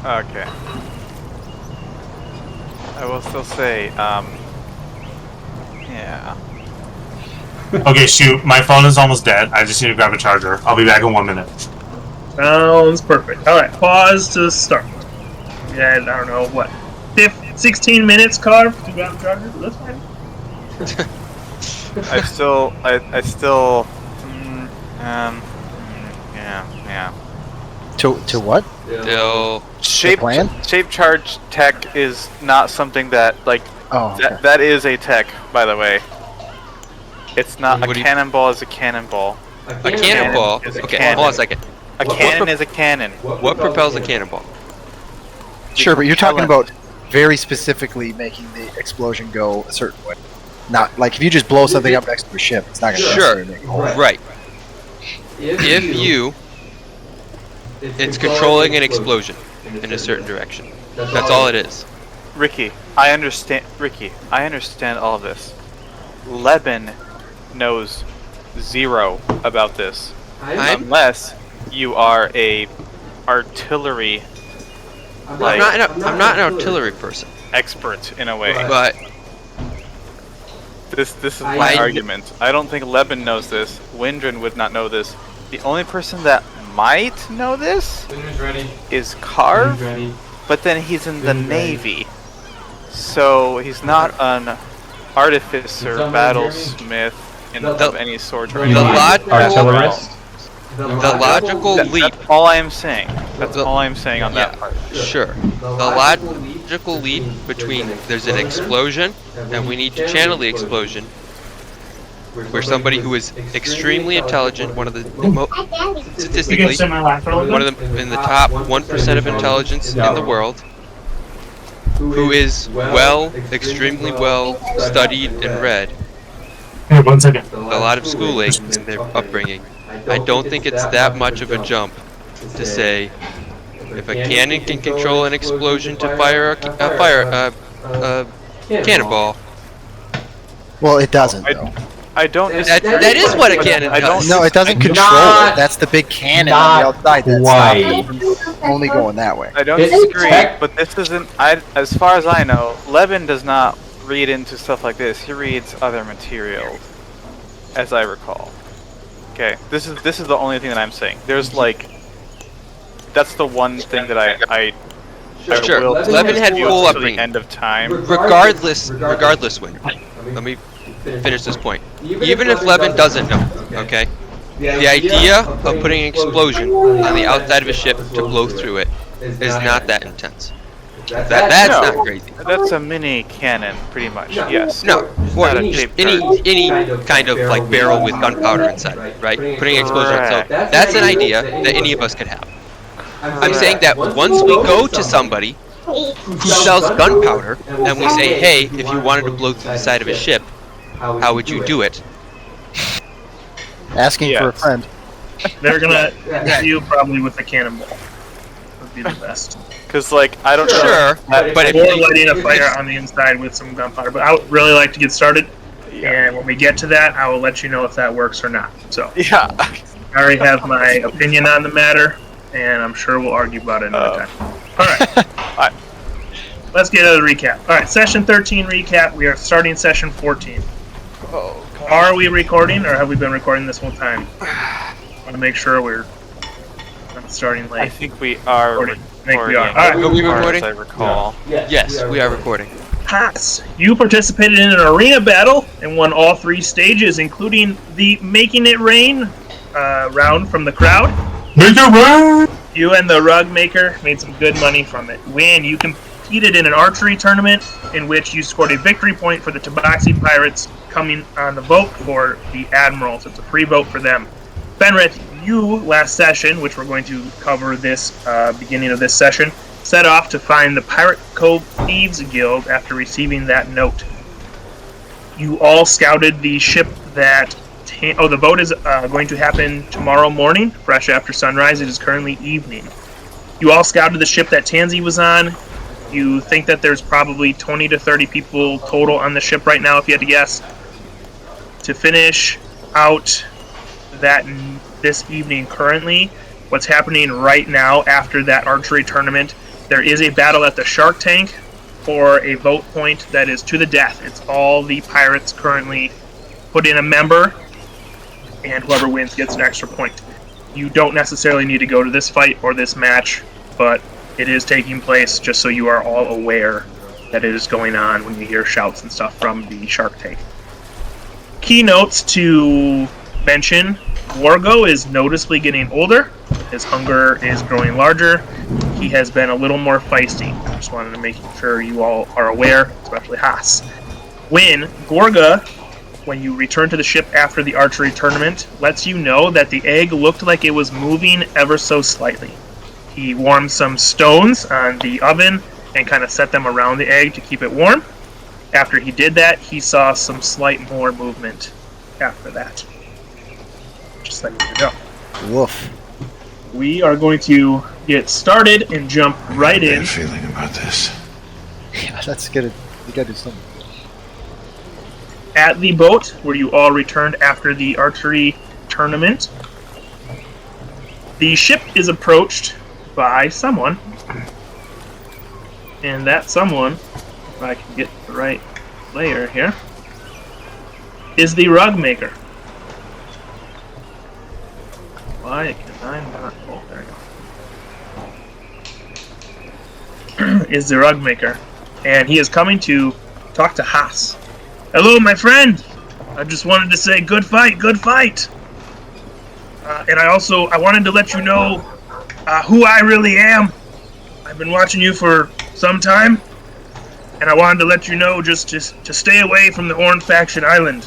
Okay. I will still say, yeah. Okay, shoot. My phone is almost dead. I just need to grab a charger. I'll be back in 1 minute. Sounds perfect. Alright, pause to start. Yeah, I don't know, what, 16 minutes, Carve, to grab the charger? That's fine. I still, yeah. To what? Still. Shape charge tech is not something that, like, that is a tech, by the way. It's not, a cannonball is a cannonball. A cannonball? Okay, hold on a second. A cannon is a cannon. What propels a cannonball? Sure, but you're talking about very specifically making the explosion go a certain way. Not like if you just blow something up next to a ship, it's not going to necessarily make a hole. Right. It's controlling an explosion in a certain direction. That's all it is. Ricky, I understand all of this. Leben knows zero about this. Unless you are a artillery I'm not an artillery person. Expert in a way. But this is my argument. I don't think Leben knows this. Windren would not know this. The only person that might know this is Carve, but then he's in the Navy. So he's not an artificer, battlesmith of any sort. The logical leap. That's all I am saying. That's all I am saying on that part. Sure. The logical leap between there's an explosion and we need to channel the explosion, where somebody who is extremely intelligent, statistically, one of them in the top 1% of intelligence in the world, who is extremely well studied and read, Hey, 1 second. a lot of schooling in their upbringing. I don't think it's that much of a jump to say if a cannon can control an explosion to fire a cannonball. Well, it doesn't though. I don't. That is what a cannon does. No, it doesn't control it. That's the big cannon on the outside. That's only going that way. I don't disagree, but this isn't. As far as I know, Leben does not read into stuff like this. He reads other materials, as I recall. Okay, this is the only thing that I'm saying. There's like, that's the one thing that I Sure. will Leben had full to the upbringing. end of time. Regardless, Winter. Let me finish this point. Even if Leben doesn't know, okay, the idea of putting an explosion on the outside of a ship to blow through it is not that intense. That's not crazy. That's a mini cannon, pretty much. Yes. No, or Not a just shape any kind of like barrel with gunpowder inside, right? Putting an explosion on. So that's an idea that any of us could have. I'm saying that once we go to somebody who sells gunpowder and we say, hey, if you wanted to blow through the side of a ship, how would you do it? Asking for a friend. They're gonna hit you probably with a cannonball. Would be the best. Because, like, I don't know. Sure, but if Or lighting a fire on the inside with some gunpowder. But I would really like to get started, and when we get to that, I will let you know if that works or not. So Yeah. I already have my opinion on the matter, and I'm sure we'll argue about it another time. All right. Let's get a recap. All right, session 13 recap. We are starting session 14. Oh, God. Are we recording, or have we been recording this whole time? I want to make sure we're not starting late. I think we are recording. I think we are. All right. Are we As far recording? as I recall. Yes, we are recording. Haas, you participated in an arena battle and won all 3 stages, including the Making It Rain round from the crowd. Make it rain! You and the rug maker made some good money from it. Win, you competed in an archery tournament in which you scored a victory point for the Tabaxi Pirates coming on the boat for the Admirals. It's a free vote for them. Fenrith, you, last session, which we're going to cover this beginning of this session, set off to find the Pirate Cove Thieves Guild after receiving that note. You all scouted the ship that... the vote is going to happen tomorrow morning, fresh after sunrise. It is currently evening. You all scouted the ship that Tansy was on. You think that there's probably 20 to 30 people total on the ship right now, if you had to guess. To finish out that this evening currently, what's happening right now after that archery tournament There is a battle at the Shark Tank for a vote point that is to the death. It's all the pirates currently put in a member, and whoever wins gets an extra point. You don't necessarily need to go to this fight or this match, but it is taking place just so you are all aware that it is going on when you hear shouts and stuff from the Shark Tank. Keynotes to mention: Wargo is noticeably getting older. His hunger is growing larger. He has been a little more feisty. Just wanted to make sure you all are aware, especially Haas. Gorga, when you return to the ship after the archery tournament, lets you know that the egg looked like it was moving ever so slightly. He warmed some stones on the oven and kind of set them around the egg to keep it warm. After he did that, he saw some slight more movement after that. Just letting you know. Woof. We are going to get started and jump right in. I have a feeling about this. Yeah, that's good. You gotta do something. At the boat, where you all returned after the archery tournament, the ship is approached by someone. And that someone, if I can get the right layer here, is the rug maker. Why can I not? Oh, there we go. Is the rug maker. And he is coming to talk to Haas. Hello, my friend! I just wanted to say good fight, good fight! And I wanted to let you know who I really am. I've been watching you for some time, and I wanted to let you know just to stay away from the Orange Faction Island.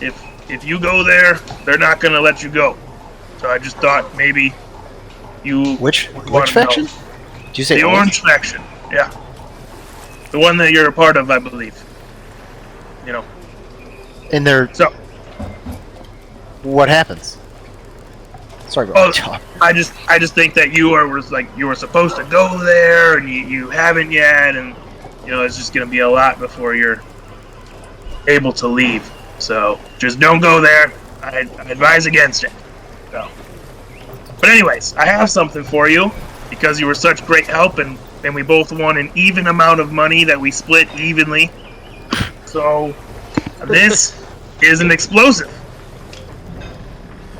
If you go there, they're not going to let you go. So I just thought maybe you... Which faction? Did you say the Orange Faction, yeah. The one that you're a part of, I believe. You know. And they're... So... What happens? Sorry about that. I just think that you were supposed to go there, and you haven't yet, and it's just gonna be a lot before you're able to leave. So just don't go there. I advise against it. So, but anyways, I have something for you because you were such great help, and we both won an even amount of money that we split evenly. So this is an explosive.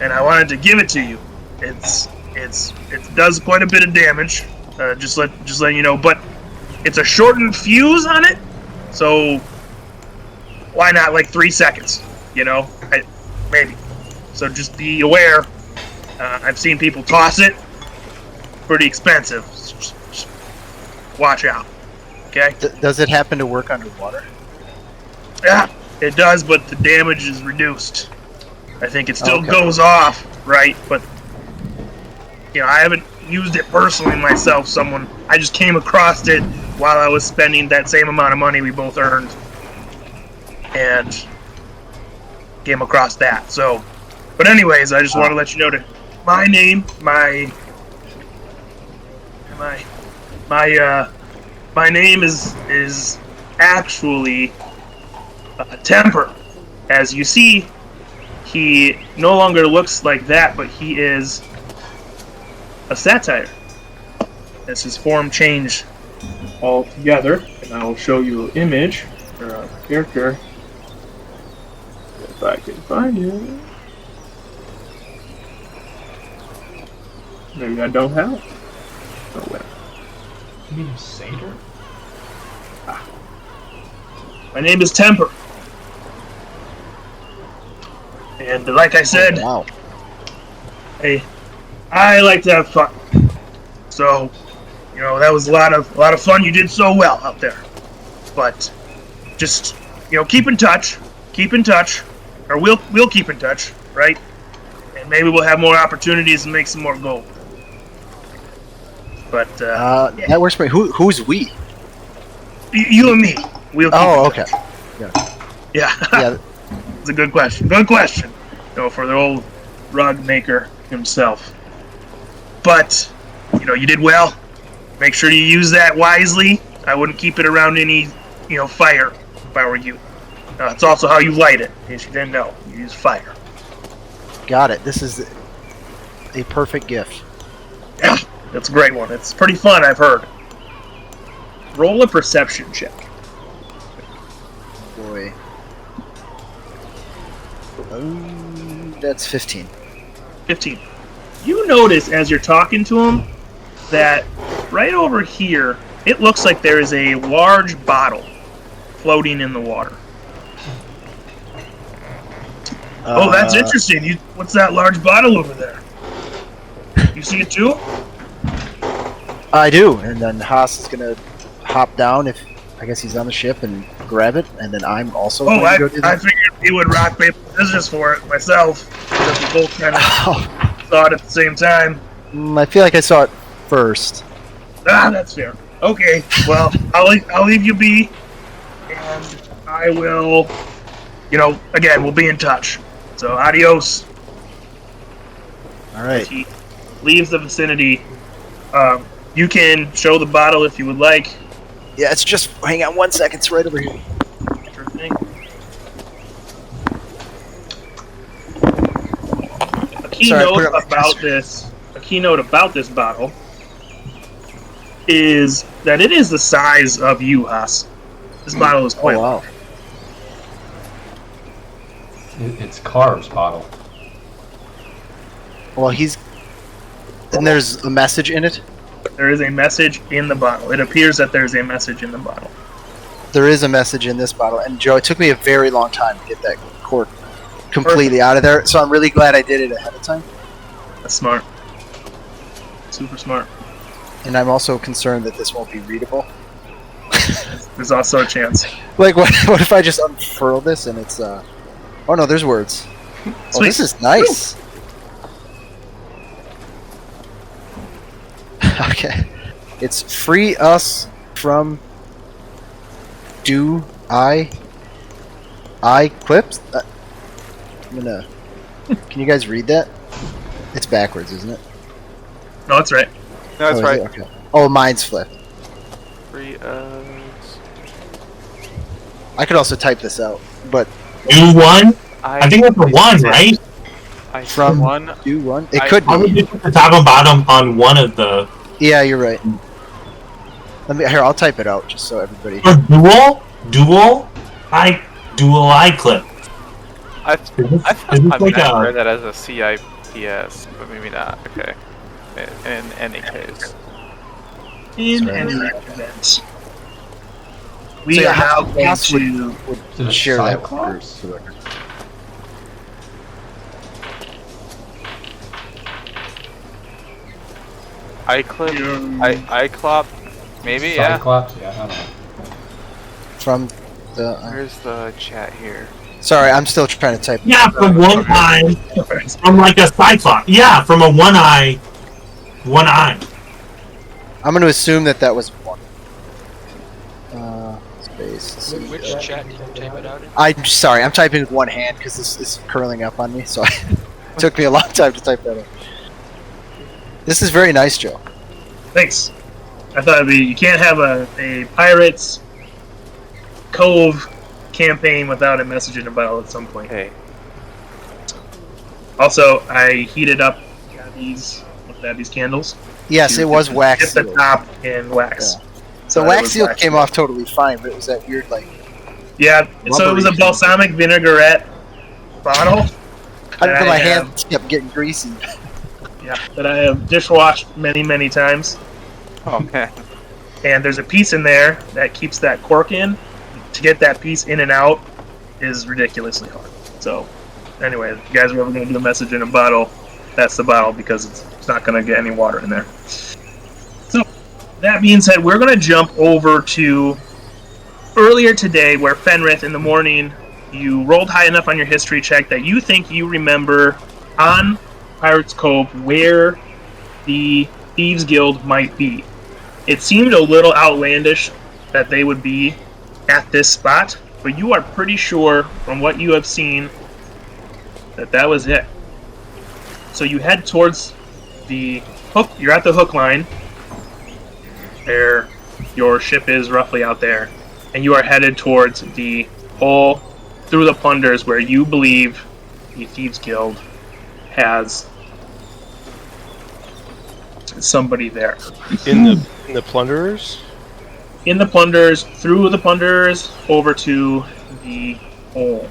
And I wanted to give it to you. It does quite a bit of damage. Just letting you know, but it's a shortened fuse on it, so why not like 3 seconds? Maybe. So just be aware. I've seen people toss it. Pretty expensive. Just watch out. Okay. Does it happen to work underwater? Yeah, it does, but the damage is reduced. I think it still goes off, right? But I haven't used it personally myself. I just came across it while I was spending that same amount of money we both earned, and came across that. So, but anyways, I just want to let you know that my name, my name is actually Temper. As you see, he no longer looks like that, but he is a satire. As his form changed altogether, and I will show you an image or a character if I can find it. Maybe I don't have it. Oh, wait. You mean Satyr? My name is Temper. And like I said, wow. I like to have fun. So, that was a lot of fun. You did so well out there. But just, keep in touch. Keep in touch. Or we'll keep in touch, right? And maybe we'll have more opportunities and make some more gold. But yeah. That works for me. Who's we? You and me. We'll keep in okay. touch. Yeah. Yeah. It's a good question. Good question. For the old rug maker himself. But, you did well. Make sure you use that wisely. I wouldn't keep it around any, fire if I were you. It's also how you light it. In case you didn't know, you use fire. Got it. This is a perfect gift. Yeah, that's a great one. It's pretty fun, I've heard. roll a perception check. Boy. That's 15. 15. You notice as you're talking to him that right over here, it looks like there is a large bottle floating in the water. Oh, that's interesting. What's that large bottle over there? You see it too? I do, and then Haas is gonna hop down if I guess he's on the ship and grab it, and then I'm also Oh, going to go do I that. figured he would rock paper scissors for it myself. Because we both kind of saw it at the same time. I feel like I saw it first. Ah, that's fair. Okay, well, I'll leave you be, and I will. Again, we'll be in touch. So adios. All right. As he leaves the vicinity. You can show the bottle if you would like. Yeah, it's just hang on 1 second. It's right over here. Sure thing. A keynote about this bottle is that it is the size of you, Haas. This bottle is quite wow. It's Carv's bottle. Well, and there's a message in it. There is a message in the bottle. It appears that there's a message in the bottle. There is a message in this bottle, and Joe, it took me a very long time to get that cork completely out of there, so I'm really glad I did it ahead of time. That's smart. Super smart. And I'm also concerned that this won't be readable. There's also a chance. Like, what if I just unfurl this and it's, oh no, there's words. Oh, Sweet. this is nice. Okay. It's free us from clips? I'm gonna... Can you guys read that? It's backwards, isn't it? No, that's right. No, that's is right. it? Okay. Oh, mine's flipped. Free us. I could also type this out, but Do one? I think that's a one, right? I From- one. do one. It I- could I would be. just put the top and bottom on one of the... Yeah, you're right. I'll type it out just so everybody. Or dual eye clip. I Is this I like a... read that as a CIPS, but maybe not. Okay. In any case. In Sorry. any event, we So, yeah, are now going Haas to. Is it a share that with Cyclops? the record. iClop, maybe, yeah. Cyclops? Yeah, I don't know. From the. Where's the chat here? Sorry, I'm still trying to type. Yeah, from one eye, from like a cyclops. Yeah, from a one eye. I'm going to assume that was one. Space. Which chat did you type it out in? I'm sorry, I'm typing with one hand because this is curling up on me, so it took me a long time to type that out. This is very nice, Joe. Thanks. I thought you can't have a Pirates Cove campaign without a message in a bottle at some point. Hey. Also, I heated up these candles. Yes, it was wax Dip the sealed. top in wax. Yeah. So The it wax was seal wax came sealed. off totally fine, but it was that weird, like... Yeah, so it was a Rubbery. balsamic vinaigrette bottle. I don't know, my I have- hands kept getting greasy. Yeah, that I have dishwashed many, many times. Oh man. And there's a piece in there that keeps that cork in. To get that piece in and out is ridiculously hard. So, anyway, if you guys are ever going to do a message in a bottle, that's the bottle because it's not going to get any water in there. So, that being said, we're going to jump over to earlier today where Fenrith in the morning, you rolled high enough on your history check that you think you remember on Pirates Cove where the Thieves Guild might be. It seemed a little outlandish that they would be at this spot, but you are pretty sure from what you have seen that was it. So you head towards the hook. You're at the hook line. There, your ship is roughly out there, and you are headed towards the hole through the plunders where you believe the Thieves Guild has somebody there. In the plunderers? in the plunders, through the plunders, over to the hole.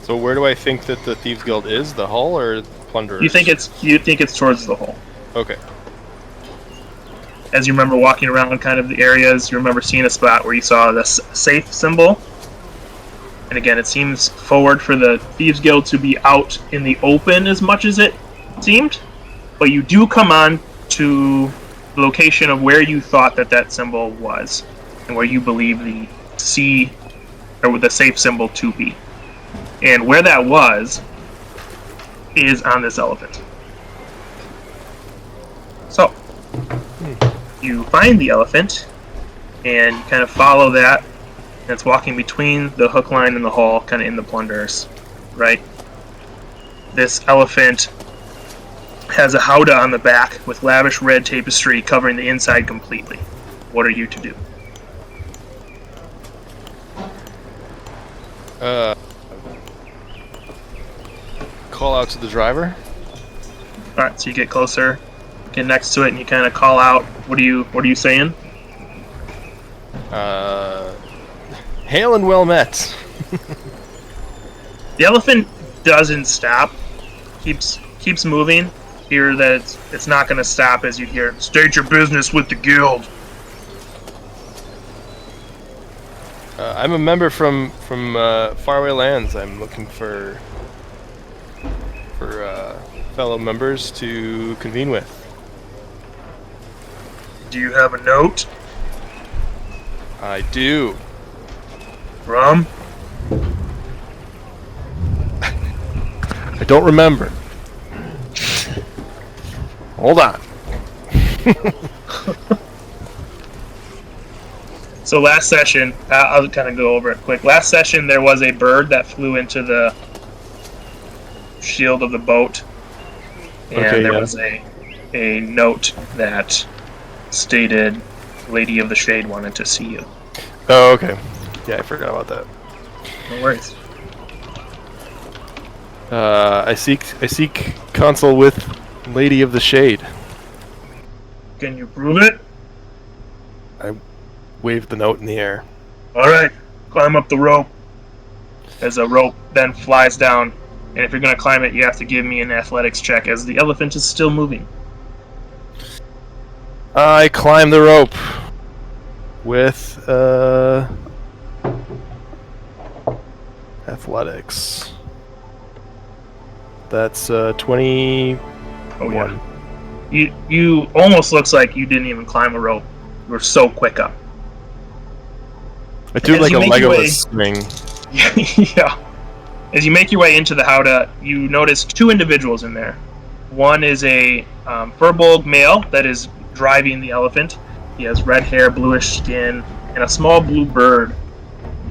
So where do I think that the Thieves Guild is? The hull or plunderers? You think it's towards the hole. Okay. As you remember walking around kind of the areas, you remember seeing a spot where you saw the safe symbol. And again, it seems forward for the Thieves Guild to be out in the open as much as it seemed. But you do come on to the location of where you thought that symbol was, and where you believe the safe symbol to be. And where that was is on this elephant. So, you find the elephant, and you kind of follow that, and it's walking between the hook line and the hull, kind of in the plunders, right? This elephant has a howdah on the back with lavish red tapestry covering the inside completely. What are you to do? Call out to the driver. Alright, so you get closer, get next to it, and you kind of call out. What are you saying? Hail and well met. The elephant doesn't stop. Keeps moving. Hear that it's not going to stop as you hear, "State your business with the guild." I'm a member from faraway lands. I'm looking for fellow members to convene with. Do you have a note? I do. From? I don't remember. Hold on. So last session, I'll kind of go over it quick. Last session, there was a bird that flew into the shield of the boat, and there was a note that stated, "Lady of the Shade wanted to see you." Oh, okay. Yeah, I forgot about that. No worries. I seek counsel with Lady of the Shade. Can you prove it? I waved the note in the air. Alright, climb up the rope. As a rope then flies down, and if you're going to climb it, you have to give me an athletics check as the elephant is still moving. I climb the rope with athletics. That's 21. Oh yeah. You almost looks like you didn't even climb a rope. You were so quick up. I do As like you a make your way- Legolas swing. Yeah. As you make your way into the howdah, you notice two individuals in there. One is a furbolg male that is driving the elephant. He has red hair, bluish skin, and a small blue bird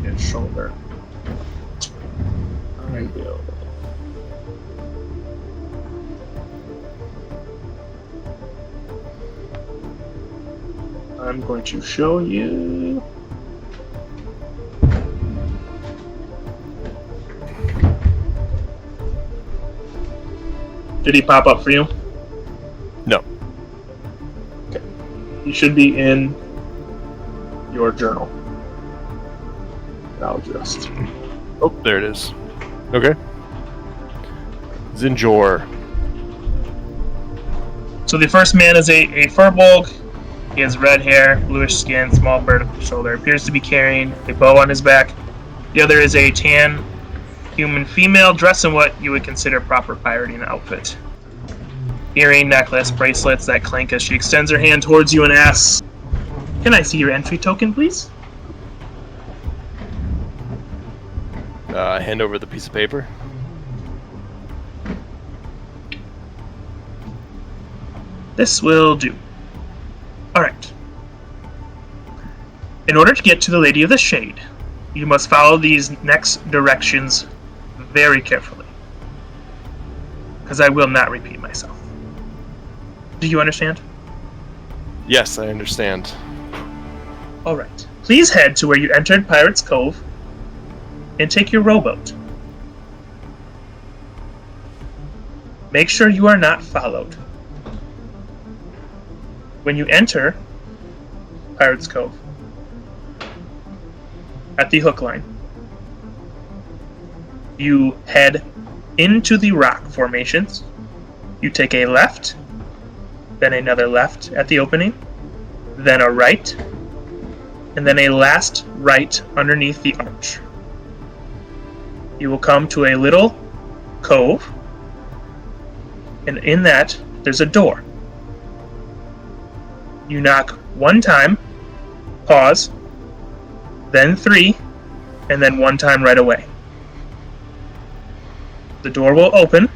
in his shoulder. I'm going to show you. Did he pop up for you? No. Okay. He should be in your journal. I'll just. Oh, there it is. Okay. Zinjor. So the first man is a furbolg. He has red hair, bluish skin, small bird on his shoulder. Appears to be carrying a bow on his back. The other is a tan human female dressed in what you would consider proper pirating outfit. Earring, necklace, bracelets that clink as she extends her hand towards you and asks, "Can I see your entry token, please?" Hand over the piece of paper. This will do. Alright. In order to get to the Lady of the Shade, you must follow these next directions very carefully. Because I will not repeat myself. Do you understand? Yes, I understand. Alright. Please head to where you entered Pirate's Cove and take your rowboat. Make sure you are not followed. When you enter Pirate's Cove, at the hook line. You head into the rock formations. You take a left, then another left at the opening, then a right, and then a last right underneath the arch. You will come to a little cove, and in that, there's a door. You knock 1 time, pause, then 3, and then 1 time right away. The door will open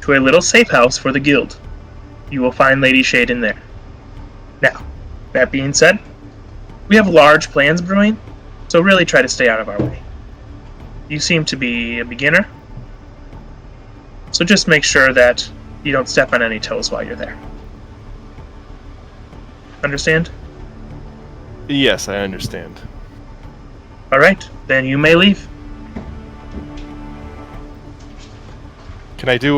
to a little safe house for the guild. You will find Lady Shade in there. Now, that being said, we have large plans brewing, so really try to stay out of our way. You seem to be a beginner, so just make sure that you don't step on any toes while you're there. Understand? Yes, I understand. Alright, then you may leave. Can I do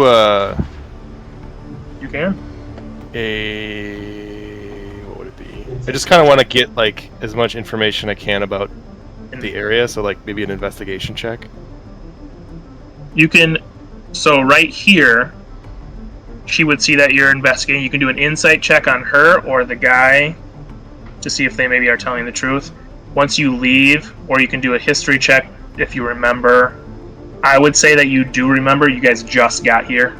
You can. what would it be? I just kind of want to get like as much information I can about the area, so like maybe an investigation check. You can, so right here, she would see that you're investigating. You can do an insight check on her or the guy to see if they maybe are telling the truth. Once you leave, or you can do a history check if you remember. I would say that you do remember. You guys just got here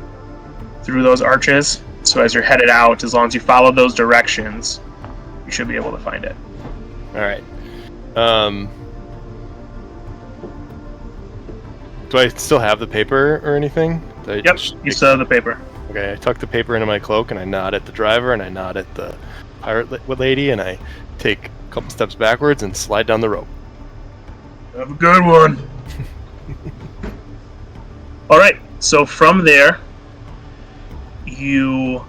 through those arches. So as you're headed out, as long as you follow those directions, you should be able to find it. Alright. Do I still have the paper or anything? Yep, you still have the paper. Okay, I tuck the paper into my cloak and I nod at the driver and I nod at the pirate lady and I take a couple steps backwards and slide down the rope. Have a good one. Alright, so from there, you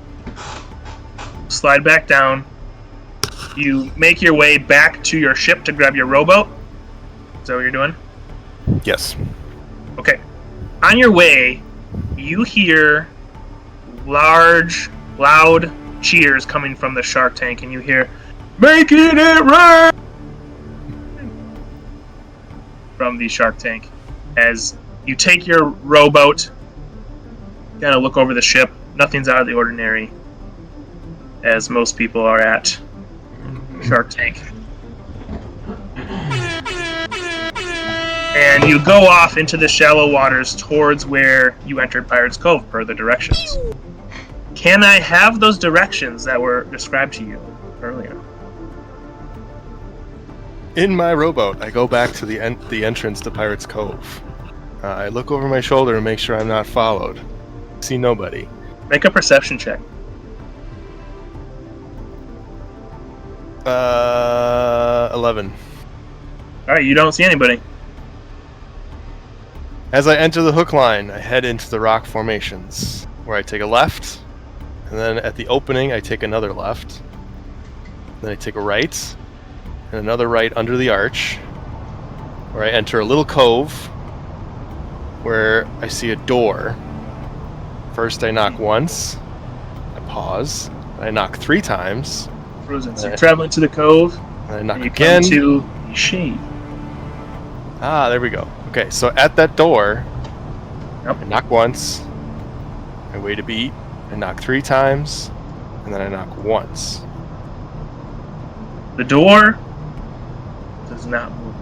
slide back down. You make your way back to your ship to grab your rowboat. Is that what you're doing? Yes. Okay. On your way, you hear large, loud cheers coming from the shark tank, and you hear, "Making it rain!" from the shark tank. As you take your rowboat, kind of look over the ship. Nothing's out of the ordinary, as most people are at Shark Tank. And you go off into the shallow waters towards where you entered Pirate's Cove per the directions. Can I have those directions that were described to you earlier? In my rowboat, I go back to the entrance to Pirate's Cove. I look over my shoulder and make sure I'm not followed. See nobody. Make a perception check. 11. Alright, you don't see anybody. As I enter the hook line, I head into the rock formations, where I take a left, and then at the opening I take another left, then I take a right, and another right under the arch, where I enter a little cove, where I see a door. First I knock once, I pause, and I knock 3 times. Frozen. So you're traveling to the cove, And I knock and you again. come to the shade. Ah, there we go. Okay, so at that door, Yep. I knock once, I wait a beat, I knock 3 times, and then I knock once. The door does not move.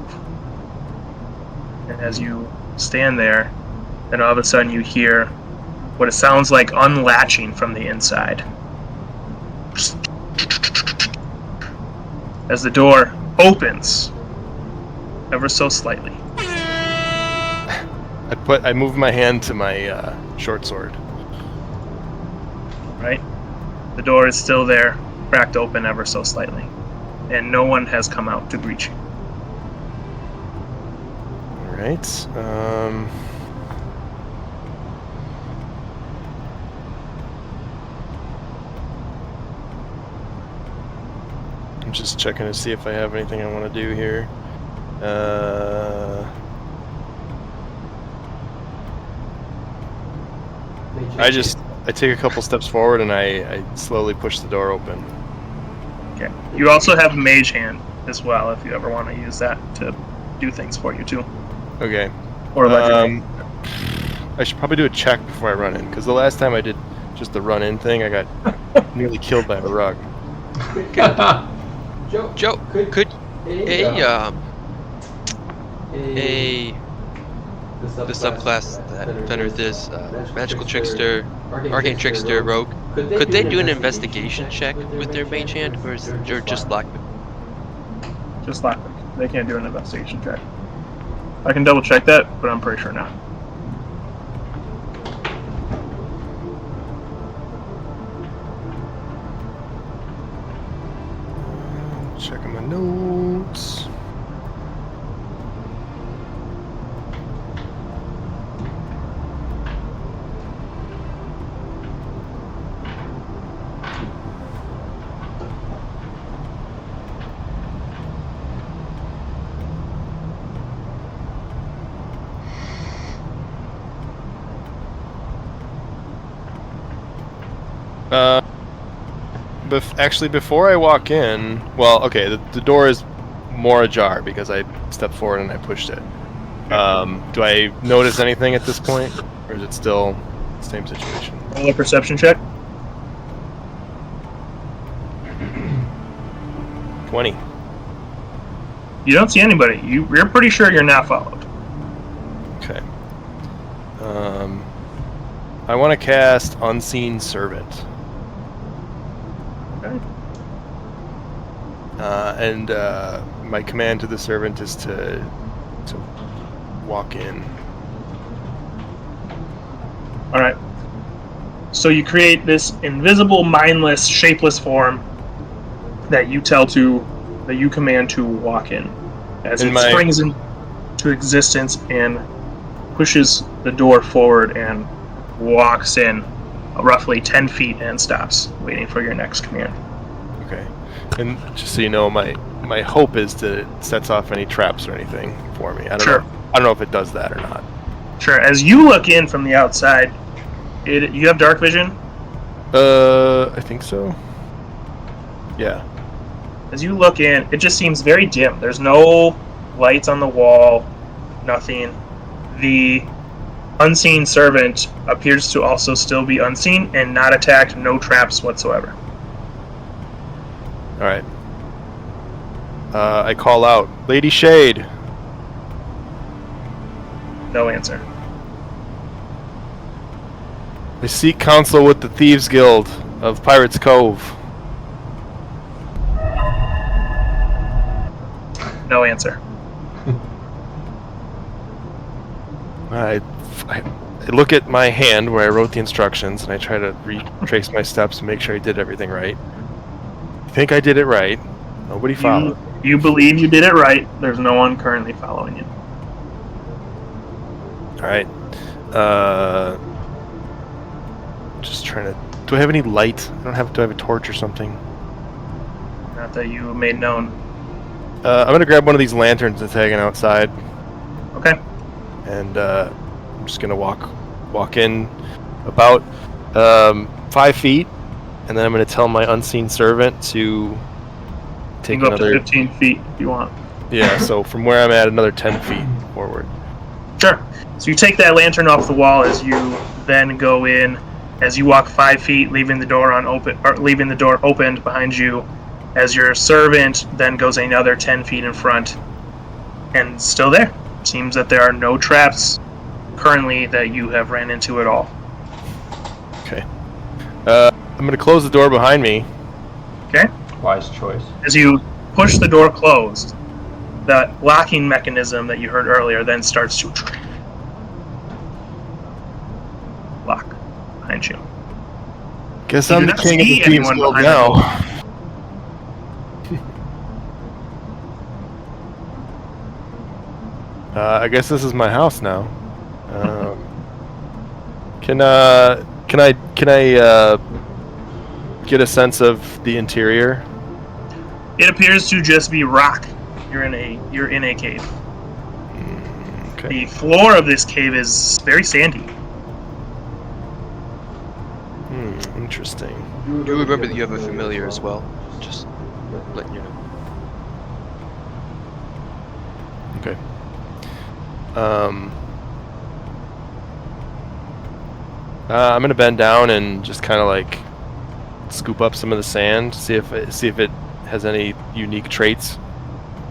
And as you stand there, then all of a sudden you hear what it sounds like unlatching from the inside. As the door opens, ever so slightly. I move my hand to my short sword. Right? The door is still there, cracked open ever so slightly. And no one has come out to greet you. Alright, I'm just checking to see if I have anything I want to do here. I take a couple steps forward and I slowly push the door open. Okay. You also have Mage Hand as well, if you ever want to use that to do things for you too, Okay. or electric. I should probably do a check before I run in, because the last time I did just the run in thing, I got nearly killed by a rug. Joe, could the subclass that Fenrith is, Magical Trickster, Arcane Trickster, Rogue, could they do an investigation check with their mage hand, or just lockpick? Just lockpick. They can't do an investigation check. I can double check that, but I'm pretty sure not. Checking my notes. Actually, before I walk in, well, okay, the door is more ajar because I stepped forward and I pushed it. Do I notice anything at this point, or is it still the same situation? Roll a perception check. 20. You don't see anybody. You're pretty sure you're not followed. Okay. I want to cast Unseen Servant. Okay. And my command to the servant is to walk in. All right. So you create this invisible, mindless, shapeless form that you command to walk in, as it springs into existence and pushes the door forward and walks in roughly 10 feet and stops, waiting for your next command. Okay. And just so you know, my hope is that it sets off any traps or anything for me. I don't know if it does that or not. Sure. As you look in from the outside, you have dark vision? I think so. Yeah. As you look in, it just seems very dim. There's no lights on the wall, nothing. The unseen servant appears to also still be unseen and not attacked, no traps whatsoever. Alright. I call out, Lady Shade. No answer. I seek counsel with the Thieves Guild of Pirates Cove. No answer. I look at my hand where I wrote the instructions and I try to retrace my steps and make sure I did everything right. I think I did it right. Nobody followed. You believe you did it right. There's no one currently following you. Alright. Just trying to... Do I have any light? Do I have a torch or something? Not that you made known. I'm gonna grab one of these lanterns that's hanging outside. Okay. And I'm just gonna walk in about 5 feet, and then I'm gonna tell my unseen servant to take you can go another... up to 15 feet if you want. Yeah, so from where I'm at, another 10 feet forward. Sure. So you take that lantern off the wall as you then go in. As you walk 5 feet, leaving the door opened behind you, as your servant then goes another 10 feet in front, and still there. Seems that there are no traps currently that you have ran into at all. Okay. I'm going to close the door behind me. Okay. Wise choice. As you push the door closed, that locking mechanism that you heard earlier then starts to lock behind you. Guess You I'm do the not king of see the Thieves anyone Guild behind the now. door. I guess this is my house now. Can I get a sense of the interior? It appears to just be rock. You're in a cave. Okay. The floor of this cave is very sandy. Interesting. Do remember that you have a familiar as well. Just letting you know. Okay. I'm gonna bend down and just kind of like scoop up some of the sand, see if it has any unique traits.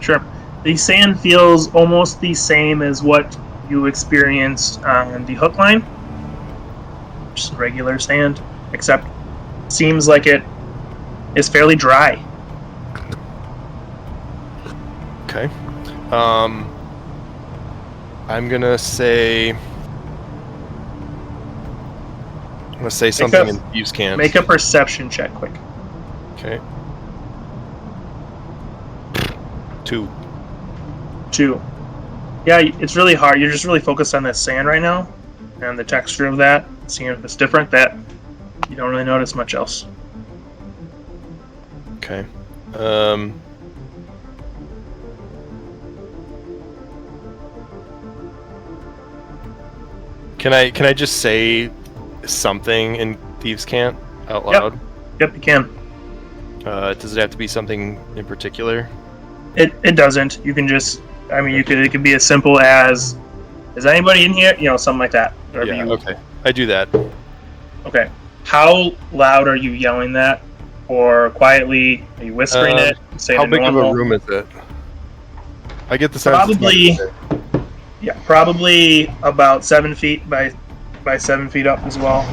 Sure. The sand feels almost the same as what you experienced on the hook line. Just regular sand, except seems like it is fairly dry. Okay. I'm gonna say something in Thieves' Cant. Make a perception check, quick. Okay. 2. 2. Yeah, it's really hard. You're just really focused on that sand right now, and the texture of that, seeing if it's different. That you don't really notice much else. Okay. Can I just say something in Thieves' Cant out loud? Yep, you can. Does it have to be something in particular? It doesn't. You can just. I mean, it could be as simple as, "Is anybody in here?" You know, something like that. Yeah. Okay. I do that. Okay. How loud are you yelling that? Or quietly? Are you whispering it? How big of a room is it? I get the sense. Probably about 7 feet by 7 feet up as well.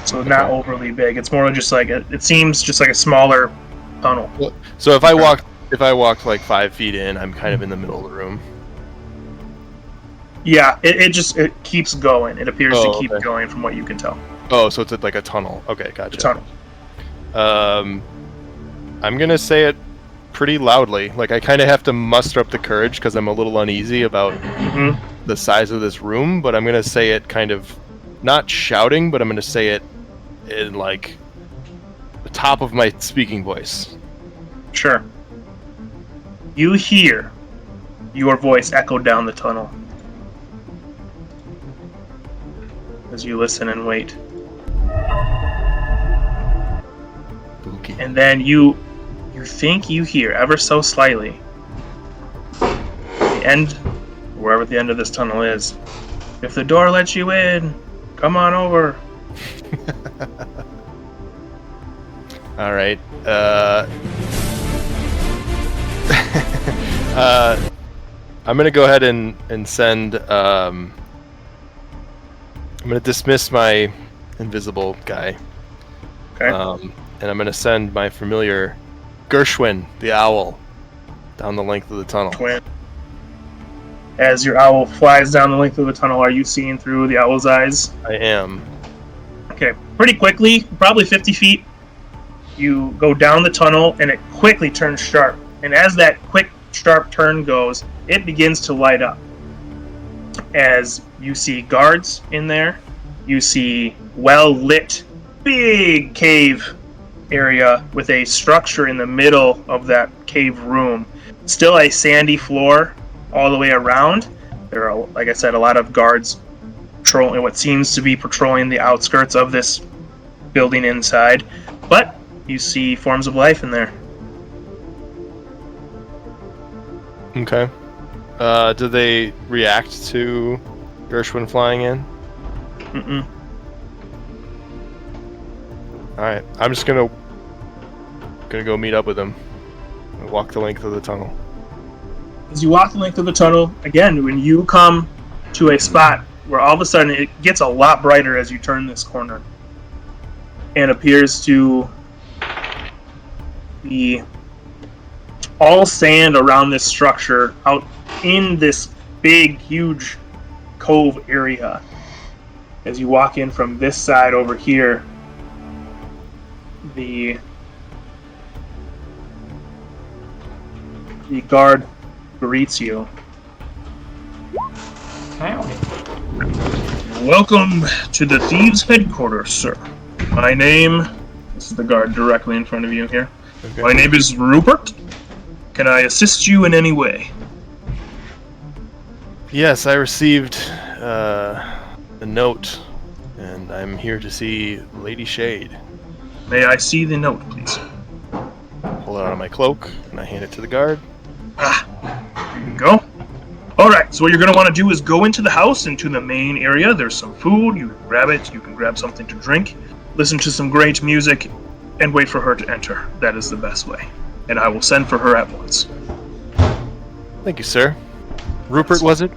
So not overly big. It's more just like it seems just like a smaller tunnel. So if I walked like 5 feet in, I'm kind of in the middle of the room. Yeah, it keeps going. It appears to keep going from what you can tell. Oh, so it's like a tunnel. Okay, gotcha. Tunnel. I'm gonna say it pretty loudly. Like I kind of have to muster up the courage because I'm a little uneasy about the size of this room. But I'm gonna say it kind of not shouting, but I'm gonna say it in like the top of my speaking voice. Sure. You hear your voice echo down the tunnel as you listen and wait. Spooky. And then you think you hear ever so slightly the end, wherever the end of this tunnel is. If the door lets you in, come on over. All right. I'm gonna go ahead and send. I'm gonna dismiss my invisible guy. Okay. And I'm gonna send my familiar Gershwin, the owl, down the length of the tunnel. Twin. As your owl flies down the length of the tunnel, are you seeing through the owl's eyes? I am. Okay. Pretty quickly, probably 50 feet, you go down the tunnel and it quickly turns sharp. And as that quick, sharp turn goes, it begins to light up. As you see guards in there, you see well-lit, big cave area with a structure in the middle of that cave room. Still a sandy floor all the way around. There are, like I said, a lot of guards patrolling what seems to be patrolling the outskirts of this building inside. But you see forms of life in there. Okay. Do they react to Gershwin flying in? Mm-mm. Alright, I'm just gonna go meet up with him. Walk the length of the tunnel. As you walk the length of the tunnel, again, when you come to a spot where all of a sudden it gets a lot brighter as you turn this corner, and appears to be all sand around this structure out in this big, huge cove area. As you walk in from this side over here, the guard greets you. Welcome to the Thieves' headquarters, sir. My name... This is the guard directly in front of you here. Okay. My name is Rupert. Can I assist you in any way? Yes, I received a note, and I'm here to see Lady Shade. May I see the note, please? Pull it out of my cloak, and I hand it to the guard. Here you go. Alright, so what you're going to want to do is go into the house, into the main area. There's some food, you can grab it, you can grab something to drink, listen to some great music, and wait for her to enter. That is the best way. And I will send for her at once. Thank you, sir. Rupert, was it?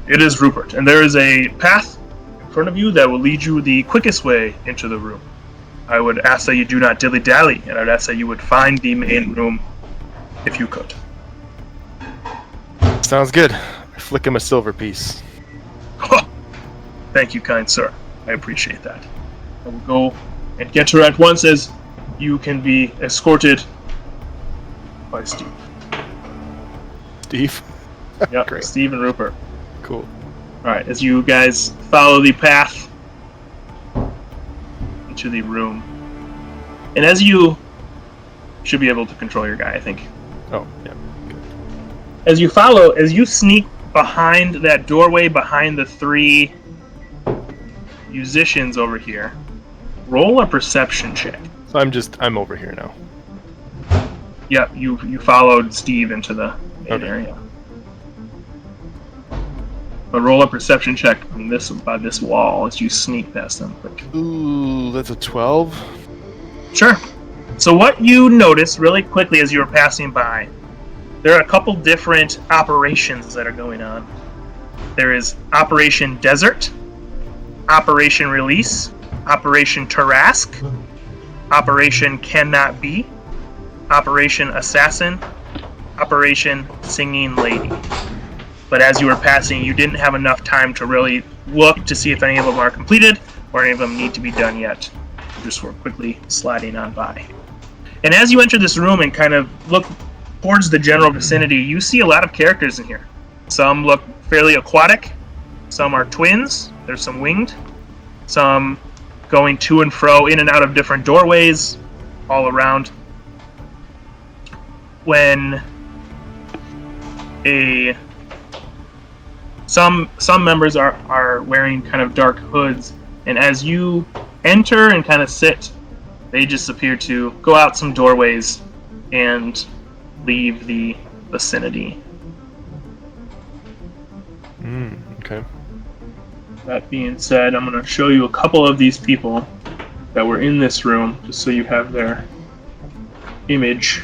It is Rupert, and there is a path in front of you that will lead you the quickest way into the room. I would ask that you do not dilly-dally, and I'd ask that you would find the main room if you could. Sounds good. I flick him a silver piece. Thank you, kind sir. I appreciate that. I will go and get her at once, as you can be escorted by Steve. Steve? Yep, Great. Steve and Rupert. Cool. Alright, as you guys follow the path into the room. And as you should be able to control your guy, I think. Oh, yeah. As you sneak behind that doorway, behind the 3 musicians over here, roll a perception check. So I'm over here now. Yep, you followed Steve into the main area. But roll a perception check on this wall as you sneak past them quick. Ooh, that's a 12. Sure. So what you notice really quickly as you were passing by, there are a couple different operations that are going on. There is Operation Desert, Operation Release, Operation Tarask, Operation Cannot Be, Operation Assassin, Operation Singing Lady. But as you were passing, you didn't have enough time to really look to see if any of them are completed or any of them need to be done yet. You just were quickly sliding on by. And as you enter this room and kind of look towards the general vicinity, you see a lot of characters in here. Some look fairly aquatic, some are twins, there's some winged, some going to and fro in and out of different doorways all around. When some members are wearing kind of dark hoods, and as you enter and kind of sit, they just appear to go out some doorways and leave the vicinity. Okay. That being said, I'm going to show you a couple of these people that were in this room, just so you have their image.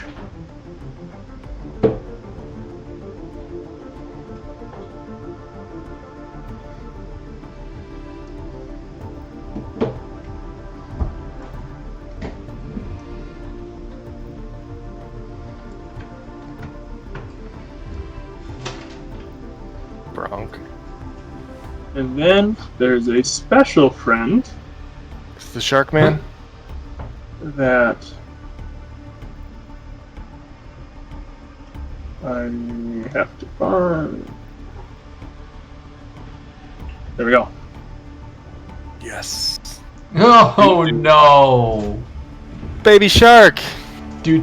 Bronk. And then there's a special friend It's the Shark Man? that I have to find. There we go. Yes. Oh no! Baby Shark! Do.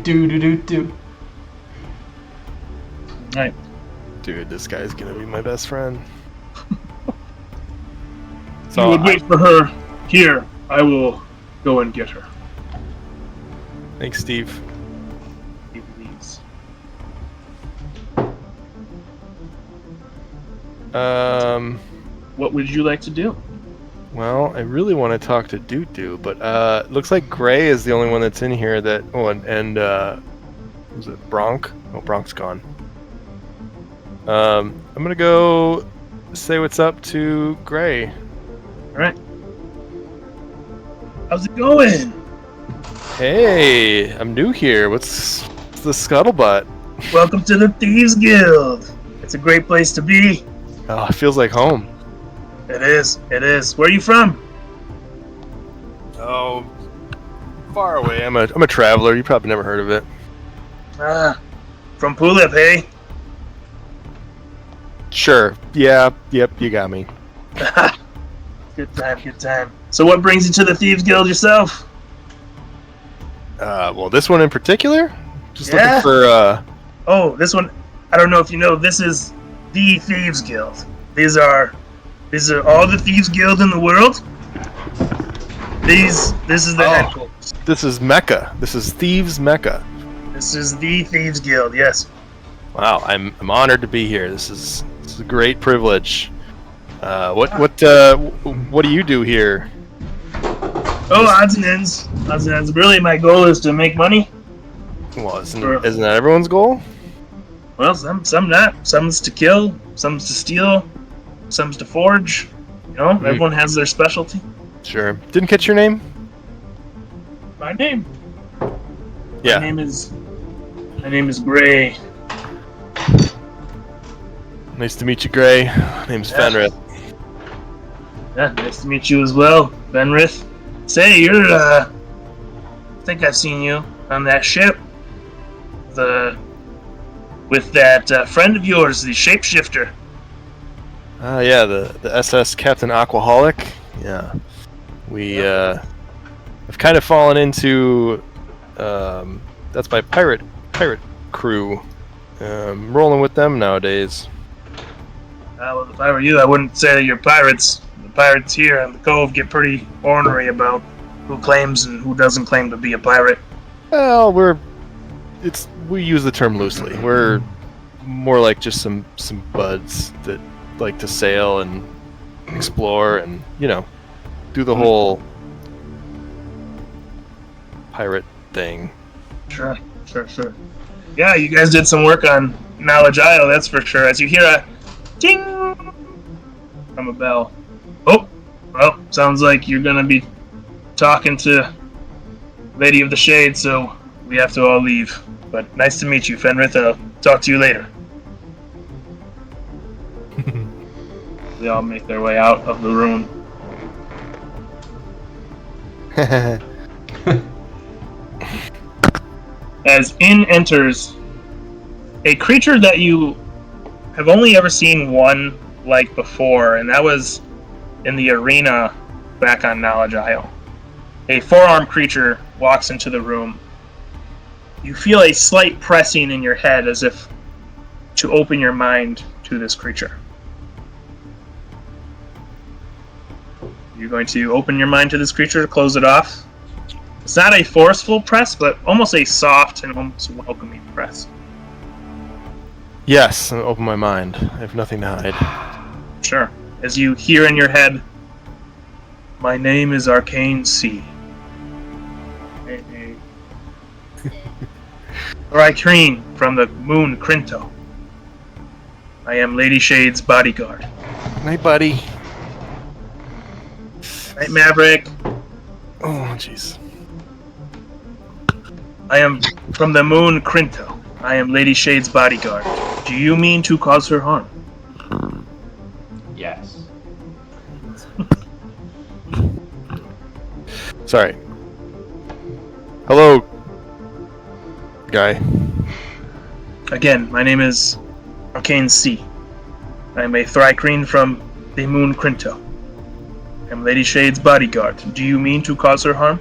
Alright. Dude, this guy's gonna be my best friend. You would wait for her here. I will go and get her. Thanks, Steve. He leaves. What would you like to do? Well, I really want to talk to Doot, but looks like Gray is the only one that's in here that. Oh, and was it Bronk? Oh, Bronk's gone. I'm gonna go say what's up to Gray. Alright. How's it going? Hey, I'm new here. What's the scuttlebutt? Welcome to the Thieves Guild. It's a great place to be. Oh, it feels like home. It is. It is. Where are you from? Oh, far away. I'm a traveler. You probably never heard of it. Ah, from Pulip, hey? Sure. Yeah. Yep. You got me. Good time, good time. So what brings you to the Thieves Guild yourself? Well, this one in particular. Just Yeah? looking for. Oh, this one, I don't know if you know, this is the Thieves Guild. These are all the Thieves Guild in the world. This is the headquarters. This is Mecca. This is Thieves Mecca. This is the Thieves Guild, yes. Wow, I'm honored to be here. This is It's a great privilege. What do you do here? Oh, odds and ends. Odds and ends. Really, my goal is to make money. Well, isn't that everyone's goal? Well, some not. Some's to kill, some's to steal, some's to forge. You know, everyone has their specialty. Sure. Didn't catch your name? My name. Yeah. My name is Gray. Nice to meet you, Gray. Name's Fenrith. Yeah, nice to meet you as well, Benrith. Say, you're I think I've seen you on that ship. With that friend of yours, the shapeshifter. Yeah, the SS Captain Aquaholic. Yeah. We have kind of fallen into that's my pirate crew. Rolling with them nowadays. Well, if I were you, I wouldn't say that you're pirates. The pirates here in the Cove get pretty ornery about who claims and who doesn't claim to be a pirate. Well, we use the term loosely. We're more like just some buds that like to sail and explore and, you know, do the whole pirate thing. Sure. Yeah, you guys did some work on Knowledge Isle, that's for sure. As you hear a ding from a bell. Oh, well, sounds like you're gonna be talking to Lady of the Shade, so we have to all leave. But nice to meet you, Fenrith. I'll talk to you later. They all make their way out of the room. As in enters a creature that you have only ever seen one like before, and that was in the arena back on Knowledge Isle. A four-armed creature walks into the room. You feel a slight pressing in your head as if to open your mind to this creature. You're going to open your mind to this creature, close it off. It's not a forceful press, but almost a soft and almost welcoming press. Yes, open my mind. I have nothing to hide. Sure. As you hear in your head, my name is Arcane Sea. Thrycreen from the moon Crinto. I am Lady Shade's bodyguard. Night, buddy. Night, Maverick. Oh, jeez. I am from the moon Crinto. I am Lady Shade's bodyguard. Do you mean to cause her harm? Yes. Sorry. Hello, guy. Again, my name is Arcane Sea. I am a Thrycreen from the moon Crinto. I am Lady Shade's bodyguard. Do you mean to cause her harm?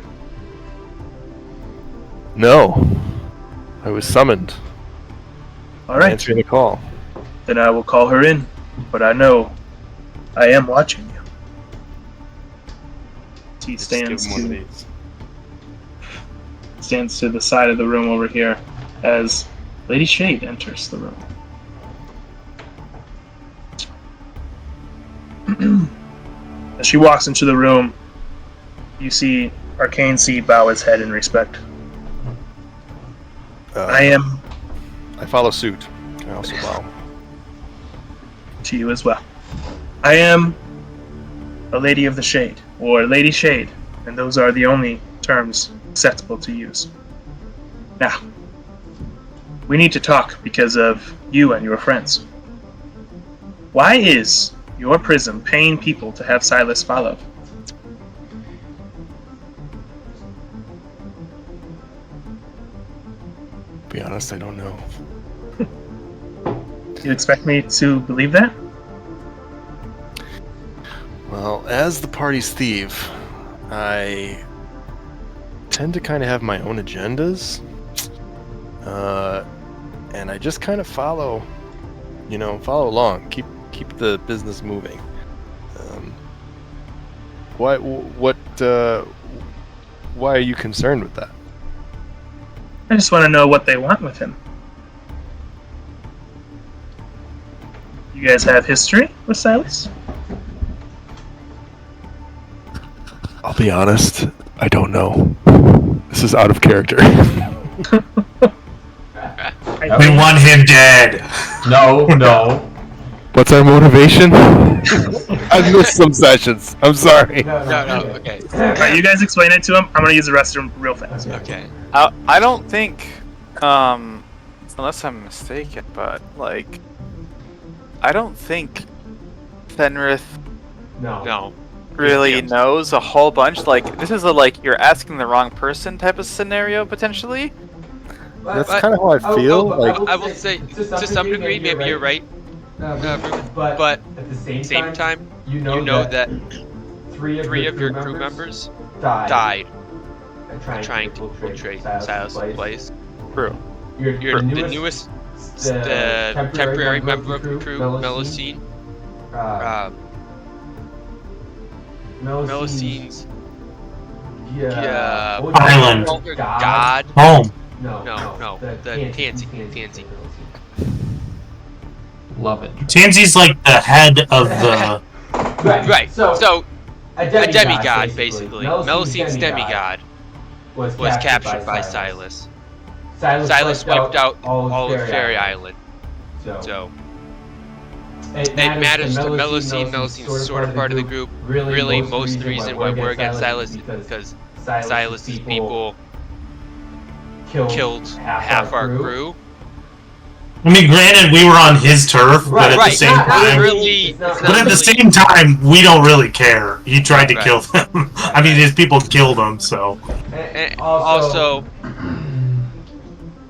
No. I was summoned. Alright. Answering the call. Then I will call her in. But I know I am watching you. He stands to the side of the room over here as Lady Shade enters the room. As she walks into the room, you see Arcane Sea bow his head in respect. I follow suit. I also bow. To you as well. I am a Lady of the Shade, or Lady Shade, and those are the only terms acceptable to use. Now, we need to talk because of you and your friends. Why is your prism paying people to have Silas followed? To be honest, I don't know. You expect me to believe that? Well, as the party's thief, I tend to kind of have my own agendas. And I just kind of follow along, keep the business moving. Why are you concerned with that? I just want to know what they want with him. You guys have history with Silas? I'll be honest, I don't know. This is out of character. We want him dead. No. What's our motivation? I've missed some sessions. I'm sorry. No, okay. Alright, you guys explain it to him. I'm gonna use the restroom real fast. Okay. I don't think, unless I'm mistaken, but like, I don't think Fenrith No. really knows a whole bunch. Like, this is a like you're asking the wrong person type of scenario potentially. That's kind of how I feel. I will say, to some degree, maybe you're right, Ruben, but at the same time, you know that three of your crew members died trying to infiltrate Silas' place. True. You're the newest, the temporary member of the crew, Melusine. Melusine's Island. God. Home. No, the Tansy. Love it. Tansy's like the head of the. Right. So a demigod, basically. Melusine's demigod was captured by Silas. Silas wiped out all of Fairy Island. So it matters to Melusine. Melusine's sort of part of the group. Really, most of the reason why we're against Silas is because Silas's people killed half our crew. I mean, granted, we were on his turf, but at the same time, we don't really care. He tried to kill them. I mean, his people killed him, so. And also,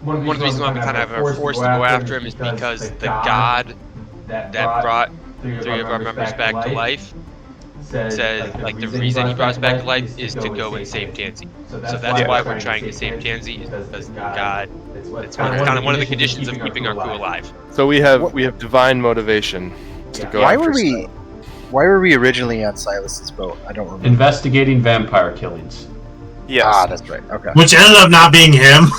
one of the reasons why we kind of are forced to go after him is because the god that brought three of our members back to life says, like, the reason he brought us back to life is to go and save Tansy. So that's why we're trying to save Tansy, is because God, it's kind of one of the conditions of keeping our crew alive. So we have divine motivation to go Why after were we? Silas. Why were we originally on Silas's boat? I don't remember. Investigating vampire killings. Yes. Ah, that's right. Okay. Which ended up not being him.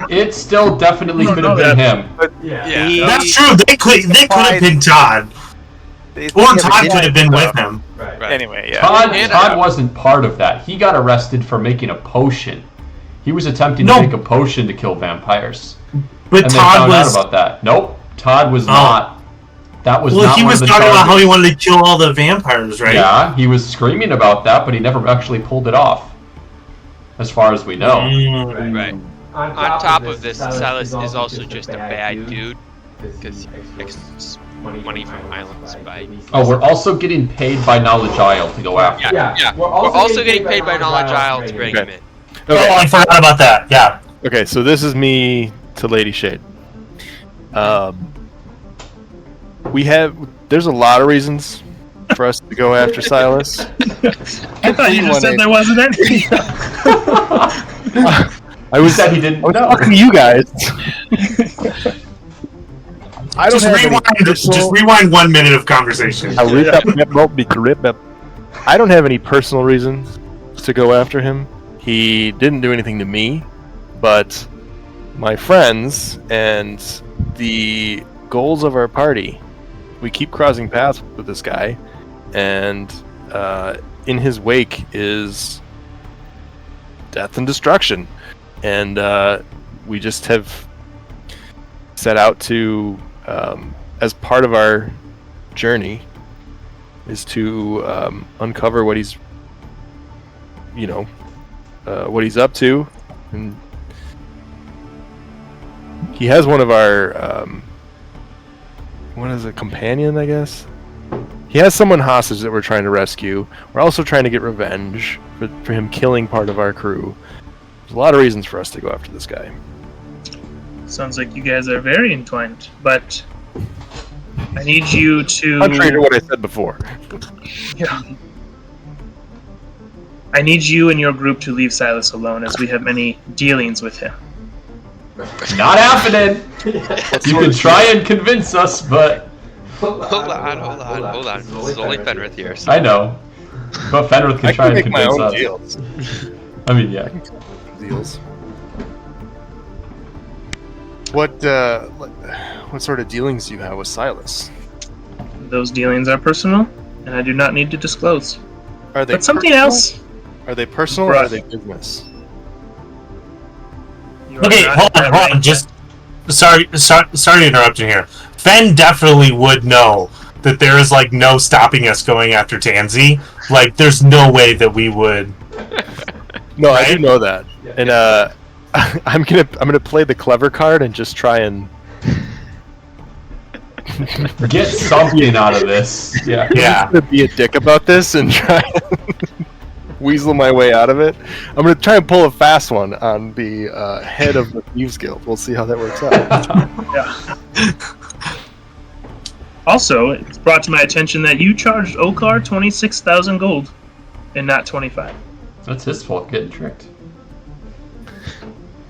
It still definitely could have been him. Yeah. That's true. They could have been Todd. Or Todd could have been with him. Right. Anyway, yeah. Todd wasn't part of that. He got arrested for making a potion. He was attempting to make a potion to kill vampires. But And they Todd found out was. about that. Nope. Todd was not. That was Well, not he one was of the talking about how he charges. wanted to kill all the vampires, right? Yeah, he was screaming about that, but he never actually pulled it off. As far as we know. Mm. Right. On top of this, Silas is also just a bad dude because he makes money from islands by. Oh, we're also getting paid by Knowledge Isle to go after. Yeah. We're also getting paid by Knowledge Isle to bring him in. Oh, I forgot about that. Yeah. Okay, so this is me to Lady Shade. There's a lot of reasons for us to go after Silas. I thought you just said there wasn't any. I said he didn't I was know. talking to you guys. I don't Just have any rewind. personal- Just rewind 1 minute of conversation. I don't have any personal reasons to go after him. He didn't do anything to me, but my friends and the goals of our party, we keep crossing paths with this guy, and in his wake is death and destruction. And we just have set out to, as part of our journey, is to uncover what he's, what he's up to. And he has one of our, what is a companion, I guess? He has someone hostage that we're trying to rescue. We're also trying to get revenge for him killing part of our crew. There's a lot of reasons for us to go after this guy. Sounds like you guys are very entwined, but I need you to. Contrary to what I said before. Yeah. I need you and your group to leave Silas alone, as we have many dealings with him. Not happening! You can try and convince us, but... Hold on. This is only Fenrith here. So. I know. But Fenrith can try and make my convince own us. deals. I mean, yeah. Deals. What What sort of dealings do you have with Silas? Those dealings are personal, and I do not need to disclose. Are they But something personal? else. Are they personal or are they business? You are Okay, not hold on, that hold on. right. Just sorry to interrupt you here. Fen definitely would know that there is like no stopping us going after Tansy. Like, there's no way that we would. No, I do Right? know that, and I'm gonna play the clever card and just try and Get something out of this. Yeah. Yeah. I'm gonna be a dick about this and try and weasel my way out of it. I'm gonna try and pull a fast one on the head of the Thieves Guild. We'll see how that works out. Yeah. Also, it's brought to my attention that you charged Okar 26,000 gold and not 25. That's his fault getting tricked.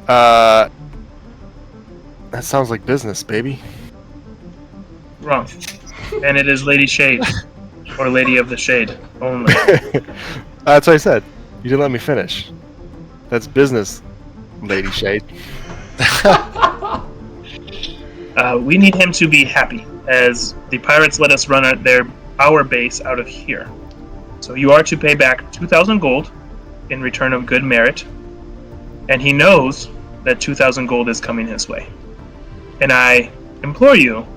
That sounds like business, baby. Wrong. And it is Lady Shade. Or Lady of the Shade only. That's what I said. You didn't let me finish. That's business, Lady Shade. We need him to be happy, as the pirates let us run our base out of here. So you are to pay back 2,000 gold in return of good merit, and he knows that 2,000 gold is coming his way. And I implore you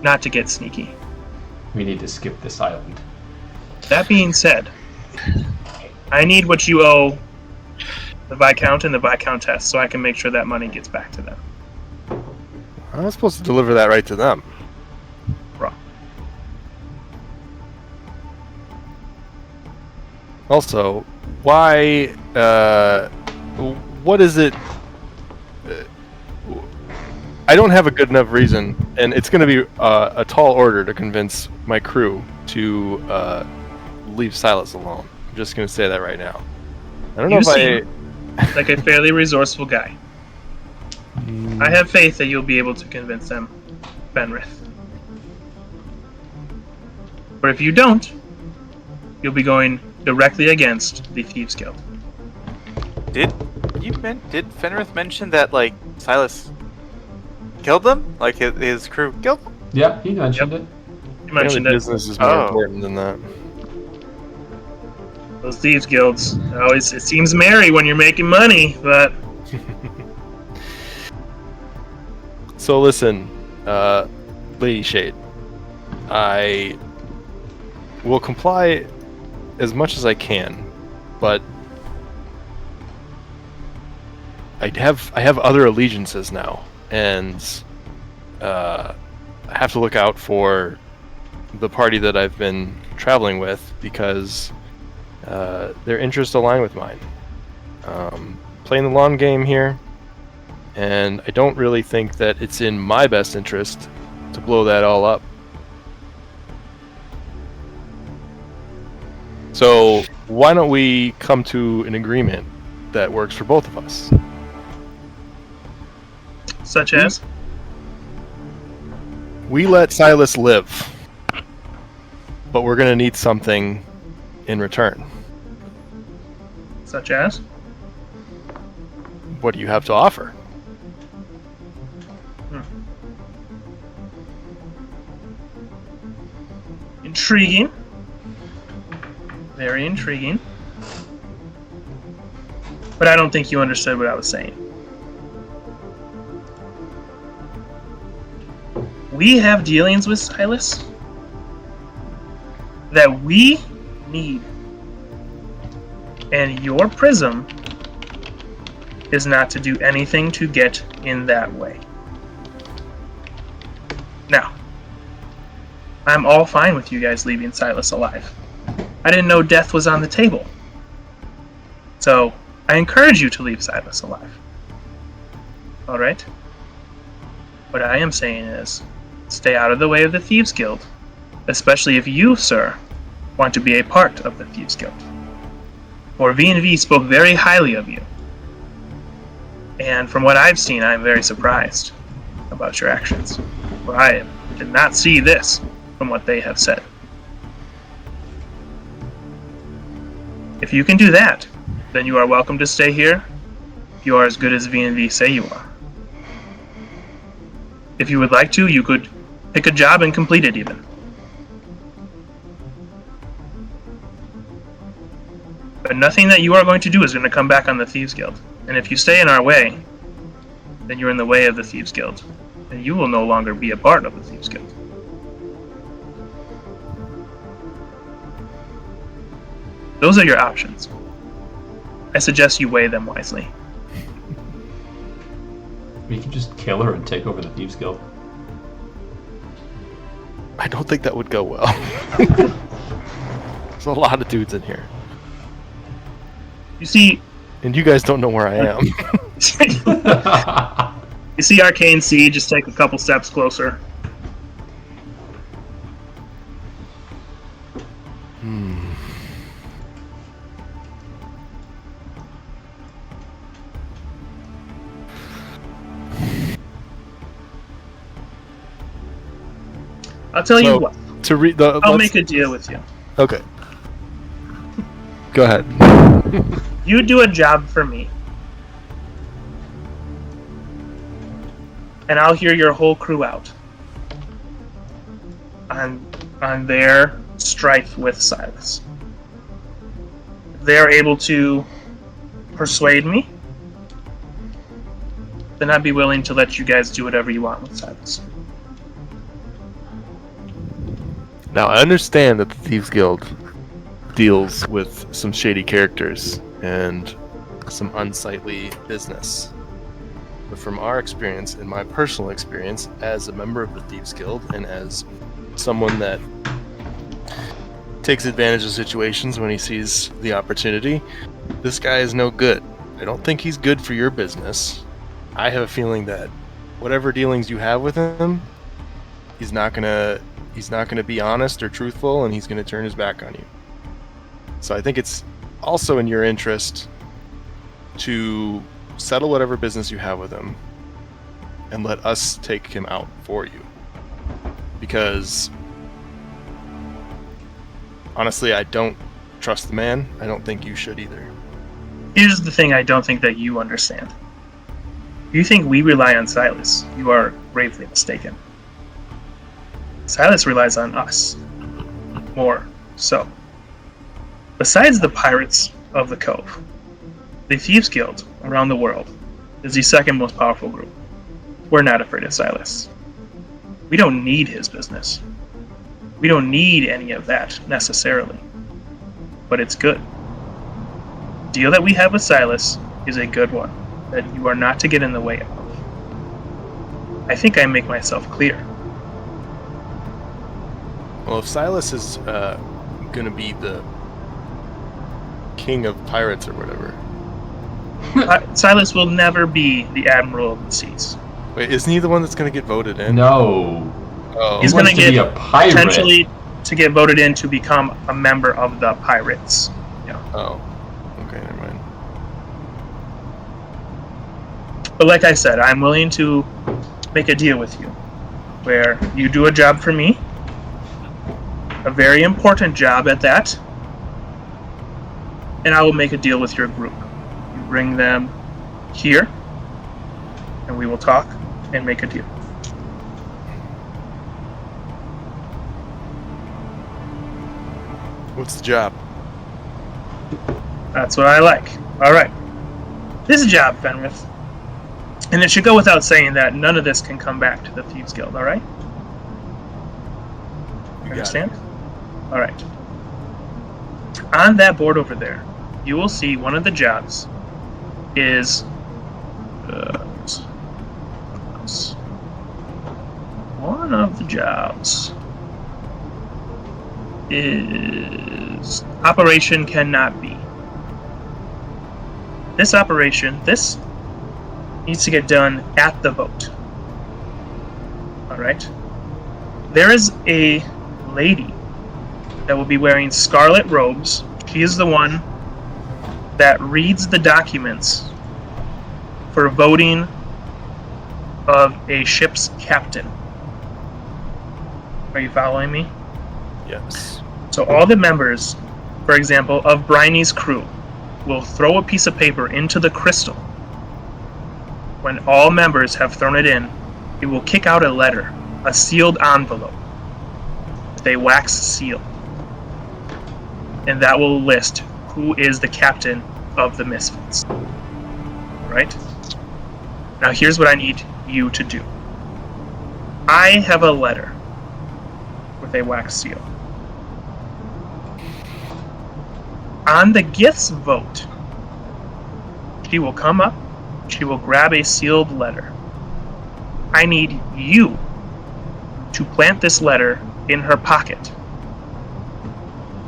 not to get sneaky. We need to skip this island. That being said, I need what you owe the Viscount and the Viscountess so I can make sure that money gets back to them. I was supposed to deliver that right to them. Wrong. Also, why? What is it? I don't have a good enough reason, and it's going to be a tall order to convince my crew to leave Silas alone. I'm just going to say that right now. I don't know You if seem like a fairly resourceful guy. I have faith that you'll be able to convince them, Fenrith. But if you don't, you'll be going directly against the Thieves Guild. Did Fenrith mention that like Silas killed them? Like his crew killed them? Yeah, he mentioned it. You mentioned it. business is more Oh. important than that. Those Thieves Guilds, it seems merry when you're making money, but So listen, Lady Shade, I will comply as much as I can, but I have other allegiances now, and I have to look out for the party that I've been traveling with because their interests align with mine. Playing the long game here, and I don't really think that it's in my best interest to blow that all up. So why don't we come to an agreement that works for both of us? such as We let Silas live, but we're going to need something in return. such as What do you have to offer? intriguing. Very intriguing. But I don't think you understood what I was saying. We have dealings with Silas that we need. And your Prism is not to do anything to get in that way. Now, I'm all fine with you guys leaving Silas alive. I didn't know death was on the table. So, I encourage you to leave Silas alive. Alright? What I am saying is, stay out of the way of the Thieves Guild, especially if you, sir, want to be a part of the Thieves Guild. For V&V spoke very highly of you. And from what I've seen, I'm very surprised about your actions. For I did not see this from what they have said. If you can do that, then you are welcome to stay here. You are as good as V&V say you are. If you would like to, you could pick a job and complete it even. But nothing that you are going to do is going to come back on the Thieves Guild. And if you stay in our way, then you're in the way of the Thieves Guild. And you will no longer be a part of the Thieves Guild. Those are your options. I suggest you weigh them wisely. We could just kill her and take over the Thieves Guild. I don't think that would go well. There's a lot of dudes in here. You see... And you guys don't know where I am. You see Arcane Sea just take a couple steps closer. I'll tell you what. To read the. I'll make a deal with you. Okay. Go ahead. You do a job for me, and I'll hear your whole crew out on their strife with Silas. If they're able to persuade me, then I'd be willing to let you guys do whatever you want with Silas. Now, I understand that the Thieves Guild deals with some shady characters and some unsightly business. But from our experience, and my personal experience, as a member of the Thieves Guild and as someone that takes advantage of situations when he sees the opportunity, this guy is no good. I don't think he's good for your business. I have a feeling that whatever dealings you have with him, he's not gonna be honest or truthful, and he's gonna turn his back on you. So I think it's also in your interest to settle whatever business you have with him and let us take him out for you. Because honestly, I don't trust the man. I don't think you should either. Here's the thing I don't think that you understand. You think we rely on Silas. You are gravely mistaken. Silas relies on us. More so. Besides the pirates of the Cove, the Thieves Guild around the world is the second most powerful group. We're not afraid of Silas. We don't need his business. We don't need any of that, necessarily. But it's good. The deal that we have with Silas is a good one, that you are not to get in the way of. I think I make myself clear. Well, if Silas is gonna be the king of pirates or whatever. Silas will never be the Admiral of the Seas. Wait, isn't he the one that's gonna get voted in? No. Oh. He's He wants going to to be get a pirate. potentially to get voted in to become a member of the pirates. Yeah. Oh. Okay, never mind. But like I said, I'm willing to make a deal with you, where you do a job for me, a very important job at that, and I will make a deal with your group. You bring them here, and we will talk and make a deal. What's the job? That's what I like. All right. This job, Fenrith, and it should go without saying that none of this can come back to the Thieves Guild, all right? You understand? All right. On that board over there, you will see one of the jobs is one of the jobs is operation cannot be. This operation, this needs to get done at the boat. All right. There is a lady that will be wearing scarlet robes. She is the one that reads the documents for voting of a ship's captain. Are you following me? Yes. So all the members, for example, of Briney's crew will throw a piece of paper into the crystal. When all members have thrown it in, it will kick out a letter, a sealed envelope, with a wax seal. And that will list who is the captain of the Misfits. Right? Now here's what I need you to do. I have a letter with a wax seal. On the Gith's vote, she will come up, she will grab a sealed letter. I need you to plant this letter in her pocket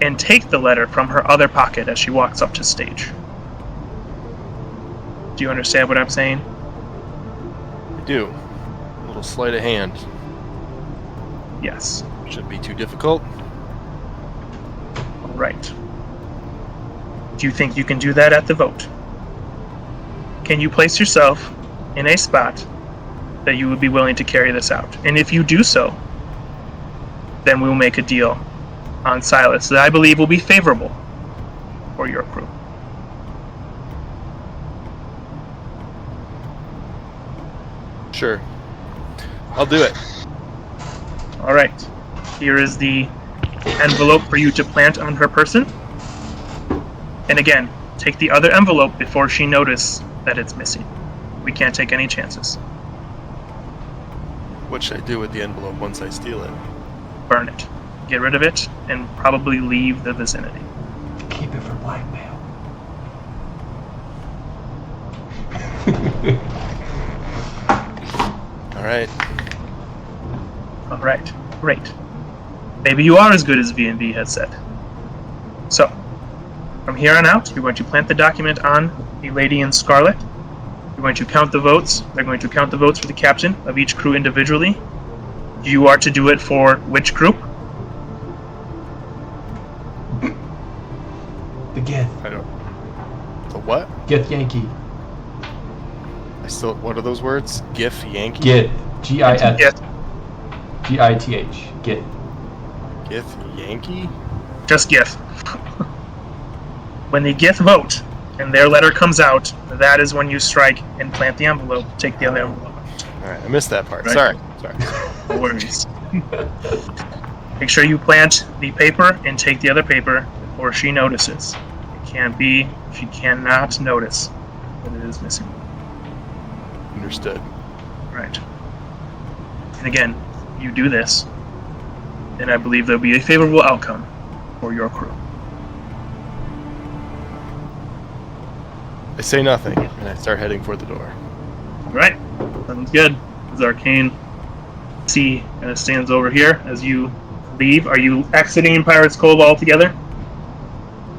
and take the letter from her other pocket as she walks up to stage. Do you understand what I'm saying? I do. A little sleight of hand. Yes. Shouldn't be too difficult. All right. Do you think you can do that at the vote? Can you place yourself in a spot that you would be willing to carry this out? And if you do so, then we'll make a deal on Silas that I believe will be favorable for your crew. Sure. I'll do it. All right. Here is the envelope for you to plant on her person. And again, take the other envelope before she notices that it's missing. We can't take any chances. What should I do with the envelope once I steal it? Burn it. Get rid of it, and probably leave the vicinity. Keep it for blackmail. Alright. All right, great. Maybe you are as good as V&V has said. So, from here on out, you're going to plant the document on a lady in scarlet. You're going to count the votes. They're going to count the votes for the captain of each crew individually. You are to do it for which group? The Gith. I don't... The what? Gith Yankee. What are those words? GIF Yankee? Gith. G-I-F. Yes. G-I-T-H. Gith. GIF Yankee? Just Gith. When the Gith vote and their letter comes out, that is when you strike and plant the envelope. Take the other envelope out. Alright, I missed that part. Right. Sorry. No worries. Make sure you plant the paper and take the other paper before she notices. She cannot notice that it is missing. Understood. Right. And again, you do this, and I believe there'll be a favorable outcome for your crew. I say nothing, and I start heading for the door. Alright, sounds good. As Arcane C kind of stands over here as you leave. Are you exiting Pirate's Cove altogether?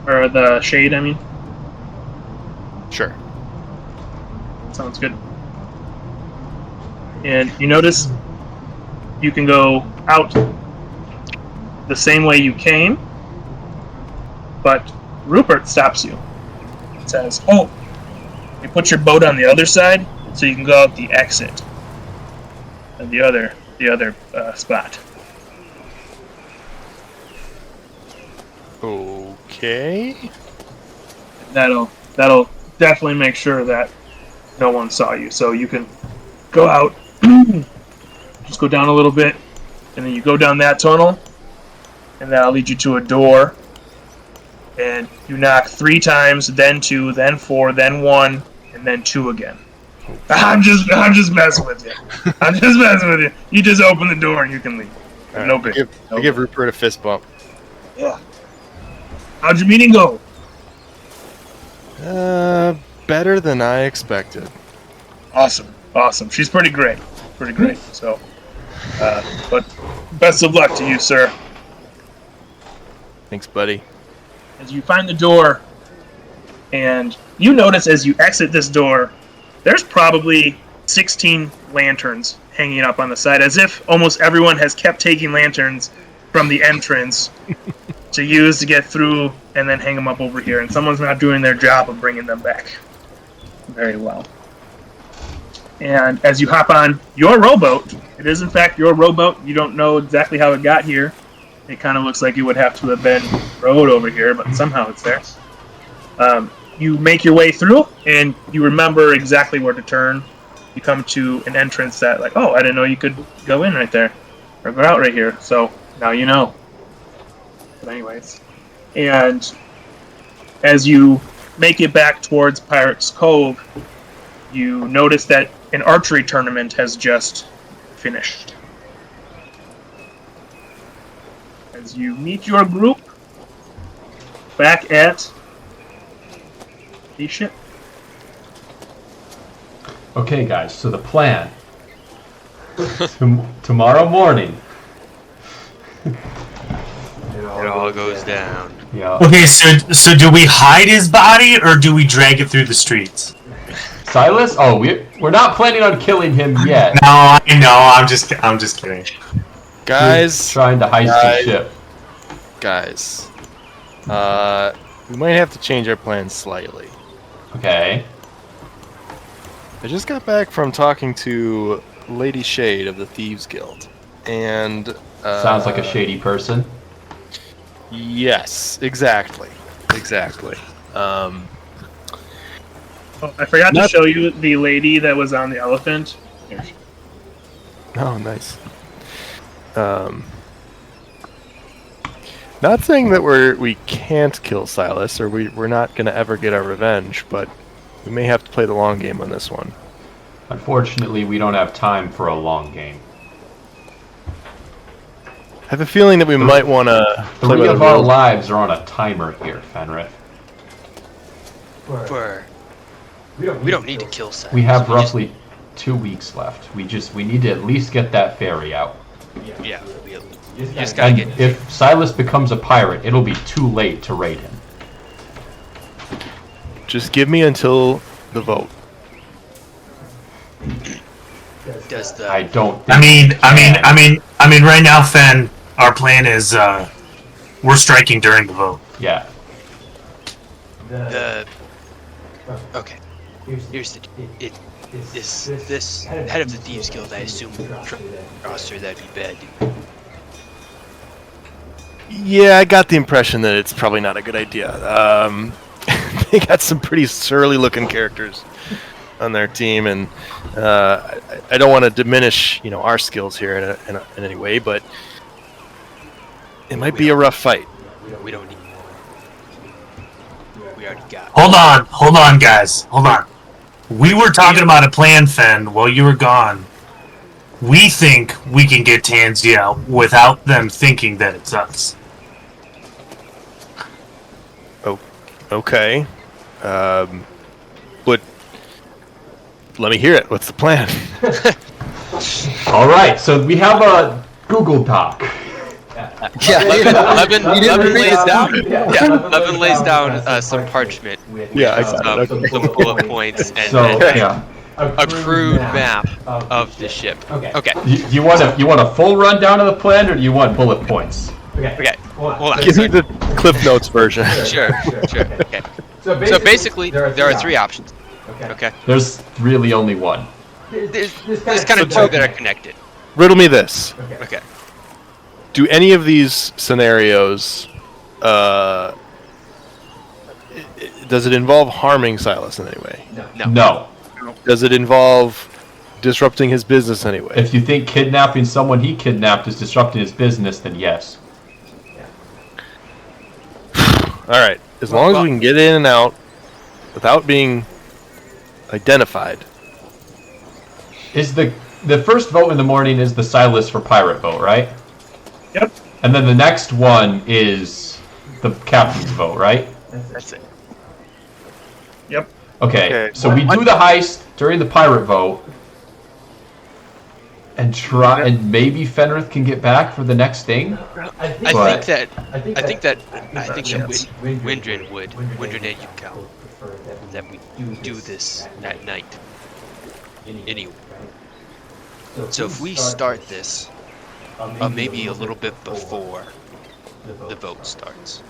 Or the Shade, I mean? Sure. Sounds good. And you notice you can go out the same way you came, but Rupert stops you. It says, "Oh, you put your boat on the other side, so you can go out the exit of the other spot." Okay. That'll definitely make sure that no one saw you. So you can go out, just go down a little bit, and then you go down that tunnel, and that'll lead you to a door. And you knock 3 times, then 2, then 4, then 1, and then 2 again. I'm just messing with you. I'm just messing with you. You just open the door and you can leave. Right. No big. I give Rupert a fist bump. Yeah. How'd your meeting go? Better than I expected. Awesome. She's pretty great. So, but best of luck to you, sir. Thanks, buddy. As you find the door, and you notice as you exit this door, there's probably 16 lanterns hanging up on the side, as if almost everyone has kept taking lanterns from the entrance to use to get through and then hang them up over here, and someone's not doing their job of bringing them back very well. And as you hop on your rowboat, it is in fact your rowboat. You don't know exactly how it got here. It kind of looks like it would have to have been rowed over here, but somehow it's there. You make your way through, and you remember exactly where to turn. you come to an entrance that, like, oh, I didn't know you could go in right there, or go out right here. So now you know. But anyways, and as you make it back towards Pirates Cove, you notice that an archery tournament has just finished. As you meet your group back at the ship. Okay, guys. So the plan. Tomorrow morning. It all goes down. Yeah. Okay, so do we hide his body or do we drag it through the streets? Silas? Oh, we're not planning on killing him yet. No, I know. I'm just kidding. Guys, We're trying to heist the ship. guys, we might have to change our plans slightly. Okay. I just got back from talking to Lady Shade of the Thieves Guild, and Sounds like a shady person. Yes, exactly. Oh, I forgot to show you the lady that was on the elephant. Here. Oh, nice. Not saying that we can't kill Silas, or we're not going to ever get our revenge, but we may have to play the long game on this one. Unfortunately, we don't have time for a long game. I have a feeling that we might want to play 3 by the of our rules. lives are on a timer here, Fenrith. We don't need to kill Silas. We have roughly 2 weeks left. We need to at least get that ferry out. Yeah, you just gotta And get. if Silas becomes a pirate, it'll be too late to raid him. Just give me until the vote. Does the I don't. I mean, right now, Fen, our plan is we're striking during the vote. Yeah. okay. Here's the this head of the Thieves Guild. I assume roster that'd be bad. Yeah, I got the impression that it's probably not a good idea. They got some pretty surly-looking characters on their team, and I don't want to diminish, our skills here in any way, but it might be a rough fight. We don't need. We already got. Hold on, guys. Hold on. We were talking about a plan, Fen, while you were gone. We think we can get Tansy out without them thinking that it's us. Okay. But let me hear it. What's the plan? All right. So we have a Google Doc. Levin lays down some parchment. Yeah, I Some got it. bullet points and So yeah. a crude map of the ship. Okay. You want a full rundown of the plan, or do you want bullet points? Okay. Hold on. Give me the Cliff Notes version. Sure. Okay. So basically, there are 3 options. Okay. There's really only one. There's kind of 2 that are connected. Riddle me this. Okay. Do any of these scenarios, does it involve harming Silas in any way? No. Does it involve disrupting his business in any way? If you think kidnapping someone he kidnapped is disrupting his business, then yes. All right. As long as we can get in and out without being identified. Is the first vote in the morning is the Silas for pirate vote, right? Yep. And then the next one is the captain's vote, right? That's it. Yep. Okay. So we do the heist during the pirate vote, and maybe Fenrith can get back for the next thing. I think that Windrin and Yukal that we do this at night. Anyway. So if we start this maybe a little bit before the vote starts.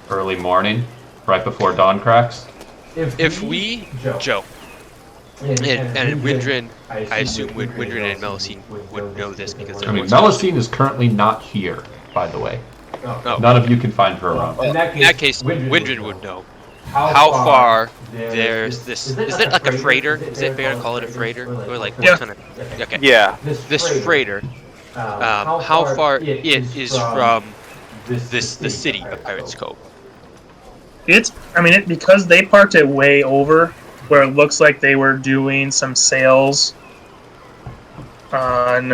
Early morning, right before dawn cracks. If we, Joe, and Windrin, I assume Windrin and Melusine would know this because they're Melusine is currently not here, by the way. Oh. None of you can find her around. In that case, Windrin would know. how far there's this. Is it like a freighter? Is it fair to call it a freighter? Or like what kind of? Okay. Yeah. This freighter. How far it is from the city of Pirates Cove? Because they parked it way over where it looks like they were doing some sales on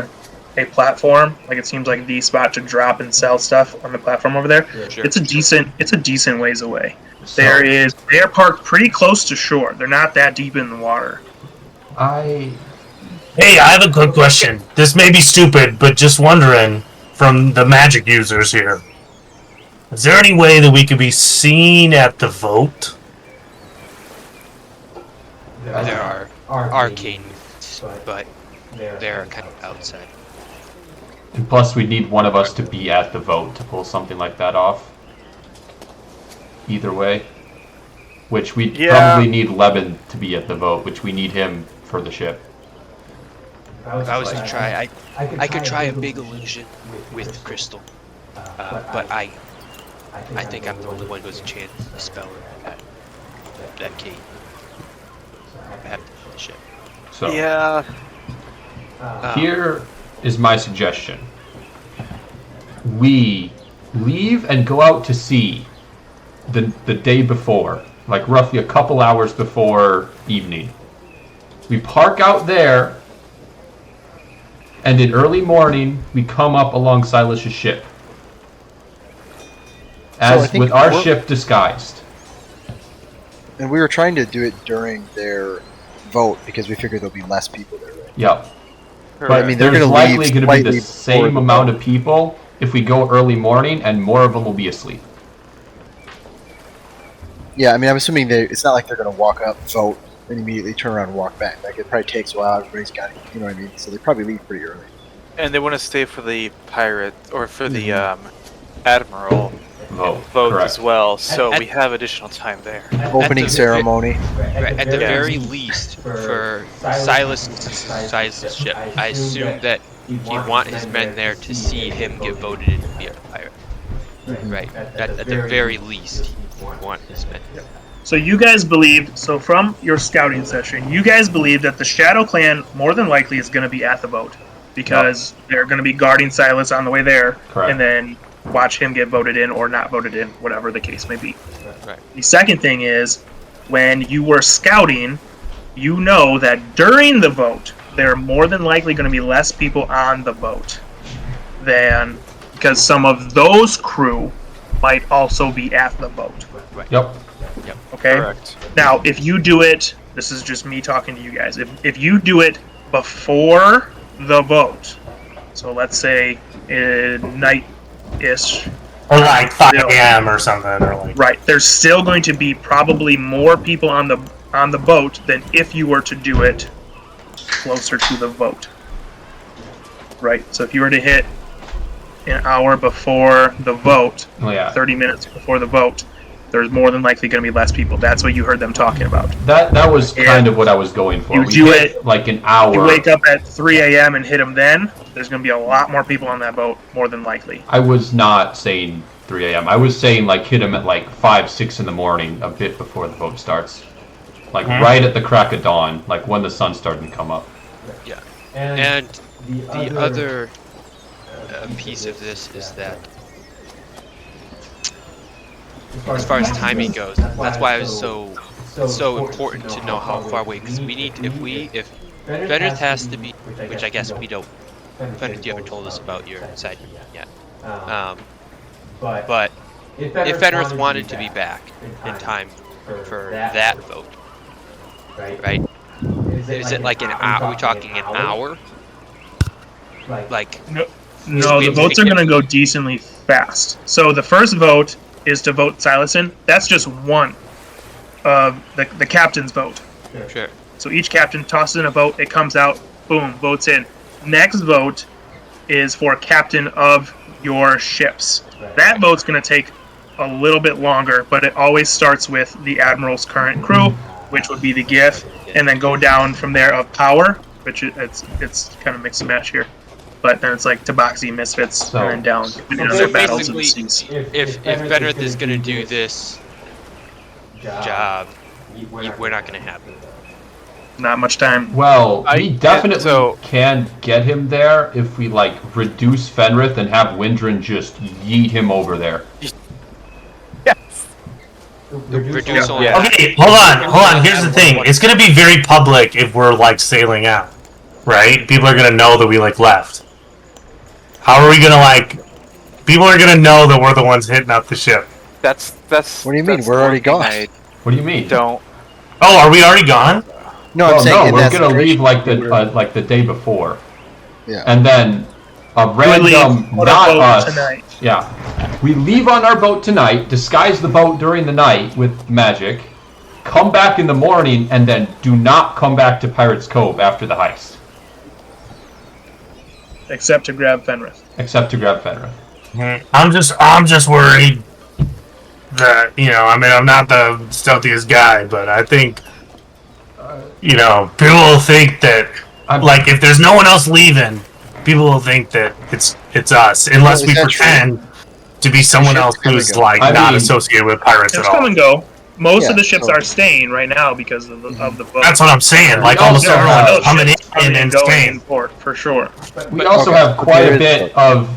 a platform. Like it seems like the spot to drop and sell stuff on the platform over there. Yeah, sure. It's a decent ways away. They're parked pretty close to shore. They're not that deep in the water. Hey, I have a good question. This may be stupid, but just wondering from the magic users here. Is there any way that we could be seen at the vote? There are arcanes, but they're kind of outside. And plus, we need one of us to be at the vote to pull something like that off. Either way. Which we probably need Leben to be at the vote, which we need him for the ship. If I was to try, I could try a big illusion with Crystal. But I think I'm the only one who has a chance to spell that key. I have the ship. So, Yeah. here is my suggestion. We leave and go out to sea the day before, like roughly a couple hours before evening. We park out there, and in early morning, we come up along Silas's ship. As with our ship disguised. And we were trying to do it during their vote because we figured there'll be less people there. Right? Yep. Correct. But I mean, they're there's gonna likely leave going to be slightly the before same the amount vote. of people if we go early morning, and more of them will be asleep. Yeah, I mean, I'm assuming it's not like they're going to walk up, vote, and immediately turn around and walk back. Like, it probably takes a while. Everybody's got it. You know what I mean? So they probably leave pretty early. And they want to stay for the pirate or for the admiral vote Correct. as well, so we have additional time there. Opening ceremony. Right, at the Yeah. very least, for Silas's ship, I assume that he'd want his men there to see him get voted in to be a pirate. Right, at the very least, he'd want his men there. So you guys believe, from your scouting session, you guys believe that the Shadow Clan more than likely is going to be at the vote because they're going to be guarding Silas on the way there, Correct. and then watch him get voted in or not voted in, whatever the case may be. Right. The second thing is, when you were scouting, you know that during the vote, there are more than likely going to be less people on the boat than because some of those crew might also be at the boat. Yep. Okay? Correct. Now, if you do it, this is just me talking to you guys. If you do it before the vote, so let's say night-ish, Or like 5 a.m. or something, or like. right, there's still going to be probably more people on the boat than if you were to do it closer to the vote. Right? So if you were to hit an hour before the vote, Oh, yeah. 30 minutes before the vote, there's more than likely going to be less people. That's what you heard them talking about. That was kind of what I was going for. You We do hit it- like an hour. You wake up at 3 a.m. and hit them then, there's going to be a lot more people on that boat, more than likely. I was not saying 3 a.m. I was saying like hit them at like 5, 6 in the morning, a bit before the vote starts. Like right at the crack of dawn, like when the sun's starting to come up. Yeah. And the other piece of this is that, as far as timing goes, that's why it was so important to know how far away. Because we need, if Fenrith has to be, which I guess we don't. Fenrith, you haven't told us about your side yet. But if Fenrith wanted to be back in time for that vote, right? Is it like an hour? Are we talking an hour? Like No, the votes are going to go decently fast. So the first vote is to vote Silas in. That's just one of the captain's vote. sure. So each captain tosses in a vote, it comes out, boom, votes in. Next vote is for captain of your ships. That vote's going to take a little bit longer, but it always starts with the admiral's current crew, which would be the GIF, and then go down from there of power, which it's kind of mix and match here. But then it's like Tabaxi, Misfits, and then down depending on So their battles of the basically, seas. if Fenrith is going to do this job, we're not going to have it. Not much time. Well, we definitely so- can get him there if we like reduce Fenrith and have Windren just yeet him over there. Yes. Reduce only. Yeah. Okay, hold on. Here's the thing. It's gonna be very public if we're like sailing out, right? People are gonna know that we like left. How are we gonna like? People are gonna know that we're the ones hitting up the ship. That's. What do you mean? that's We're the already one thing gone. What do you mean? I don't. Oh, are we already gone? No, Well, I'm saying no, in we're that gonna leave situation, like the day before, Yeah. and then a We random, leave on a not boat us. tonight. Yeah, we leave on our boat tonight, disguise the boat during the night with magic, come back in the morning, and then do not come back to Pirates Cove after the heist, Except to grab Fenrith. except to grab Fenrith. I'm just worried that I'm not the stealthiest guy, but I think people will think that like if there's no one else leaving, people will think that it's us unless we pretend to be someone else who's like not associated with pirates Ships at all. come and go. Most of Yeah, the ships so- are staying right now because of the boat. That's what I'm saying. Like almost There are no everyone's coming ships coming in and going in staying. port for sure. We also Okay, have but quite there a is- bit of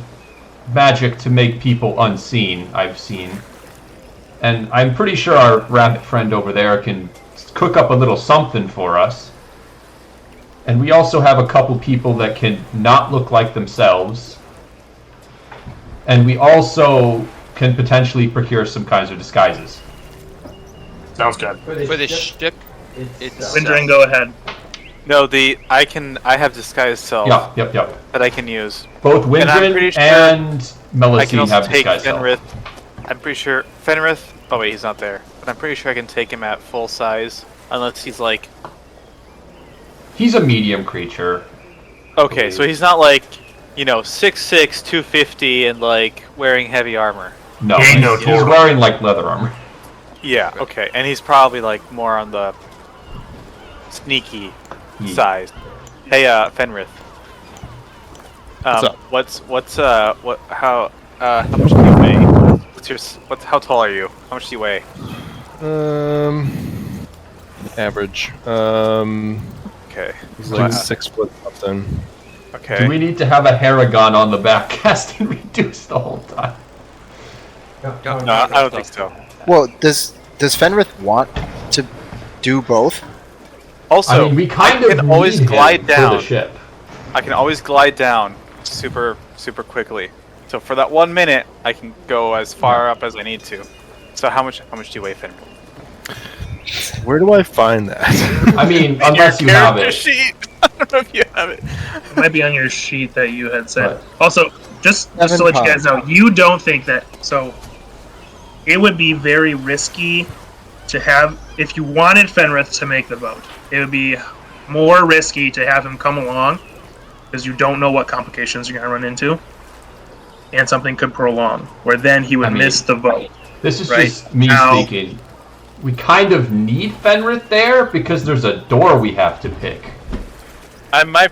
magic to make people unseen, I've seen. And I'm pretty sure our rabbit friend over there can cook up a little something for us. And we also have a couple people that can not look like themselves. And we also can potentially procure some kinds of disguises. Sounds good. For the ship, it's Windring, go ahead. No, I have disguise self Yep. that I can use. Both And I'm pretty Windren sure and I can Melusine also have take disguise self. Fenrith. I'm pretty sure Fenrith. Oh wait, he's not there. But I'm pretty sure I can take him at full size, unless he's like. He's a medium creature. Okay, so he's not like, 6'6", 250, and like wearing heavy armor. No, He ain't no he's Toro. wearing like leather armor. Yeah. Okay, and he's probably like more on the sneaky Yeah. size. Hey, Fenrith. How much do you weigh? How tall are you? How much do you weigh? Average. Okay. He's like 6 foot something. Okay. Do we need to have a Haragon on the back casting reduce the whole time? No, I don't think so. Well, does Fenrith want to do both? Also, I mean, we kind of can always need him glide for down. the ship. I can always glide down super quickly. So for that 1 minute, I can go as far up as I need to. So how much do you weigh, Finn? Where do I find that? I mean, unless you have it. Sheet. I don't know if you have it. It might be on your sheet that you had said. Right. Also, just to 7 let you guys pounds. know, you don't think that. So, it would be very risky to have, if you wanted Fenrith to make the boat, it would be more risky to have him come along because you don't know what complications you're going to run into. And something could prolong, where then he would miss the vote. This is Right. just me Now- speaking. We kind of need Fenrith there because there's a door we have to pick. I might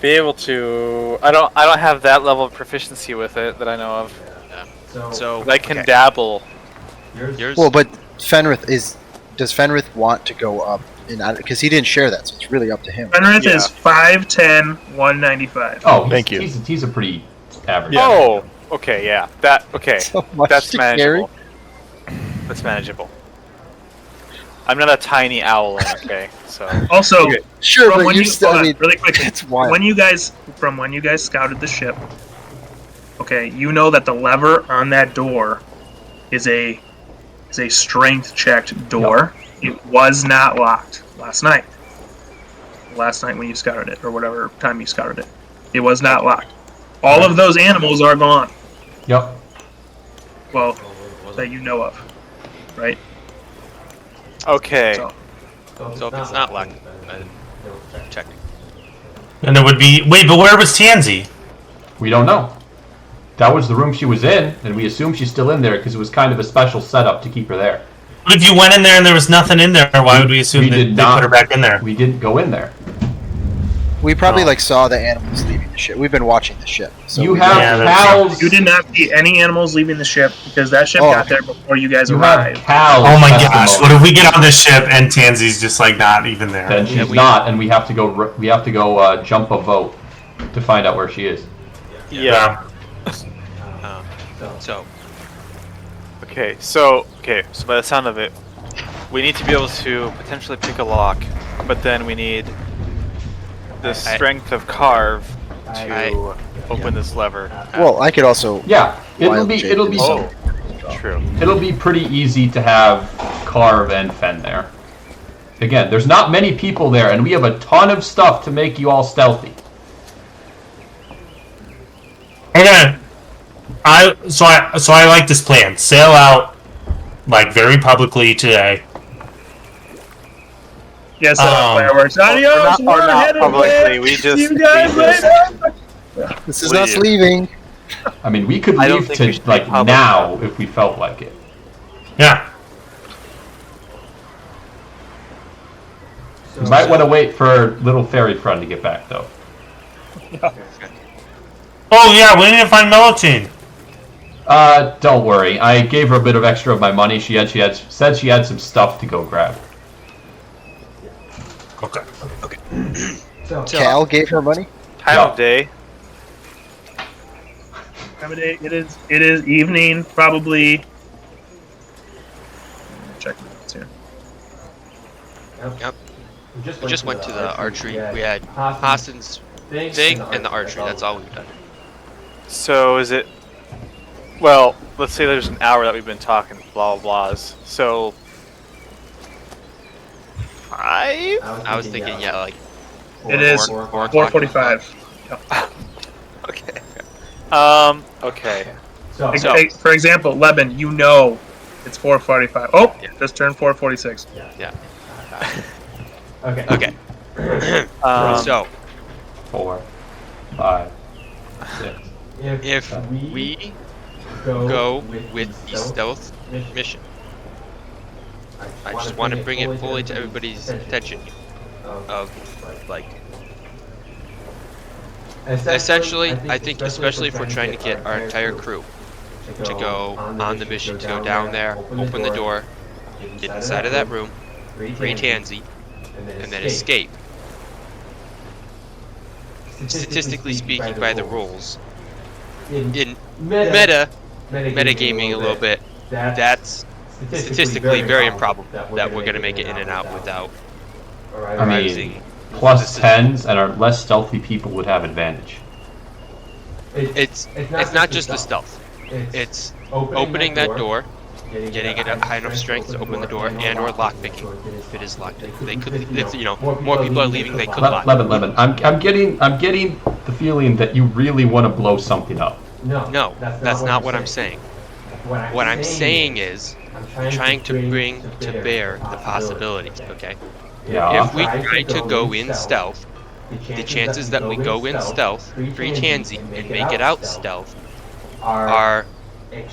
be able to. I don't have that level of proficiency with it that I know of. So I can dabble. yours. Well, but does Fenrith want to go up? Because he didn't share that, so it's really up to him. Fenrith Yeah. is 5'10", 195. Oh, Thank you. He's a pretty average. Yeah. Oh, okay, yeah. Okay. So much That's to carry. manageable. That's manageable. I'm not a tiny owl, okay? So Also, Sure, from but when you you, still. hold I on, mean, really quickly, it's wild. when you guys scouted the ship, okay, you know that the lever on that door is a strength checked door. It was not locked last night. Last night when you scouted it, or whatever time you scouted it, it was not locked. All of those animals are gone. Yep. Well, that you know of, right? okay. So, So if it's not locked, check. And it would be but where was Tansy? We don't know. That was the room she was in, and we assume she's still in there because it was kind of a special setup to keep her there. But if you went in there and there was nothing in there, why would we assume We that did they not. put her back in there? We didn't go in there. We probably Oh. like saw the animals leaving the ship. We've been watching the ship. So You we- have Yeah, that's- cows. You did not see any animals leaving the ship because that ship Oh. got there before you guys You have arrived. cows. Oh my gosh! testimony. What if we get on this ship and Tansy's just like not even there? Then she's Yeah, we- not, and we have to go. We have to go jump a vote to find out where she is. Yeah. So, Okay, so by the sound of it, we need to be able to potentially pick a lock, but then we need the strength of Carve to open this lever. Well, I could also. Yeah, it'll Wild be Jake it'll be is- Oh, true. it'll be pretty easy to have Carve and Fen there. Again, there's not many people there, and we have a ton of stuff to make you all stealthy. Okay. So I like this plan. Sail out, like very publicly today. Yes, fireworks. Or Adios. not, or we're not headed publicly. away. We just. See you guys we just- later. This is us Leave. leaving. I mean, we could I don't leave think we to should be like public now if we felt like it. Yeah. You might want to wait for little fairy friend to get back, though. Oh yeah, we need to find Melatonin. Don't worry. I gave her a bit of extra of my money. She said she had some stuff to go grab. Okay. Cal gave her money. Time Yeah. of day. Time of day. It is evening, probably. Check the notes here. Yep. We just went to the archery. We had Hassan's thing and the archery. That's all we've done. So is it? Well, let's say there's an hour that we've been talking blah blah blahs. So 5? I was thinking, yeah, like It is 4:45. Okay. Okay. Hey, for example, Lebanon, you know it's 4:45. Oh, just turned 4:46. Yeah. Okay. Okay. So 4, 5, 6. if we go with the stealth mission, I just want to bring it fully to everybody's attention of like. Essentially, I think especially if we're trying to get our entire crew to go on the mission, to go down there, open the door, get inside of that room, free Tansy, and then escape. Statistically speaking, by the rules, in metagaming a little bit, that's statistically very improbable that we're going to make it in and out without I mean, using. plus 10s and our less stealthy people would have advantage. It's not just the stealth. It's opening that door, getting it at high enough strength to open the door, and/or lockpicking if it is locked. They could, if, you know, more people are leaving. They could lock. Lemon. I'm getting the feeling that you really want to blow something up. No, that's not what I'm saying. What I'm saying is, I'm trying to bring to bear the possibilities. Okay. Yeah. If we try to go in stealth, the chances that we go in stealth, free Tansy, and make it out stealth are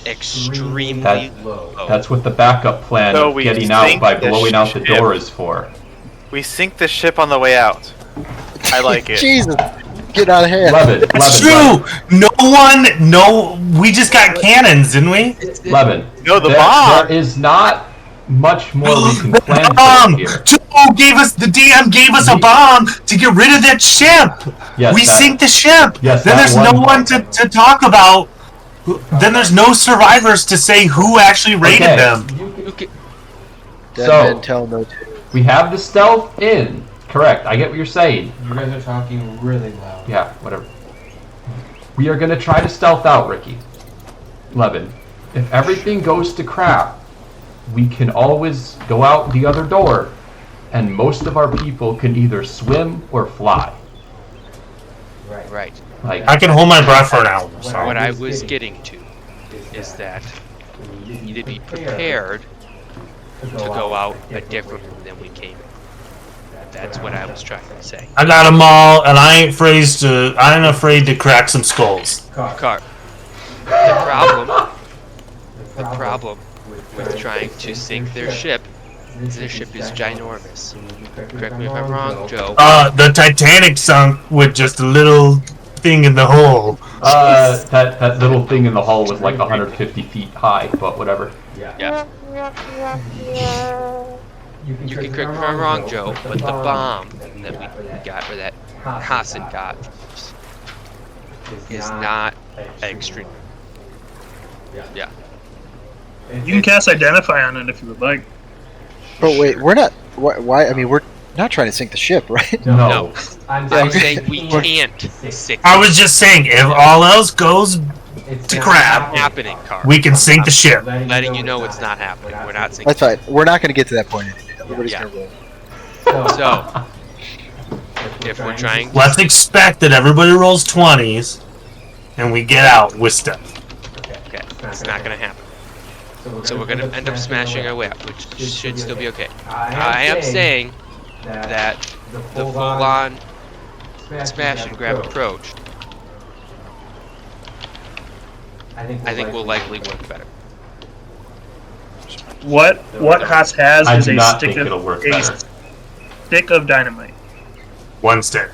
extremely low. That's what the backup plan So of we getting out sink by the blowing out the ship. door is for. We sink the ship on the way out. I like it. Jesus, get out of hand. That's true. We just got cannons, didn't we? Levin. No, the bomb. There is not much more we can plan Bomb. for here. The DM gave us a bomb to get rid of that ship. Yes, we sink the ship. Yes, then that there's no one- one to talk about. Then there's no survivors to say who actually raided Okay. them. Dead So- men tell no tales. We have the stealth in. Correct. I get what you're saying. You guys are talking really loud. Yeah, whatever. We are going to try to stealth out, Ricky. Levin. If everything goes to crap, we can always go out the other door, and most of our people can either swim or fly. Right. Like, I can hold my breath for an hour. So. What I was getting to is that we need to be prepared to go out a different route than we came in. That's what I was trying to say. I got them all, and I ain't afraid to crack some skulls. Car. The problem with trying to sink their ship This ship is ginormous. Correct me if I'm wrong, Joe. The Titanic sunk with just a little thing in the hole. That little thing in the hull was like 150 feet high, but whatever. Yeah. You can correct me if I'm wrong, Joe, but the bomb that we got, or that Hassan got, is not extreme. Yeah. You can cast Identify on it if you would like. But wait, we're not. Why? I mean, we're not trying to sink the ship, right? No. I'm saying we can't sink. I was just saying, if all else goes to crap, happening, Carl. we can sink the ship. Letting you know it's not happening. We're not sinking. That's fine. We're not going to get to that point. Everybody's Yeah. going to roll. So, if we're trying, Let's expect that everybody rolls 20s, and we get out with stuff. okay, it's not gonna happen. So we're gonna end up smashing our way out, which should still be okay. I am saying that the full-on smash and grab approach, I think will likely work better. What Haas has I is do a not stick think it'll work of better. stick of dynamite. One stick.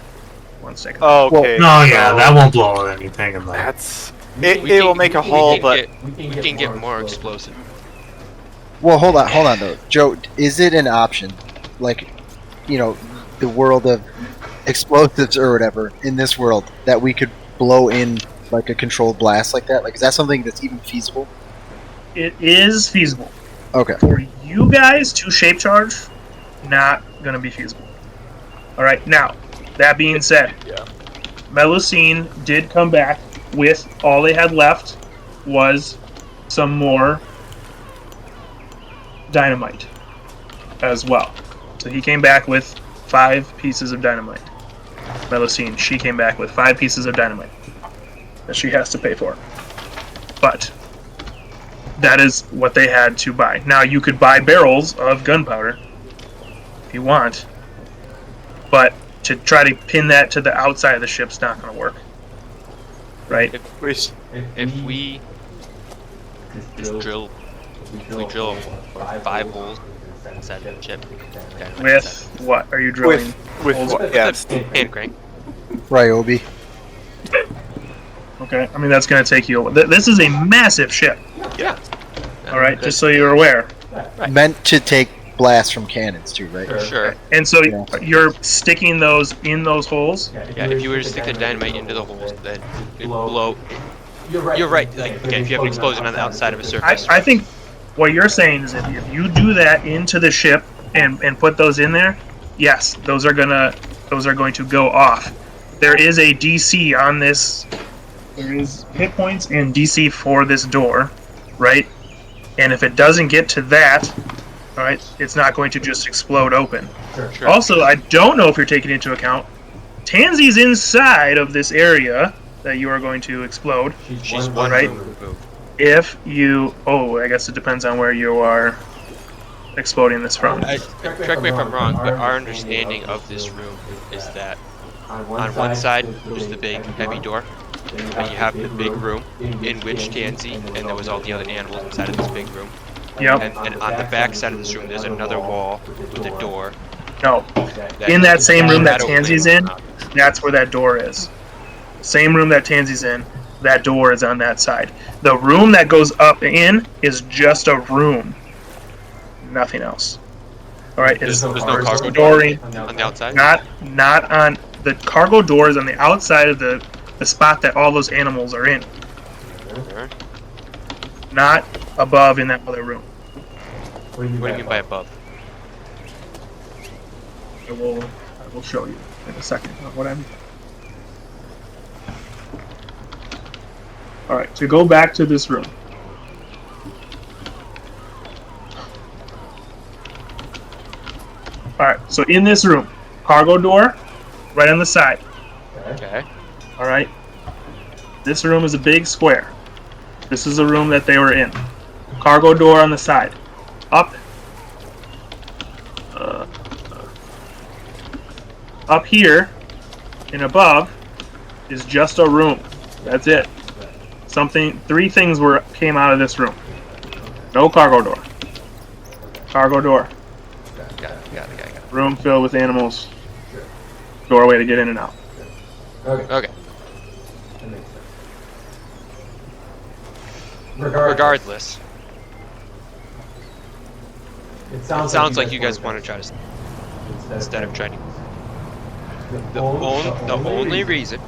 1 second. Okay. No, yeah, so that won't blow anything in there. That's We it. It will make a hole, but we can get more explosive. Well, hold on though, Joe. Is it an option, like, you know, the world of explosives or whatever in this world, that we could blow in like a controlled blast like that? Like, is that something that's even feasible? It is feasible. Okay. For you guys to shape charge, not gonna be feasible. All right. Now, that being said, Melusine did come back with all they had left was some more dynamite as well. So he came back with 5 pieces of dynamite. Melusine, she came back with 5 pieces of dynamite that she has to pay for. But that is what they had to buy. Now, you could buy barrels of gunpowder if you want, but to try to pin that to the outside of the ship's not going to work. Right? If we just drill 5 holes inside the ship, With what are you drilling? with holes what? Yes. hand crank. Ryobi. Okay, I mean that's going to take you. This is a massive ship. Yeah. All right, just so you're aware. Meant to take blasts from cannons too, right? Sure. And so Yeah. you're sticking those in those holes. Yeah, if you were to stick the dynamite into the holes, then it'd blow. You're right. Like, okay, if you have an explosion on the outside of a surface. I think what you're saying is if you do that into the ship and put those in there, yes, those are going to go off. There is a DC on this. There is hit points and DC for this door, right? And if it doesn't get to that, all right, it's not going to just explode open. Sure. Also, I don't know if you're taking into account Tansy's inside of this area that you are going to explode. She's one right. room removed. If you, I guess it depends on where you are exploding this from. Correct me if I'm wrong, but our understanding of this room is that on one side is the big heavy door, and you have the big room in which Tansy and there was all the other animals inside of this big room. Yep. And on the back side of this room, there's another wall with a door. No. In that same room that opening Tansy's in, that's where that door is. Same room that Tansy's in, that door is on that side. The room that goes up in is just a room. Nothing else. All right. There's no cargo door on the outside. Not on the cargo doors on the outside of the spot that all those animals are in. Alright. Not above in that other room. What do you mean by above? I will show you in a second what I mean. All right, to go back to this room. All right, so in this room, cargo door, right on the side. Okay. All right. This room is a big square. This is the room that they were in. Cargo door on the side. Up here and above is just a room. That's it. 3 things came out of this room. No cargo door. Cargo door. Room filled with animals. Doorway to get in and out. Okay. Okay. That makes sense. Regardless, It sounds like you guys want to try to instead of trying to. The only reason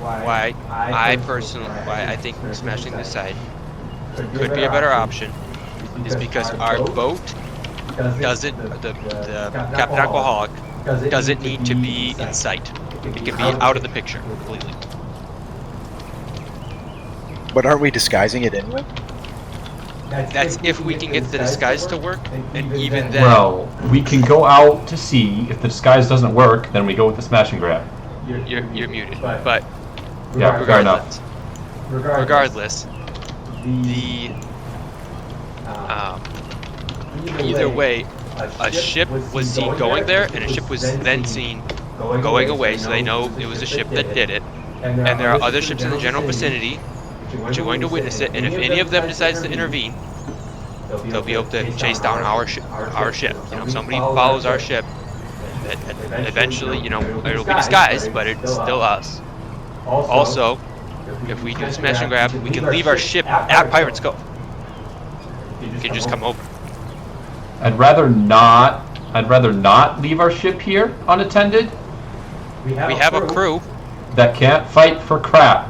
why I think smashing this side could be a better option is because our boat doesn't, the Captain Alcoholic doesn't need to be in sight. It can be out of the picture completely. But aren't we disguising it anyway? That's if we can get the disguise to work, and even then. Well, we can go out to sea. If the disguise doesn't work, then we go with the smash and grab. You're muted, but Yeah, fair enough. regardless, the either way, a ship was seen going there, and a ship was then seen going away, so they know it was a ship that did it. And there are other ships in the general vicinity which are going to witness it, and if any of them decides to intervene, they'll be able to chase down our ship. You know, if somebody follows our ship, eventually, you know, it'll be disguised, but it's still us. Also, if we do the smash and grab, we can leave our ship at Pirate's Cove. We can just come over. I'd rather not leave our ship here unattended. We have a crew. That can't fight for crap.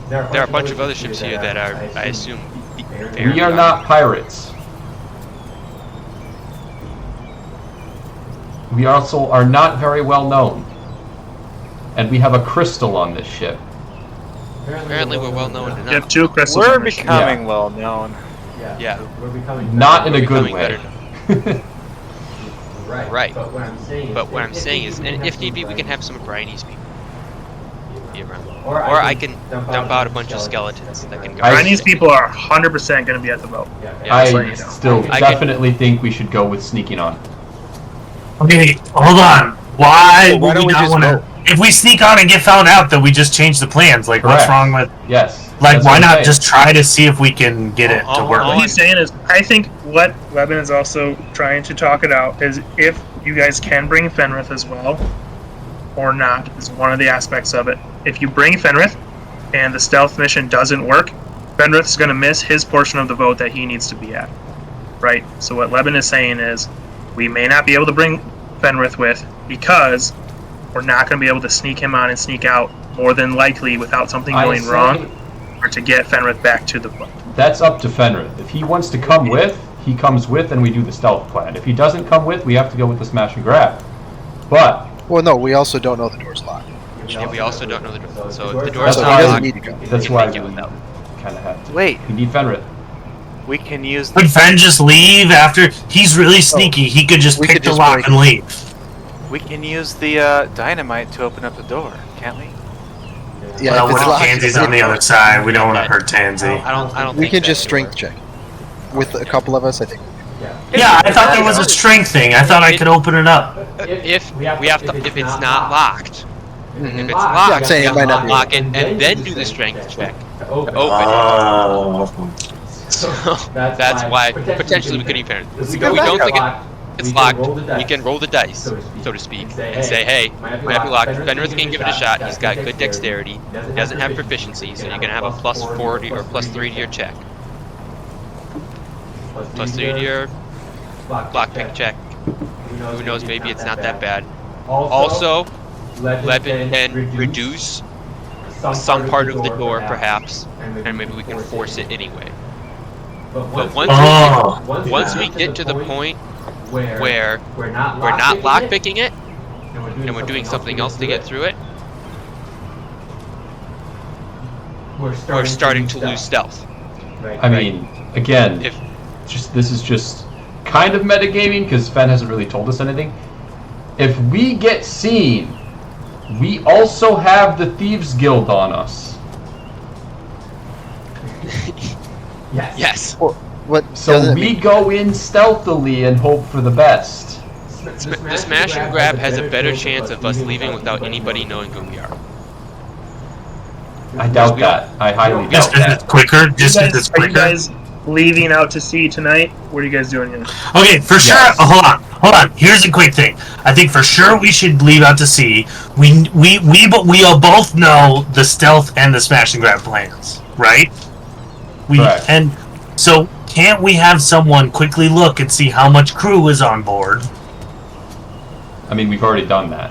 There are a bunch of other ships here that are, I assume, very We are armed. not pirates. We also are not very well known. And we have a crystal on this ship. Apparently we're well known You enough. have 2 crystals. We're on this ship. becoming well known. Yeah. We're becoming Not in a good Becoming way. better. Right. But what I'm saying is, and if need be, we can have some of Bryony's people be around. Or Or I can dump out a bunch of skeletons that can go. Chinese people are 100% going to be at the boat. Yeah, just so you I know. still I definitely think we should go with sneaking on. Okay, hold on. Why Well, why would don't we we not just want to? vote? If we sneak on and get found out, then we just change the plans. Like, what's Correct. wrong with? Yes. Like, that's why what I'm not saying. just try to see if we can get it to All- work? all- What he's saying is, I think what Leben is also trying to talk it out is if you guys can bring Fenrith as well, or not, is one of the aspects of it. If you bring Fenrith and the stealth mission doesn't work, Fenrith's going to miss his portion of the boat that he needs to be at. Right? So what Leben is saying is, we may not be able to bring Fenrith with because we're not going to be able to sneak him on and sneak out more than likely without something I going say wrong, or to get Fenrith back to the boat. That's up to Fenrith. If he wants to come with, he comes with, and we do the stealth plan. If he doesn't come with, we have to go with the smash and grab. But Well, no, we also don't know the door's locked. And we also don't know the door. So if the That's door's So why he not doesn't locked, need to go. we that's can why make it we without. kind of have to. Wait, We need Fenrith. we can use Would Fen just leave after? He's really sneaky. He could just We pick could the just lock break and it. leave. the dynamite to open up the door, can't we? Yeah, Well, if what it's if locked, Tansy's on the other side? We don't want to hurt Tansy. I don't we think can that just would strength work. check. With a couple of us, I think. Yeah, I thought there was a strength thing. I thought I could open it up. If it's not locked, Mhm. if it's Yeah, locked, I'm saying we it might have not to be. lock it and then do the strength check to open it. Oh. So that's why potentially we could even. If We don't think it's locked. roll the We can roll the dice, so to speak, and say, hey, might be locked. Fenrith can give it a shot. He's got good dexterity. He doesn't have proficiency, so you're gonna have a plus 40 or plus 3 to your check. Plus 3 to your lockpick check. Who knows? Maybe it's not that bad. Also, Levin can reduce some part of the door, perhaps, and maybe we can force it anyway. But once we get to the point where we're not lockpicking it, and we're doing something else to get through it, we're starting to lose stealth. I mean, again, If this is just kind of metagaming because Fen hasn't really told us anything. If we get seen, we also have the Thieves Guild on us. yes, What So doesn't we mean- go in stealthily and hope for the best. the smash and grab has a better chance of us leaving without anybody knowing who we are. I doubt that. I highly doubt Just because that. it's quicker. Just because it's Are you quicker. guys leaving out to sea tonight? What are you guys doing here? Okay, for sure. Yes. Hold on. Here's a quick thing. I think for sure we should leave out to sea. We all both know the stealth and the smash and grab plans, right? Correct. And so can't we have someone quickly look and see how much crew is on board? I mean, we've already done that.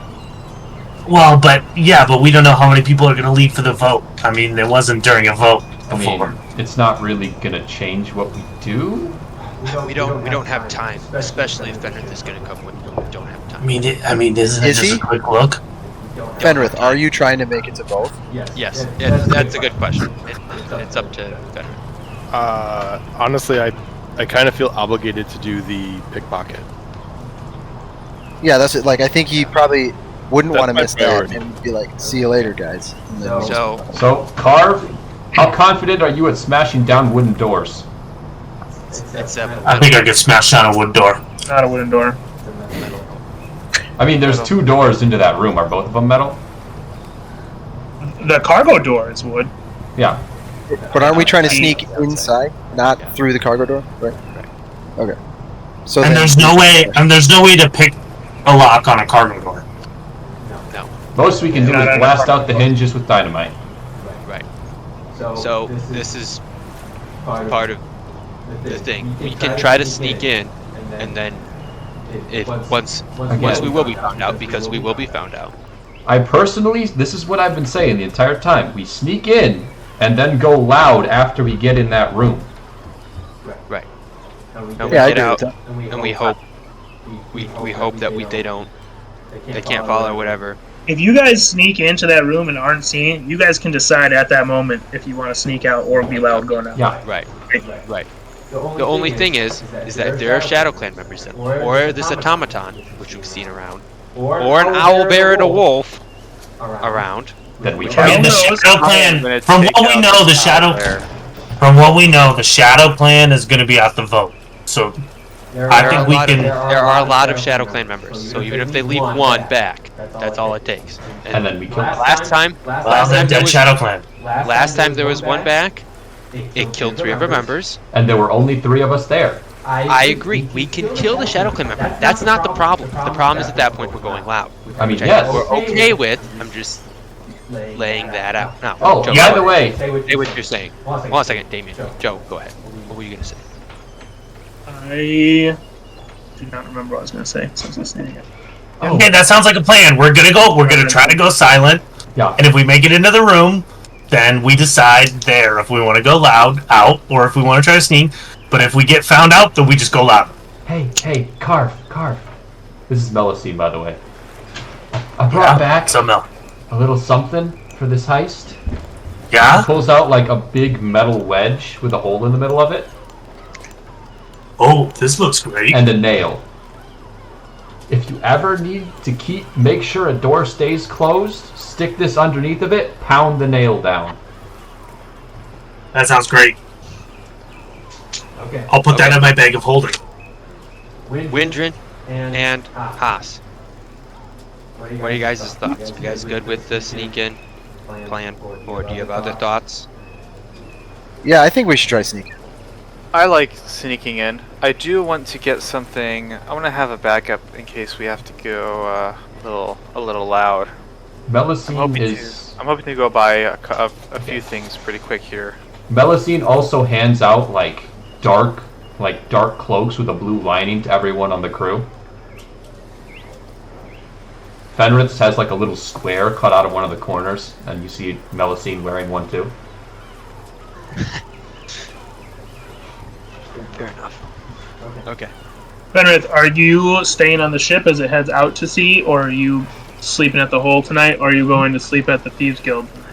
Well, but we don't know how many people are going to leave for the vote. I mean, it wasn't during a vote I before. mean, it's not really gonna change what we do. We don't have time, especially if Fenrith is going to come with. We don't have time. I mean, isn't it Is just he? a quick look? Fenrith, are you trying to make it to both? Yes, that's a good question. It's up to Fenrith. Honestly, I kind of feel obligated to do the pickpocket. Yeah, that's it. Like, I think he probably wouldn't That's want to my miss priority. that and be like, "See you later, guys." And then So Carve, how confident are you at smashing down wooden doors? it's I think I could smash down a wood door. Not a wooden door. I mean, there's 2 doors into that room. Are both of them metal? The cargo door is wood. Yeah. but aren't we trying to sneak inside, not through the cargo door? Right. Okay. So And then- there's no way to pick a lock on a cargo door. No. Most we can do is blast out the hinges with dynamite. Right. So this is part of the thing. We can try to sneak in, and then once we will be found out, because we will be found out. I personally, this is what I've been saying the entire time. We sneak in and then go loud after we get in that room. Right. And we Yeah, I get agree out, with that. and we hope that they can't follow or whatever. If you guys sneak into that room and aren't seen, you guys can decide at that moment if you want to sneak out or be loud going out. Yeah. Right. Right. The only thing is that there are Shadow Clan members in, or this automaton, which we've seen around, or an owl bear and a wolf around. Then we Hell I mean, the knows. Shadow Clan. From what we know, the Shadow Clan is going to be at the vote. So I think we can. There are a lot of Shadow Clan members, so even if they leave one back, that's all it takes. And then we kill them. Last time Dead Shadow Clan. last time there was one back, it killed 3 of our members. And there were only 3 of us there. I agree. We can kill the Shadow Clan member. That's not the problem. The problem is at that point we're going loud. I mean, Which yes. we're okay with. I'm just laying that out. Now, Oh, Joe, by the way, say what you're saying. Hold on a second, Damien. Joe, go ahead. What were you gonna say? I do not remember what I was going to say since I'm saying it. Okay, that sounds like a plan. We're gonna try to go silent, yeah. and if we make it into the room, then we decide there if we want to go loud out or if we want to try to sneak. But if we get found out, then we just go loud. Hey, Carve. This is Melusine, by the way. I brought back So Mel. a little something for this heist. Yeah. Pulls out like a big metal wedge with a hole in the middle of it Oh, this looks great. and a nail. If you ever need to make sure a door stays closed, stick this underneath of it, pound the nail down. That sounds great. Okay. I'll put that in my bag of holding. Windrin and Haas. What are you guys' thoughts? You guys good with the sneak in plan, or do you have other thoughts? Yeah, I think we should try sneak. I like sneaking in. I do want to get something. I want to have a backup in case we have to go a little loud. Melusine I'm hoping to go buy a few things pretty quick here. Melusine also hands out like dark cloaks with a blue lining to everyone on the crew. Fenrith has like a little square cut out of one of the corners, and you see Melusine wearing one too. Fair enough. Okay. Fenrith, are you staying on the ship as it heads out to sea, or are you sleeping at the hole tonight, or are you going to sleep at the Thieves Guild tonight?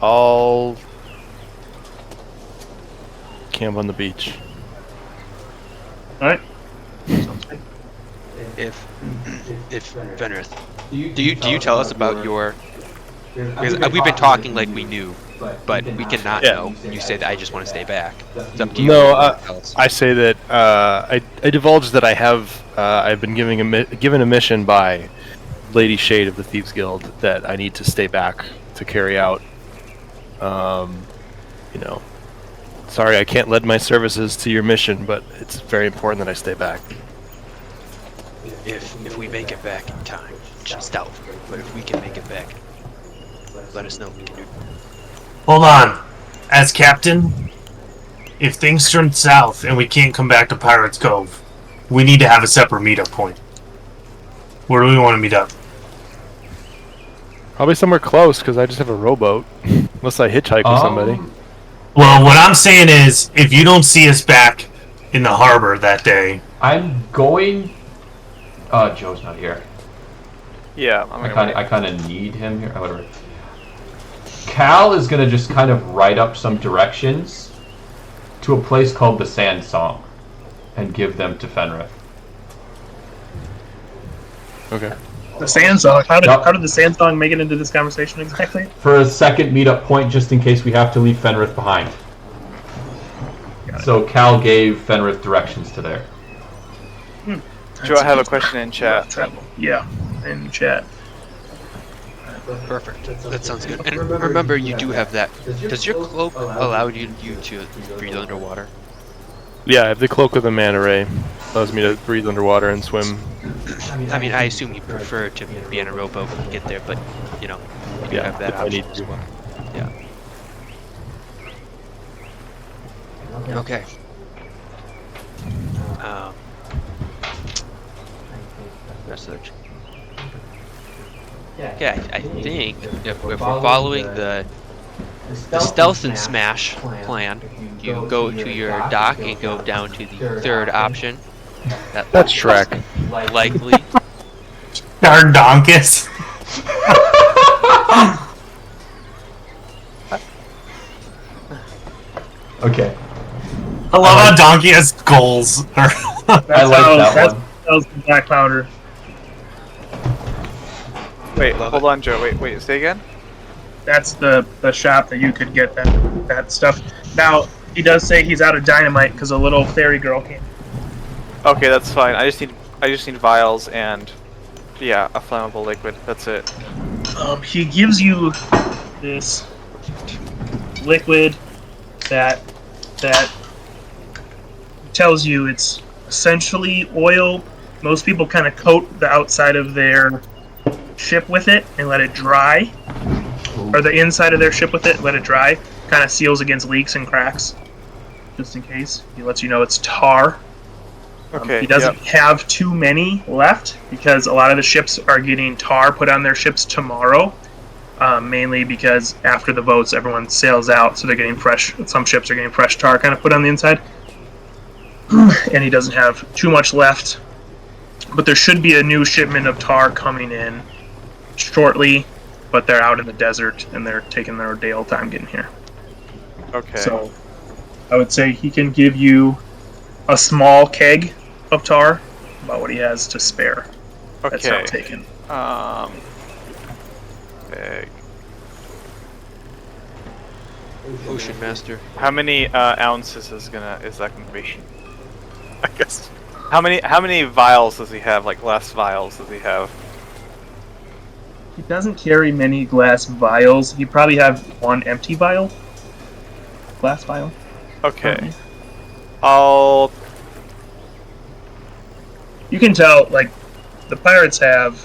I'll camp on the beach. Alright. If Fenrith, do you tell us about your? Because we've been talking like we knew, but we cannot know. You say that I just want to stay back. It's up to you. No, I say that I divulge that I've been given a mission by Lady Shade of the Thieves Guild that I need to stay back to carry out. You know, sorry I can't lend my services to your mission, but it's very important that I stay back. If we make it back in time, just stealth. But if we can make it back, let us know what we can do. Hold on. As captain, if things turn south and we can't come back to Pirates Cove, we need to have a separate meetup point. Where do we want to meet up? Probably somewhere close, because I just have a rowboat. Unless I hitchhike with somebody. Well, what I'm saying is, if you don't see us back in the harbor that day... I'm going... Joe's not here. Yeah, I kind of need him here. Whatever. Cal is going to just kind of write up some directions to a place called the Sand Song and give them to Fenrith. Okay. The Sand Song. How did the Sand Song make it into this conversation exactly? For a second meetup point, just in case we have to leave Fenrith behind. So Cal gave Fenrith directions to there. Joe, I have a question in chat. Yeah, in chat. Perfect. That sounds good. And remember, you do have that. Does your cloak allow you to breathe underwater? Yeah, I have the Cloak of the Manta Ray. Allows me to breathe underwater and swim. I mean, I assume you prefer to be in a rowboat when you get there, but, you know, you do have that if I option need as to. well. Yeah. Okay. Message. Okay, I think if we're following the stealth and smash plan, you go to your dock and go down to the third option. That's Shrek. Likely. Dardonkus. Okay. I love how Donkey has goals. I like that one. That was the black powder. Wait, hold on, Joe. Wait, say again? That's the shop that you could get that stuff. Now, he does say he's out of dynamite because a little fairy girl came. Okay, that's fine. I just need vials and yeah, a flammable liquid. That's it. He gives you this liquid that tells you it's essentially oil. Most people kind of coat the outside of their ship with it and let it dry, or the inside of their ship with it, let it dry. Kind of seals against leaks and cracks, just in case. He lets you know it's tar. Okay. He doesn't have too many left because a lot of the ships are getting tar put on their ships tomorrow, mainly because after the votes everyone sails out, so they're getting fresh. Some ships are getting fresh tar kind of put on the inside, and he doesn't have too much left. But there should be a new shipment of tar coming in shortly, but they're out in the desert and they're taking their day old time getting here. Okay. So I would say he can give you a small keg of tar, about what he has to spare. That's not taken. Big. Ocean Master. How many ounces is that gonna be? I guess. How many vials does he have? Like glass vials does he have? He doesn't carry many glass vials. He probably have one empty vial. Glass vial. Okay. I'll. You can tell, like, the pirates have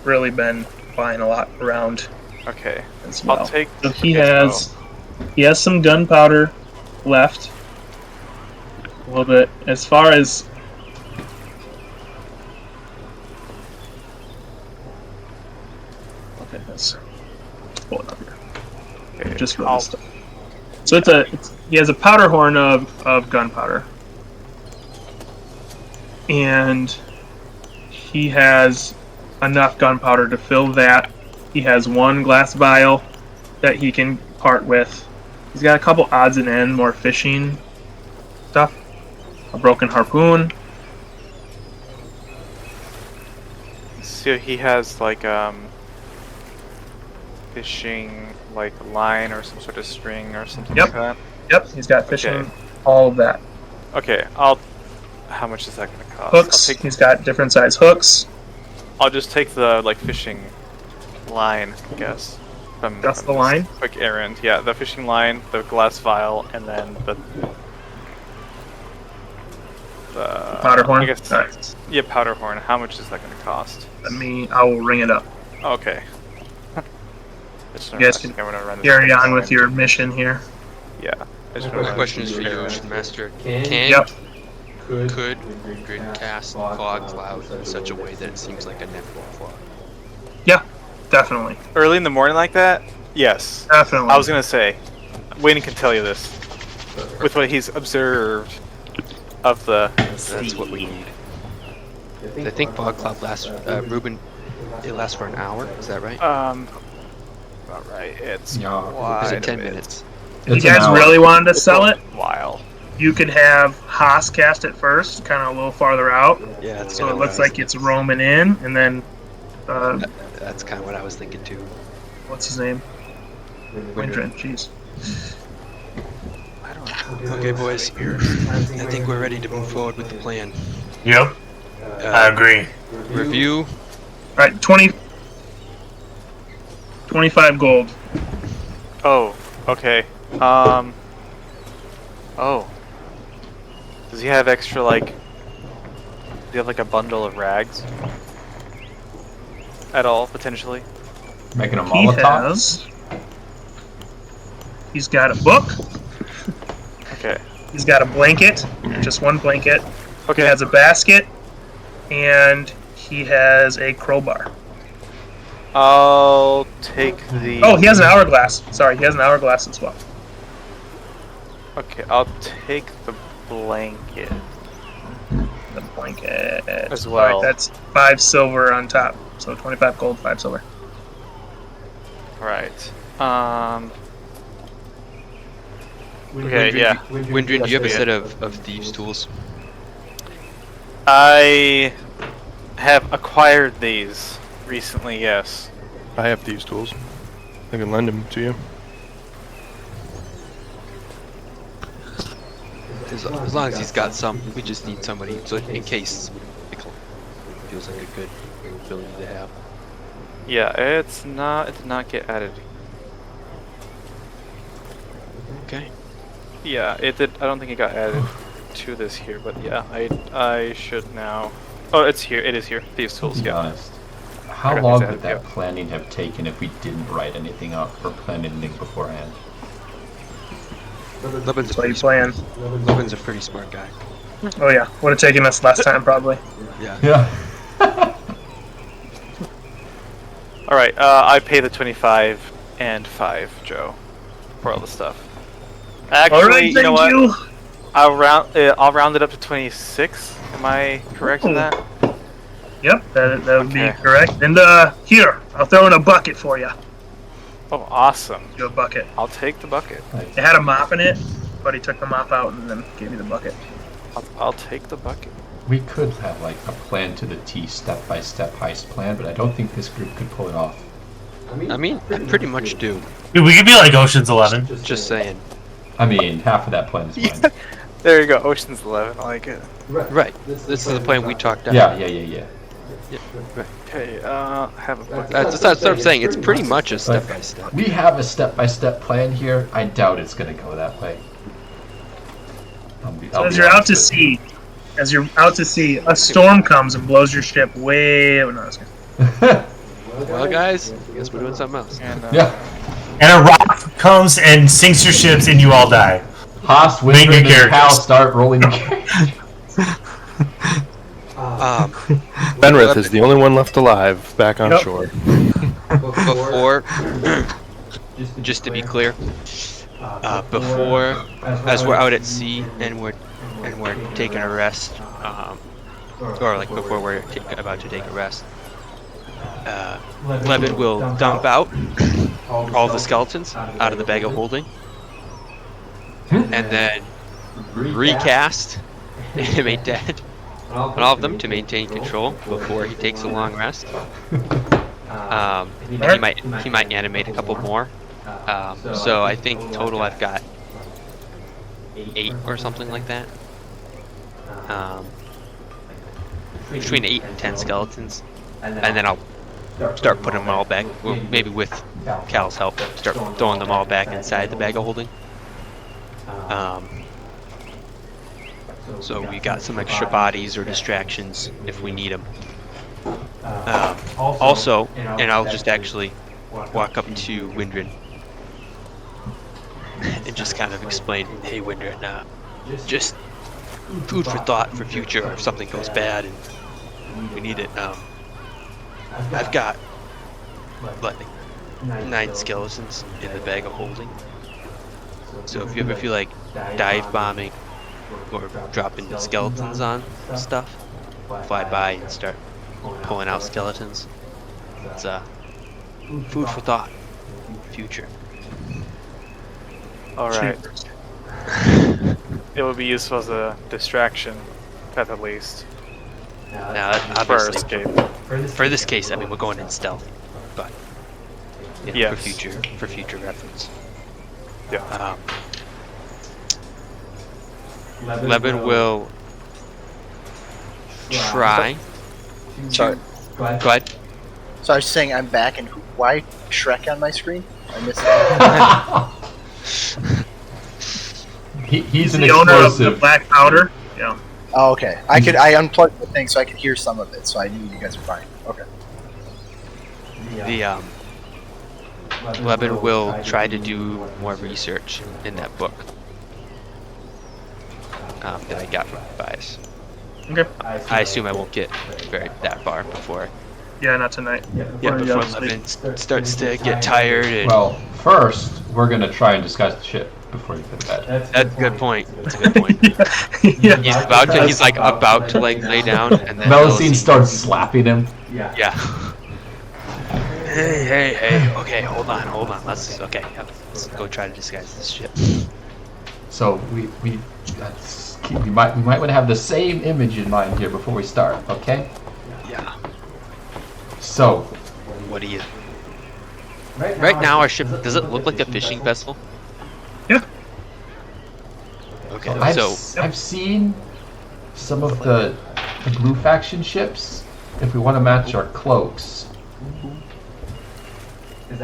really been buying a lot around. Okay. As well. I'll take. So he has some gunpowder left. A little bit. As far as let's pull it up here. Okay, Just for this stuff. So he has a powder horn of gunpowder. And he has enough gunpowder to fill that. He has one glass vial that he can part with. He's got a couple odds and ends, more fishing stuff. A broken harpoon. So he has like fishing like line or some sort of string or something like that. Yep, he's got fishing, all of that. Okay, how much is that gonna cost? Hooks. He's got different size hooks. I'll just take the like fishing line, I guess. Just the line? Quick errand. Yeah, the fishing line, the glass vial, and then the Powder horn? I guess, Alright. yeah, powder horn. How much is that going to cost? I will ring it up. Okay. You guys can carry on with your mission here. Yeah. My question is for you, Ocean Master. Yep. Could Windred cast fog cloud in such a way that it seems like a nebula fog? Yeah, definitely. Early in the morning like that? Yes. Definitely. I was going to say, Wayne can tell you this. With what he's observed of the That's what we need. I think fog cloud lasts, Ruben, it lasts for an hour, is that right? About right. It's Yeah. Is quite it 10 a bit. minutes? If you It's an guys hour. really wanted to sell it, While. you could have Haas cast it first, kind of a little farther out, Yeah, that's so kinda it what looks I was like it's roaming in, and then That's kind of what I was thinking too. what's his name? Windren. Jeez. Okay, boys. I think we're ready to move forward with the plan. Yep, I agree. Review. All right, 25 gold. Oh, okay. Oh. Does he have extra, like... Do you have, like, a bundle of rags? At all, potentially? Making a He Molotov? has. He's got a book. Okay. He's got a blanket, just one blanket. He Okay. has a basket, and he has a crowbar. I'll take the... Oh, he has an hourglass. Sorry, he has an hourglass as well. Okay, I'll take the blanket. The blanket. As All well. right, that's 5 silver on top. So 25 gold, 5 silver. Right. Okay, yeah. Windred, do you have a set of thieves' tools? I have acquired these recently, yes. I have these tools. I can lend them to you. As long as he's got some, we just need somebody so in case it feels like a good ability to have. Yeah, it did not get added. Okay. Yeah, it did. I don't think it got added to this here, but yeah, I should now. Oh, it's here. It is here. Thieves' tools. To be Yeah. honest, how Okay, long is would that- that planning have taken if we didn't write anything up or plan anything beforehand? Leban's a What are you pretty playing? Leban's a pretty smart guy. Oh yeah, would have taken us last time probably. Yeah. Yeah. All right. I pay the 25 and 5, Joe, for all the stuff. Actually, All right, you know thank what? you. I'll round it up to 26. Am I correct in Ooh. that? Yep, that would be Okay. correct. And here, I'll throw in a bucket for you. Oh, awesome. Do a bucket. I'll take the bucket. It had a mop in it, but he took the mop out and then gave me the bucket. I'll take the bucket. We could have like a plan to the T, step-by-step heist plan, but I don't think this group could pull it off. I mean, I pretty much do. Dude, we could be like Ocean's 11. Just saying. I mean, half of that plan is fine. There you go. Ocean's 11. I like it. Right. This is the plan we talked out. Yeah. Yeah, right. Okay. Have a bucket. That's what I'm saying. It's pretty much a step by step. We have a step-by-step plan here. I doubt it's gonna go that way. As you're out to sea, a storm comes and blows your ship way. Oh, no, I was kidding. Well, guys, I guess we're doing something else. And, Yeah. And a rock comes and sinks your ships and you all die. Haas, Make Windred, your and Cal characters. start rolling the carriage. Benrith is the only one left alive back on Yep. shore. Before, just to be clear, before, as we're out at sea and we're taking a rest, or like before we're about to take a rest, Levin will dump out all the skeletons out of the bag of holding, and then recast animate dead on all of them to maintain control before he takes a long rest. And he might animate a couple more. So I think total I've got 8 or something like that. Between 8 and 10 skeletons, and then I'll start putting them all back, or maybe with Cal's help, start throwing them all back inside the bag of holding. So we got some extra bodies or distractions if we need them. Also, and I'll just actually walk up to Windrin and just kind of explain, hey Windrin, just food for thought for future if something goes bad and we need it. I've got like 9 skeletons in the bag of holding. So if you ever feel like dive bombing or dropping the skeletons on stuff, fly by and start pulling out skeletons. It's food for thought, future. Alright. It would be useful as a distraction, at least. Now, For our obviously, escape. for this case, I mean, we're going in stealth, but yeah, Yes. for future reference. Yeah. Levin will try. Sorry. Go ahead. Go ahead. So I was saying I'm back, and why Shrek on my screen? I missed it. He's an the owner of the explosive. black powder. Yeah. Oh, okay. I unplugged the thing so I could hear some of it, so I knew you guys were fine. Okay. The Levin will try to do more research in that book that I got from Bias. Okay. I assume I won't get that far before. Yeah, not tonight. Yeah, before Levin starts to get tired. And Well, first we're gonna try and disguise the ship before you go to bed. that's a good point. That's a good point. Yeah. He's like about to like lay down, and then Melusine starts slapping him. Yeah. Hey. Okay, hold on. Let's go try to disguise this shit. So we might want to have the same image in mind here before we start, okay? Yeah. So What do you? Right now, our ship, does it look like a fishing vessel? Yeah. Okay. I've seen some of the blue faction ships. If we want to match our cloaks,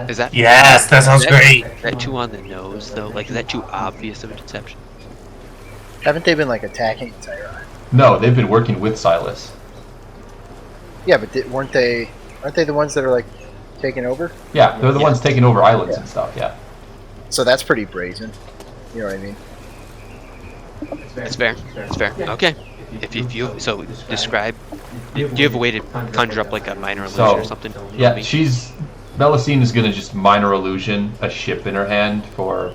Is that? Yes, that sounds great. Is that too on the nose though? Like, is that too obvious of a deception? Haven't they been like attacking Tyra? no, they've been working with Silas. Yeah, but aren't they the ones that are like taking over? Yeah, they're the ones taking over islands and stuff. Yeah. So that's pretty brazen. You know what I mean? That's fair. That's fair. Okay. If you feel so, describe. Do you have a way to conjure up like a minor illusion So, or something? Yeah, Melusine is gonna just minor illusion a ship in her hand for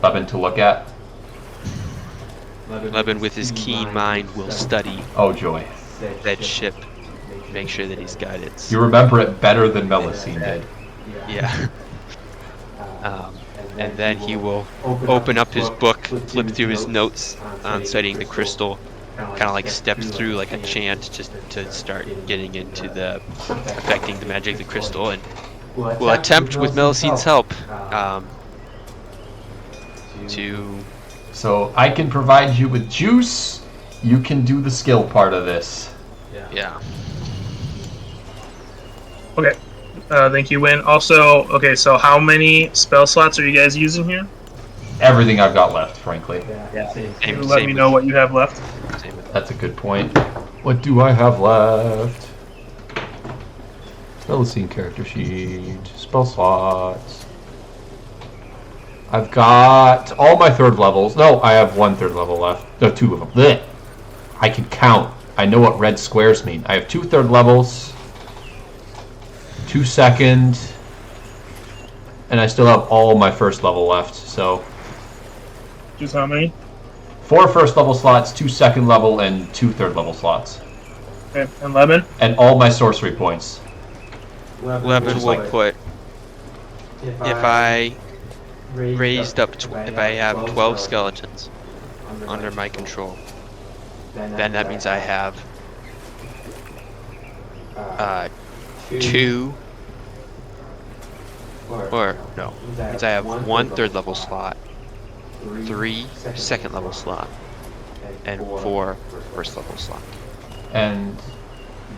Levin to look at. Levin, with his keen mind, will study Oh joy. that ship, make sure that he's got it. You remember it better than Melusine did. Yeah. And then he will open up his book, flip through his notes on studying the crystal, kind of like step through like a chant just to start getting into the affecting the magic of the crystal, and will attempt with Melusine's help to. So I can provide you with juice. You can do the skill part of this. Yeah. Okay. Thank you, Win. Also, okay, so how many spell slots are you guys using here? Everything I've got left, frankly. Same, You let me know what you have left. Same with That's a good point. What do I have left? Melusine character sheet. Spell slots. I've got all my third levels. No, I have 1 third level left. No, 2 of them. Blech. I can count. I know what red squares mean. I have 2 third levels, 2 second, and I still have all my first level left. So Just how many? 4 first level slots, 2 second level, and 2 third level slots. Okay. And Lemon? And all my sorcery points. Levin will put, if I raised up, if I have 12 skeletons under my control, then that means I have 2, or no, that means I have 1 third level slot, 3 second level slot, and 4 first level slot. And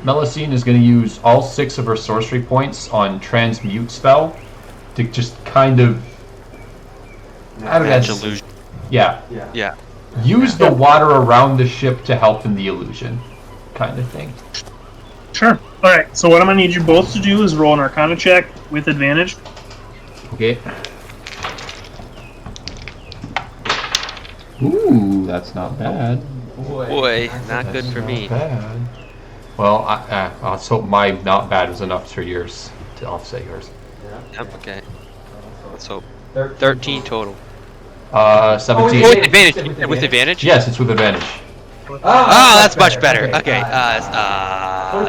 Melusine is going to use all 6 of her sorcery points on Transmute spell to just kind of... I don't Match know. illusion. Yeah. Yeah. Use the water around the ship to help in the illusion, kind of thing. Sure. All right. So what I'm gonna need you both to do is roll an Arcana check with advantage. Okay. Ooh, that's not bad. Boy, not good That's for not me. bad. Well, let's hope my not bad was enough for yours to offset yours. Yep, okay. Let's hope. 13 total. 17. Oh, with advantage. With advantage? Yes, it's with advantage. Oh, that's much better. Okay,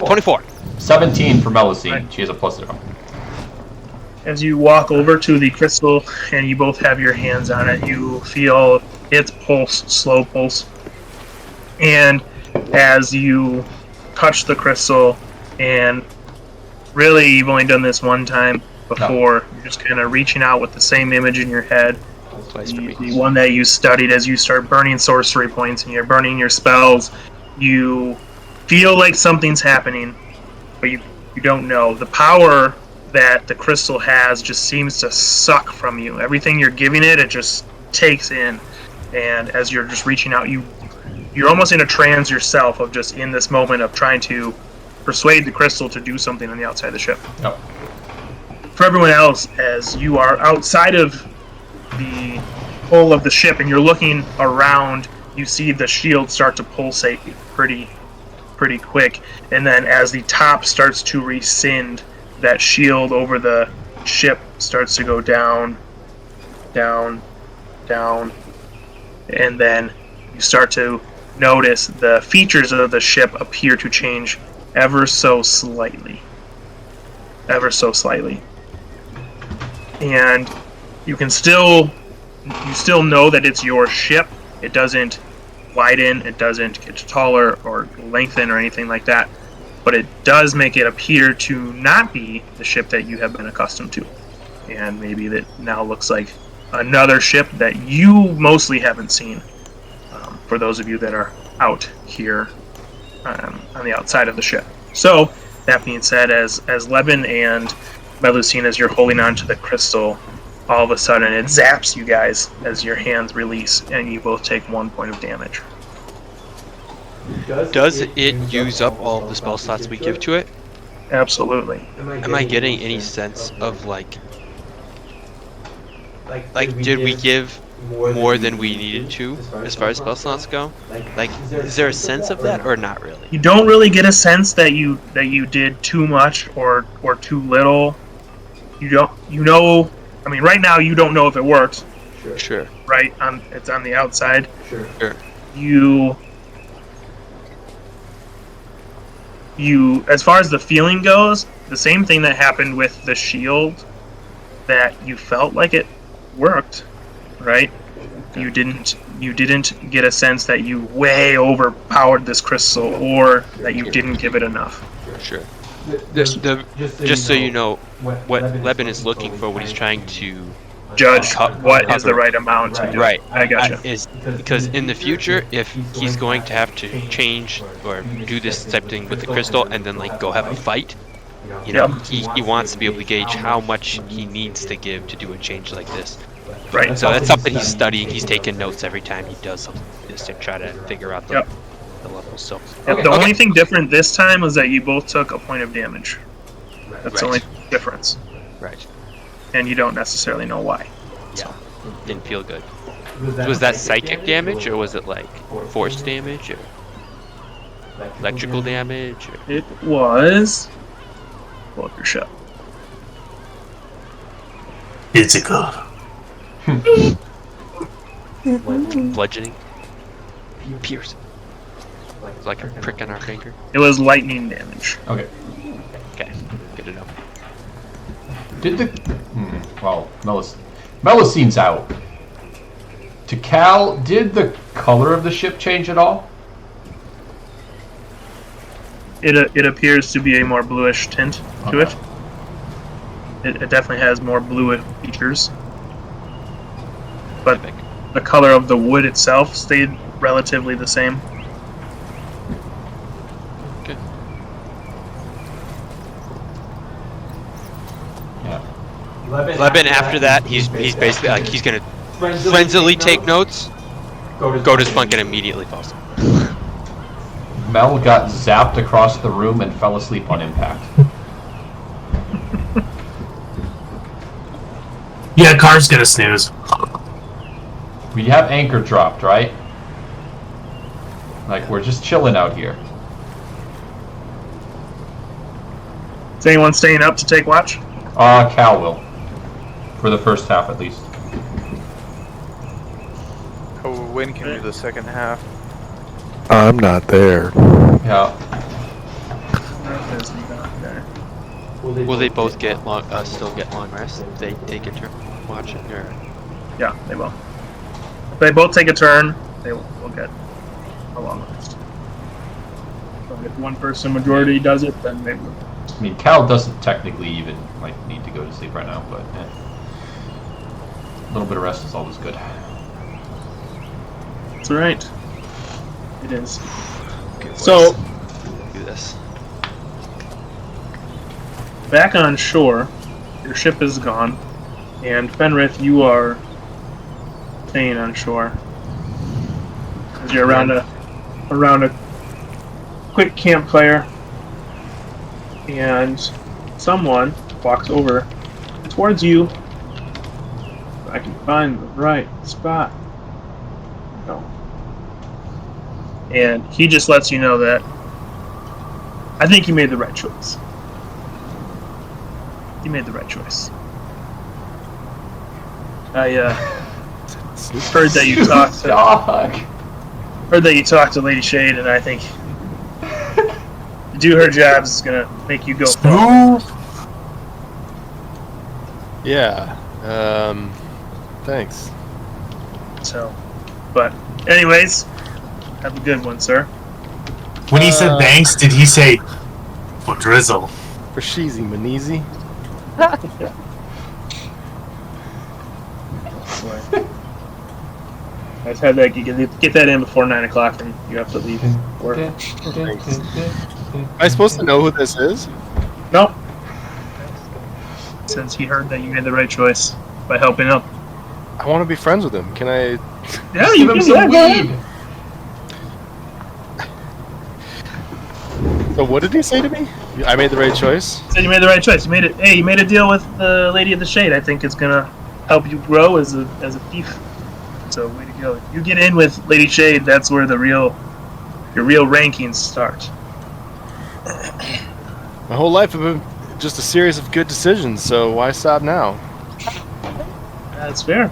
24. 17 for Melusine. She has a +0. As you walk over to the crystal and you both have your hands on it, you feel its pulse, slow pulse. And as you touch the crystal, and really you've only done this one time before, you're just kind of reaching out with the same image in your head. The one that you studied as you start burning sorcery points and you're burning your spells, you feel like something's happening, but you don't know. The power that the crystal has just seems to suck from you. Everything you're giving it, it just takes in. And as you're just reaching out, you're almost in a trance yourself of just in this moment of trying to persuade the crystal to do something on the outside of the ship. Yep. For everyone else, as you are outside of the hull of the ship and you're looking around, you see the shield start to pulsate pretty quick, and then as the top starts to rescind, that shield over the ship starts to go down, and then you start to notice the features of the ship appear to change ever so slightly. And you still know that it's your ship. It doesn't widen, it doesn't get taller or lengthen or anything like that, but it does make it appear to not be the ship that you have been accustomed to, and maybe that now looks like another ship that you mostly haven't seen, for those of you that are out here on the outside of the ship. So that being said, as Leben and Melusine, as you're holding on to the crystal, all of a sudden it zaps you guys as your hands release, and you both take 1 point of damage. Does it use up all the spell slots we give to it? Absolutely. Am I getting any sense of like did we give more than we needed to as far as spell slots go? Like, is there a sense of that or not really? You don't really get a sense that you did too much or too little. I mean, right now you don't know if it works. Sure. Right? It's on the outside. Sure. You, as far as the feeling goes, the same thing that happened with the shield, that you felt like it worked, right? You didn't get a sense that you way overpowered this crystal or that you didn't give it enough. Sure. Just so you know, what Leben is looking for when he's trying to judge what is the right amount to do. Right. I gotcha. Is because in the future, if he's going to have to change or do this type of thing with the crystal and then like go have a fight, you know, he wants to be able to gauge how much he needs to give to do a change like this. Right. So that's something he's studying. He's taking notes every time he does something like this to try to figure out the levels. So the only thing different this time was that you both took a point of damage. That's the only difference. Right. And you don't necessarily know why. Yeah. Didn't feel good. Was that psychic damage or was it like force damage or electrical damage? Or... It was. Pull up your show. Physical. Bludgeoning. Pierce. It's like a prick on our finger. It was lightning damage. Okay. Okay. Good to know. Did the... well, Melusine's out. To Cal, did the color of the ship change at all? It appears to be a more bluish tint to it. It definitely has more blue features. But the color of the wood itself stayed relatively the same. Okay. Leben, after that, he's basically like he's gonna frenziedly take notes. Go to Spunk and immediately falls. Mel got zapped across the room and fell asleep on impact. Yeah, car's gonna snooze. We have anchor dropped, right? Like, we're just chilling out here. Is anyone staying up to take watch? Cal will. For the first half, at least. Oh, Win can do the second half. I'm not there. Yeah. Will they both get long? Still get long rest if they take a turn watching, or? Yeah, they will. If they both take a turn, they will get a long rest. So if one person majority does it, then they will. I mean, Cal doesn't technically even like need to go to sleep right now, but a little bit of rest is always good. That's right. It is. Okay, So do this. back on shore, your ship is gone, and Fenrith, you are staying on shore. As you're around a quick campfire, and someone walks over towards you. I can find the right spot. No. And he just lets you know that I think you made the right choice. You made the right choice. I heard that you talked to Lady Shade, and I think to do her job is gonna make you go far. Yeah. Thanks. So, but anyways, have a good one, sir. When he said thanks, did he say for drizzle? For Sheezy Maneezy. I just had that. You get that in before 9 o'clock, and you have to leave work. Am I supposed to know who this is? Nope. Since he heard that you made the right choice by helping up. I want to be friends with him. Can I? Yeah, you can some say weed. So what did he say to me? I made the right choice. Said you made the right choice. You made it. Hey, you made a deal with the Lady of the Shade. I think it's gonna help you grow as a thief. So way to go. You get in with Lady Shade. That's where your real rankings start. My whole life have been just a series of good decisions. So why stop now? That's fair.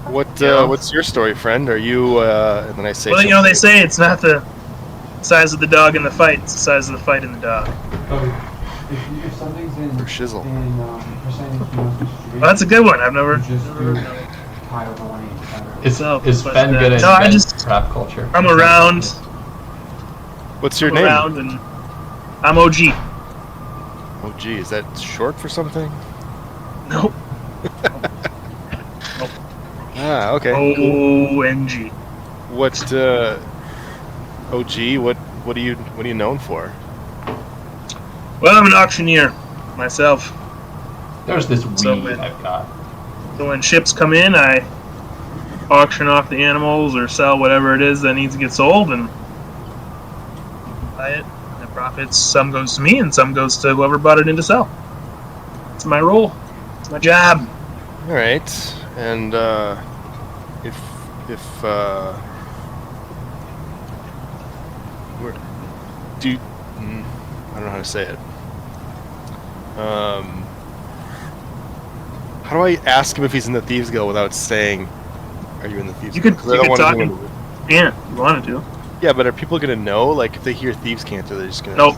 What's your story, friend? Are you? And then I say. Well, you know they say it's not the size of the dog in the fight; it's the size of the fight in the dog. If something's in For shizzle. percentage, Well, that's a good one. I've never. Is So, Fen but, gonna no, invent rap culture? I'm around. What's your I'm name? around, and I'm OG. Oh, gee, is that short for something? Nope. Ah, okay. ONG. What? OG. What are you known for? Well, I'm an auctioneer myself. There's this weed So when- I've got. So when ships come in, I auction off the animals or sell whatever it is that needs to get sold and buy it. The profits, some goes to me and some goes to whoever bought it in to sell. It's my role. It's my job. All right. And if where do you, I don't know how to say it. How do I ask him if he's in the Thieves Guild without saying, "Are you in the Thieves You Guild?" could 'Cause I don't want talk. anyone to- Yeah, you wanted to. Yeah, but are people gonna know? Like, if they hear Thieves Can't, are they just gonna? No,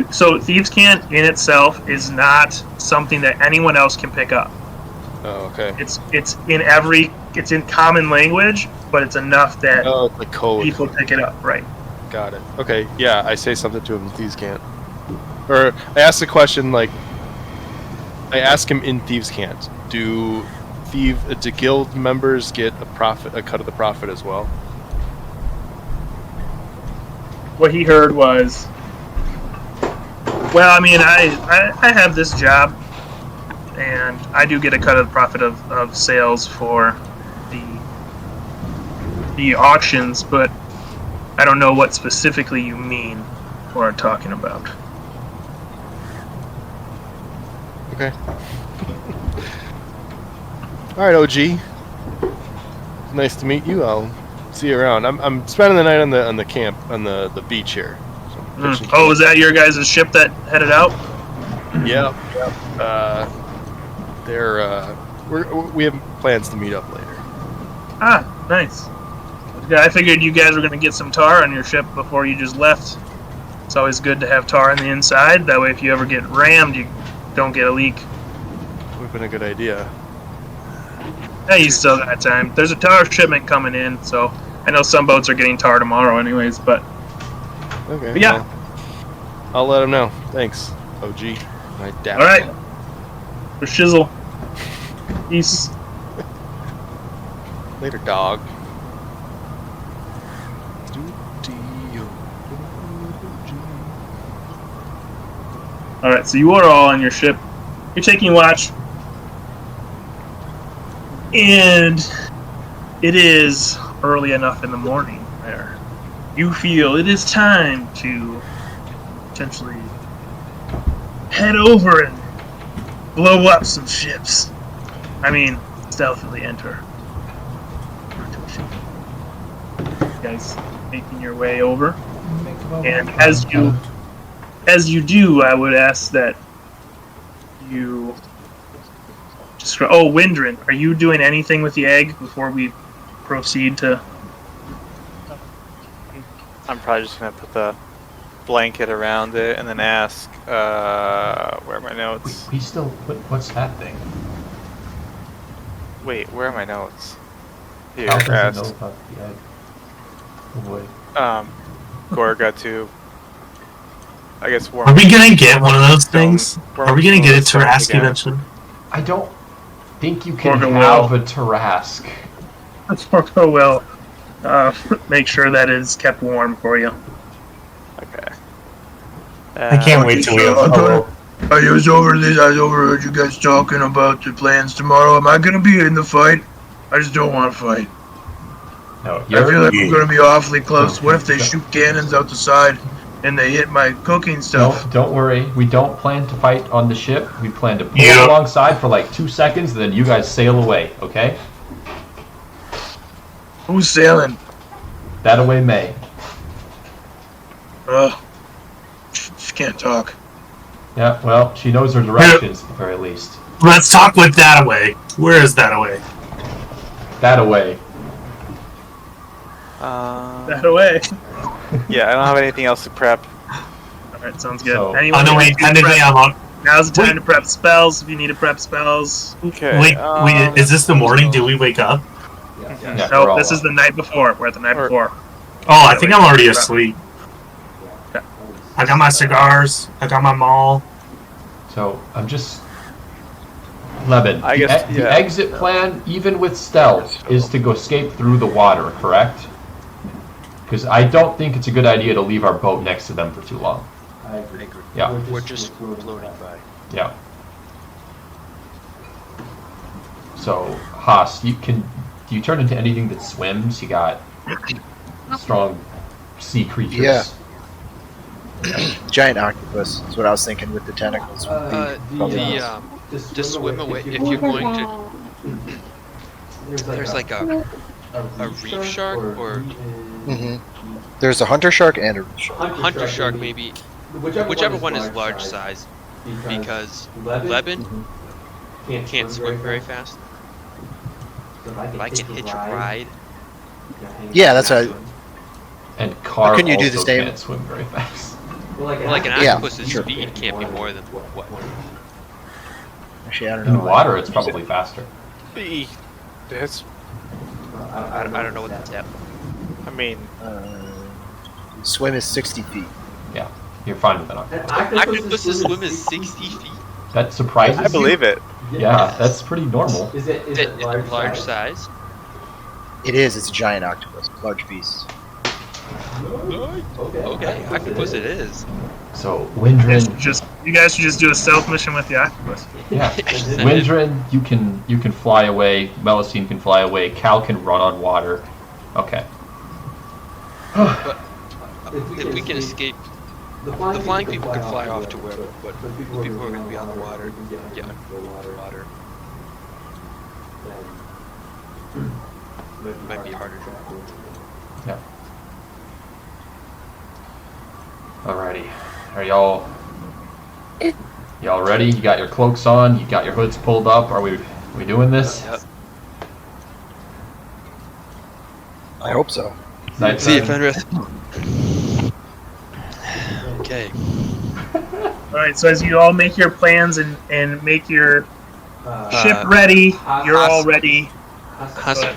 so Thieves' Cant in itself is not something that anyone else can pick up. Oh, okay. It's in common language, but it's enough that Oh, it's like code. people pick it up, right? Got it. Okay, yeah, I say something to him. Thieves Can't. Or I ask the question like, I ask him in Thieves Can't. Do guild members get a cut of the profit as well? What he heard was, well, I mean, I have this job, and and I do get a cut of the profit of sales for the auctions, but I don't know what specifically you mean or are talking about. Okay. All right, OG. Nice to meet you. I'll see you around. I'm spending the night on the camp on the beach here. So I'm pitching Oh, was that your guys' ship that headed out? Yep. We have plans to meet up later. Ah, nice. Yeah, I figured you guys were going to get some tar on your ship before you just left. It's always good to have tar on the inside. That way, if you ever get rammed, you don't get a leak. Would have been a good idea. Yeah, you still got time. There's a tar shipment coming in, so I know some boats are getting tar tomorrow anyways, but Okay. yeah. Well, I'll let him know. Thanks, OG. My dad. All right. For shizzle. Peace. Later, dog. All right, so you are all on your ship. You're taking watch, and it is early enough in the morning where you feel it is time to potentially head over and blow up some ships. I mean, stealthily enter. You guys making your way over, and as you do, I would ask that you just. Oh, Windrin, are you doing anything with the egg before we proceed to? I'm probably just gonna put the blanket around it and then ask, where are my notes? We still. What's that thing? Wait, where are my notes? Here, How does ask. it know about the egg? Oh boy. Gorga to. I guess. Are we gonna get one of those things? Worm Are we gonna get a Stone Tarask again. eventually? I don't think you can Gorgon have will. a Tarask. Orko will make sure that is kept warm for you. Okay. I can't wait till we have Hello. I overheard you guys talking about the plans tomorrow. Am I gonna be in the fight? I just don't want to fight. No, I feel you're. like we're gonna be awfully close. What if they shoot cannons out the side and they hit my cooking stuff? Don't worry. We don't plan to fight on the ship. We plan to pull Yeah. alongside for like 2 seconds, and then you guys sail away. Okay? Who's sailing? That away may. She can't talk. Yeah. Well, she knows her directions at the very least. Let's talk with that away. Where is that away? That away. That away. Yeah, I don't have anything else to prep. All right, sounds good. So- Anyone Oh no, who wait. needs to Technically, prep- I'm on. Now's the time Wait. to prep spells. If you need to prep spells. Okay. Wait. Is this the morning? Do we wake up? Yeah, we're No, all this is up. the night before. We're at the night Or- before. Oh, I think I'm already asleep. Okay. I got my cigars. I got my mall. So I'm just. Levin, I guess, the yeah. exit plan, even with stealth, is to go escape through the water, correct? Because I don't think it's a good idea to leave our boat next to them for too long. I agree. Yeah. We're just floating by. Yeah. So, Haas, do you turn into anything that swims? You got strong sea creatures. Yeah. Giant octopus is what I was thinking with the tentacles. To swim away, if you're going to, there's like a reef shark or hmm There's a hunter shark and a reef shark. hunter shark maybe, whichever one is large size, because Leben can't swim very fast. If I can hitch a ride, Yeah, that's what And Carl couldn't you do also the same? can't swim very fast. like an Yeah, octopus's sure. speed can't be more than what? Actually, I don't know. In water, it's probably faster. It's, I don't know what that's at. I mean, Swim is 60 feet. Yeah, you're fine with that. Octopus's swim is 60 feet. That surprises I believe it. you? Yeah, that's pretty normal. Is it Is it large size? It is. It's a giant octopus. Large beast. Okay, octopus it is. So, It's Windrin, just You guys should just do a stealth mission with the octopus. Yeah. Windrin, you can fly away. Melusine can fly away. Cal can run on water. Okay. If we can escape, the flying people can fly off to wherever, but the people who are going to be on the water, yeah, water. Might be harder. Yeah. Alrighty. Are y'all ready? You got your cloaks on, you got your hoods pulled up. Are we doing this? Yep. I hope so. Night See you, time. Fenris. Okay. Alright, so as you all make your plans and make your ship ready, you're all ready. Hassan,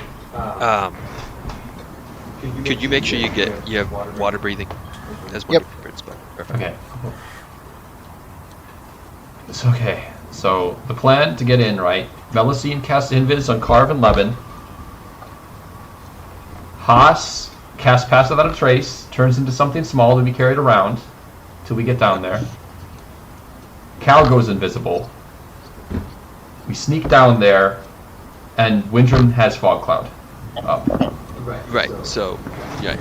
could you make sure you have water breathing as one Yep. of your preferred spells? Perfect. Okay. It's okay. So the plan to get in, right? Melusine casts Invis on Carve and Levin. Haas casts Pass Without a Trace, turns into something small to be carried around till we get down there. Cal goes invisible. We sneak down there, and Windrum has Fog Cloud up. Right. So, yeah.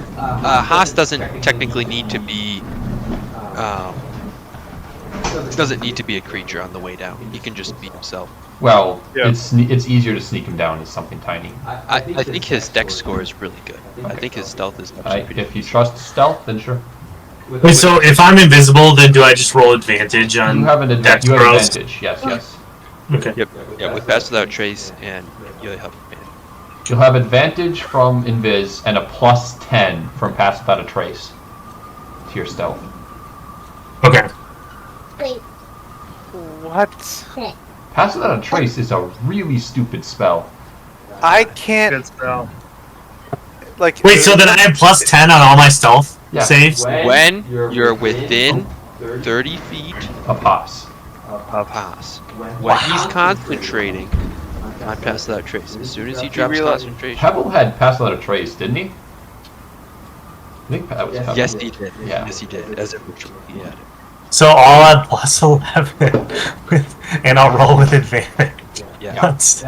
Haas doesn't technically need to be. Doesn't need to be a creature on the way down. He can just be himself. Well, Yeah. it's easier to sneak him down as something tiny. I think his dex score is really good. I think his stealth is actually pretty If you trust stealth, then sure. Wait, so if I'm invisible, then do I just roll advantage on You have an dex you have rolls? advantage. Yes. Okay. Yep. Yeah, with Pass Without Trace, and you'll have advantage. You'll have advantage from Invis and a +10 from Pass Without a Trace to your stealth. Okay. What? Pass Without a Trace is a really stupid spell. I can't. Good spell. Like. Wait, so then I have +10 on all my stealth Yeah. saves? When you're within 30 feet A pass. of Haas, when he's concentrating on Pass Without Trace, as soon as he drops concentration. Pebble had Pass Without a Trace, didn't he? I think that was Pebble. Yes, he did. Yeah. Yes, he did. As a ritual, he had it. So I'll add +11 and I'll roll with advantage. Yeah. That's-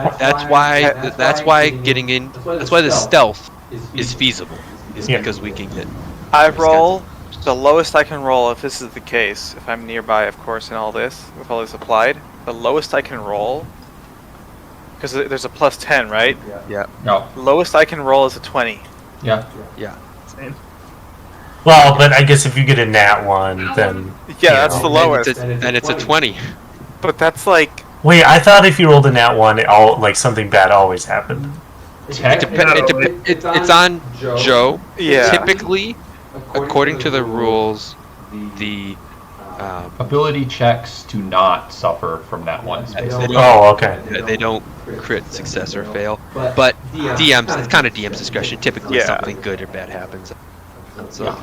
That's why getting in. That's why the stealth is feasible. Is Yeah. because we can get. I roll the lowest I can roll if this is the case. If I'm nearby, of course, in all this, with all this applied, the lowest I can roll, because there's a +10, right? No. Lowest I can roll is a 20. Yeah. Same. Well, but I guess if you get a nat 1, then... Yeah, that's the lowest. And it's a 20. But that's like. Wait, I thought if you rolled a nat 1, something bad always happened. It's on Joe. Yeah. Typically, according to the rules, the Ability checks do not suffer from that one. Oh, okay. they don't crit success or fail. But DM's, it's kind of DM's discretion. Typically, Yeah. something good or bad happens. So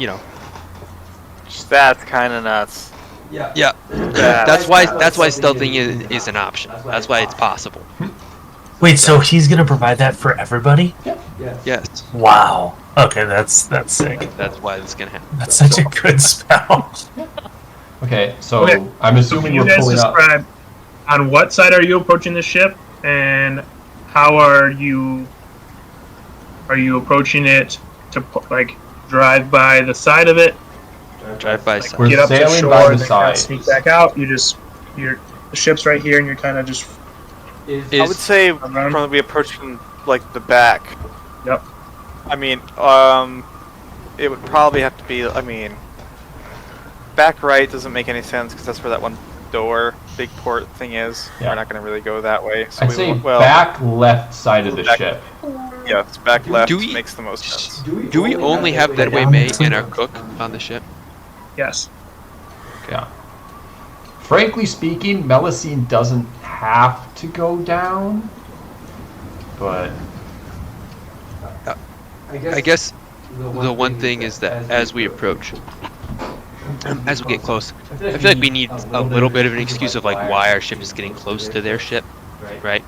That's kind of nuts. yeah. That's why stealthing is an option. That's why it's possible. Wait, so he's gonna provide that for everybody? Yes. Wow. Okay, that's sick. That's why it's gonna happen. That's such a good spell. Okay, so Okay. I'm So assuming can you we're guys pulling up. describe on what side are you approaching the ship, and how are you approaching it to drive by the side of it, Drive by like side. We're get up to sailing shore, by the and then kind of side. sneak back out? The ship's right here, and you're kind of just I would say Around? probably approaching like the back. Yep. I mean, it would probably have to be. I mean, back right doesn't make any sense because that's where that one big port thing is. Yeah. We're not going to really go that way. So I'd we say won't- well, back left side of the Back- ship. yeah, it's back left Do we- makes the most sense. Do we only have that way May and our cook on the ship? yes. Yeah. Frankly speaking, Melusine doesn't have to go down, but I guess the one thing is that as we approach, as we get close, I feel like we need a little bit of an excuse of like why our ship is getting close to their ship, right?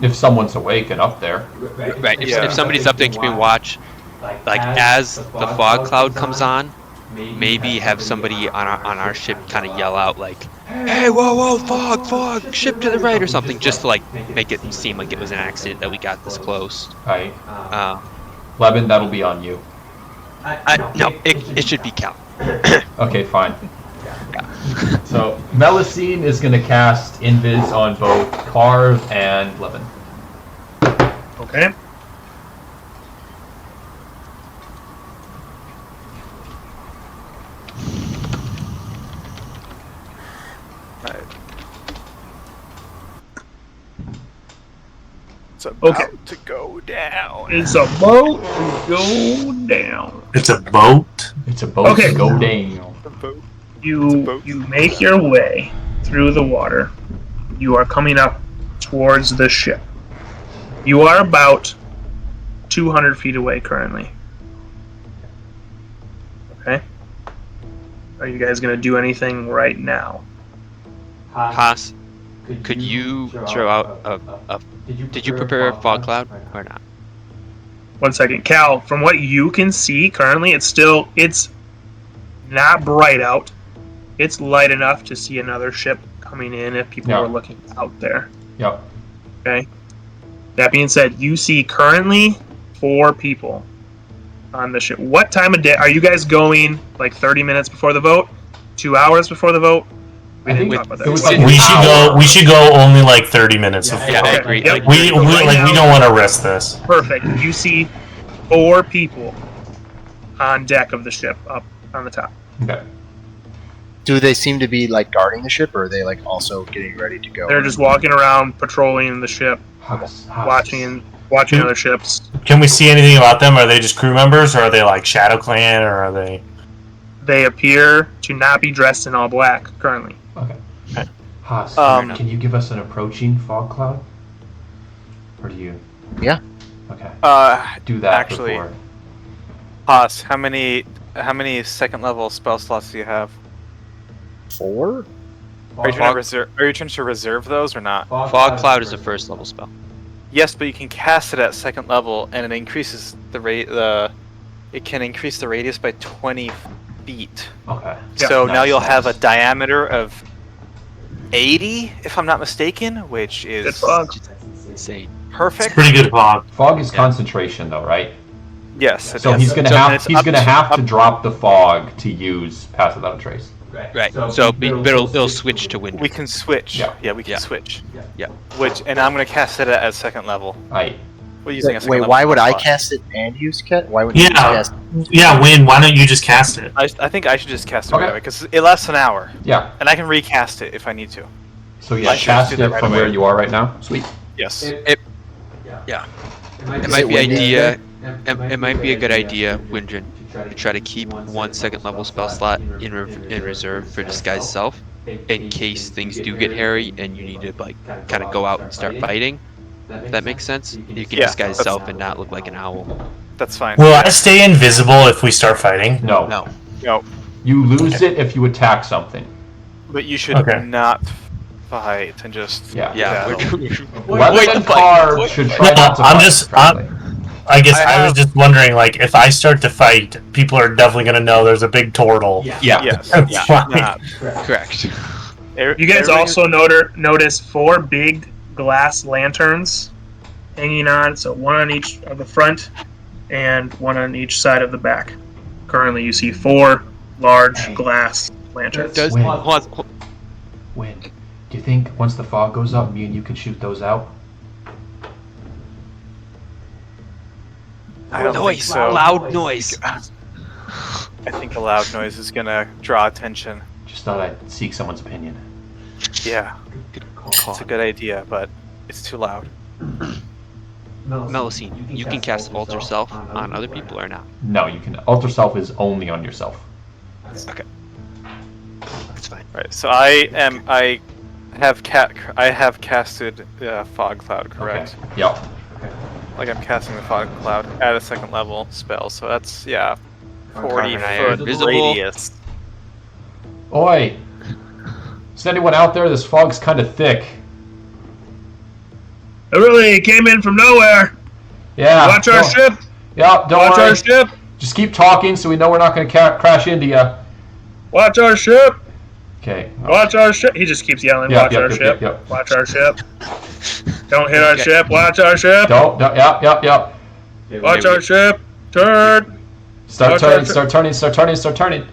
if someone's awake and up there, Right. Yeah. If somebody's up there keeping watch, like as the fog cloud comes on, maybe have somebody on our ship kind of yell out like, hey, whoa, fog, ship to the right or something, just to like make it seem like it was an accident that we got this close. Alright. Uh, Levin, that'll be on you. no, it should be Cal. Okay, fine. So, Melusine is going to cast Invis on both Carve and Levin. Okay. It's about Okay. to go down. It's about to go down. It's a boat. It's about Okay. to go down. The boat. You make your way through the water. You are coming up towards the ship. You are about 200 feet away currently. Okay. Are you guys going to do anything right now? Haas, could you throw out a did you prepare a fog cloud or not? 1 second. Cal, from what you can see currently, it's not bright out. It's light enough to see another ship coming in if people were looking out there. Yep. Okay. That being said, you see currently 4 people on the ship. What time of day are you guys going? Like 30 minutes before the vote? 2 hours before the vote? I think talk about that. it was like We should go only like 30 minutes before. Yeah, I agree. Yep. We don't want to risk this. Perfect. You see 4 people on deck of the ship up on the top. Okay. Do they seem to be like guarding the ship, or are they like also getting ready to go? They're just walking around, patrolling the ship, Haas. watching other ships. Can we see anything about them? Are they just crew members, or are they like Shadow Clan, or are they? They appear to not be dressed in all black currently. Okay. Haas, Um, can you give us an approaching fog cloud? Or do you? Yeah. Okay. Uh, Do that actually- before. Haas, how many second level spell slots do you have? 4? Are you trying to reserve those or not? Fog cloud is a first level spell. Yes, but you can cast it at second level, and it increases it can increase the radius by 20 feet. Okay. Yeah. So now Nice, you'll have a nice. diameter of 80, if I'm not mistaken, which good is fog. Insane. It's perfect. pretty good fog. Fog is Yeah. concentration, though, right? Yes. it So is. he's gonna So have it's he's up gonna have to up- drop the fog to use pass without a trace. Right. So it'll switch to wind. We can switch. Yeah. We can Yeah. switch. Yeah. And I'm gonna cast it at second level. Aight. We're using a second Wait, level why would I slot. cast it and use cat? Why would you Yeah. cast? Yeah, Win. Why don't you just cast it? I think I should just cast it Okay. right away because it lasts an hour, Yeah. and I can recast it if I need to. So I yeah, should cast do it that right from away. where you are right now. Sweet. Yes. It might be It might be a good idea, Windrin, to try to keep 1 second level spell slot in reserve for disguise self, in case things do get hairy and you need to like kind of go out and start fighting. If that makes sense. You can Yeah, disguise that's- self and not look like an owl. That's fine. Will I stay invisible if we start fighting? No. No. No, You lose it if you attack something. but you should Okay. not fight and just Yeah. Yeah. battle. Levin and Carve should try No, not to I'm fight, just- frankly. I guess I I was have- just wondering, like, if I start to fight, people are definitely gonna know there's a big turtle. Yeah. Yes. That's fine. Not. Correct. You guys also notice 4 big glass lanterns hanging on, so 1 on each of the front and 1 on each side of the back. Currently, you see 4 large glass lanterns. Does Win. hold on, Win. Do you think once the fog goes up, me and you can shoot those out? I don't noise, think so. loud noise. I think a loud noise is gonna draw attention. Just thought I'd seek someone's opinion. Yeah, Good it's call. a good idea, but it's too loud. Melusine, you can cast alter self on other people or not? No, you can. Alter self is only on yourself. Okay. That's fine. Right. So I have casted fog cloud, correct? Okay. Yep. Like I'm casting the fog cloud at a second level spell, so that's 40 Carmen and I are foot invisible. radius. Oi! Is anyone out there? This fog's kind of thick. It really came in from nowhere. Yeah. Watch our ship. Yeah, don't Watch worry. our ship. Just keep talking so we know we're not going to crash into you. Watch our ship. Okay. Watch our ship. He just keeps yelling, Yep, watch yep, our yep, ship. yep, yep. Watch our ship. Don't hit our Okay. ship. Watch our ship. Don't. Yep. Watch our ship. Turn. Start Watch turning. our Start turning. Start turning. Start turning.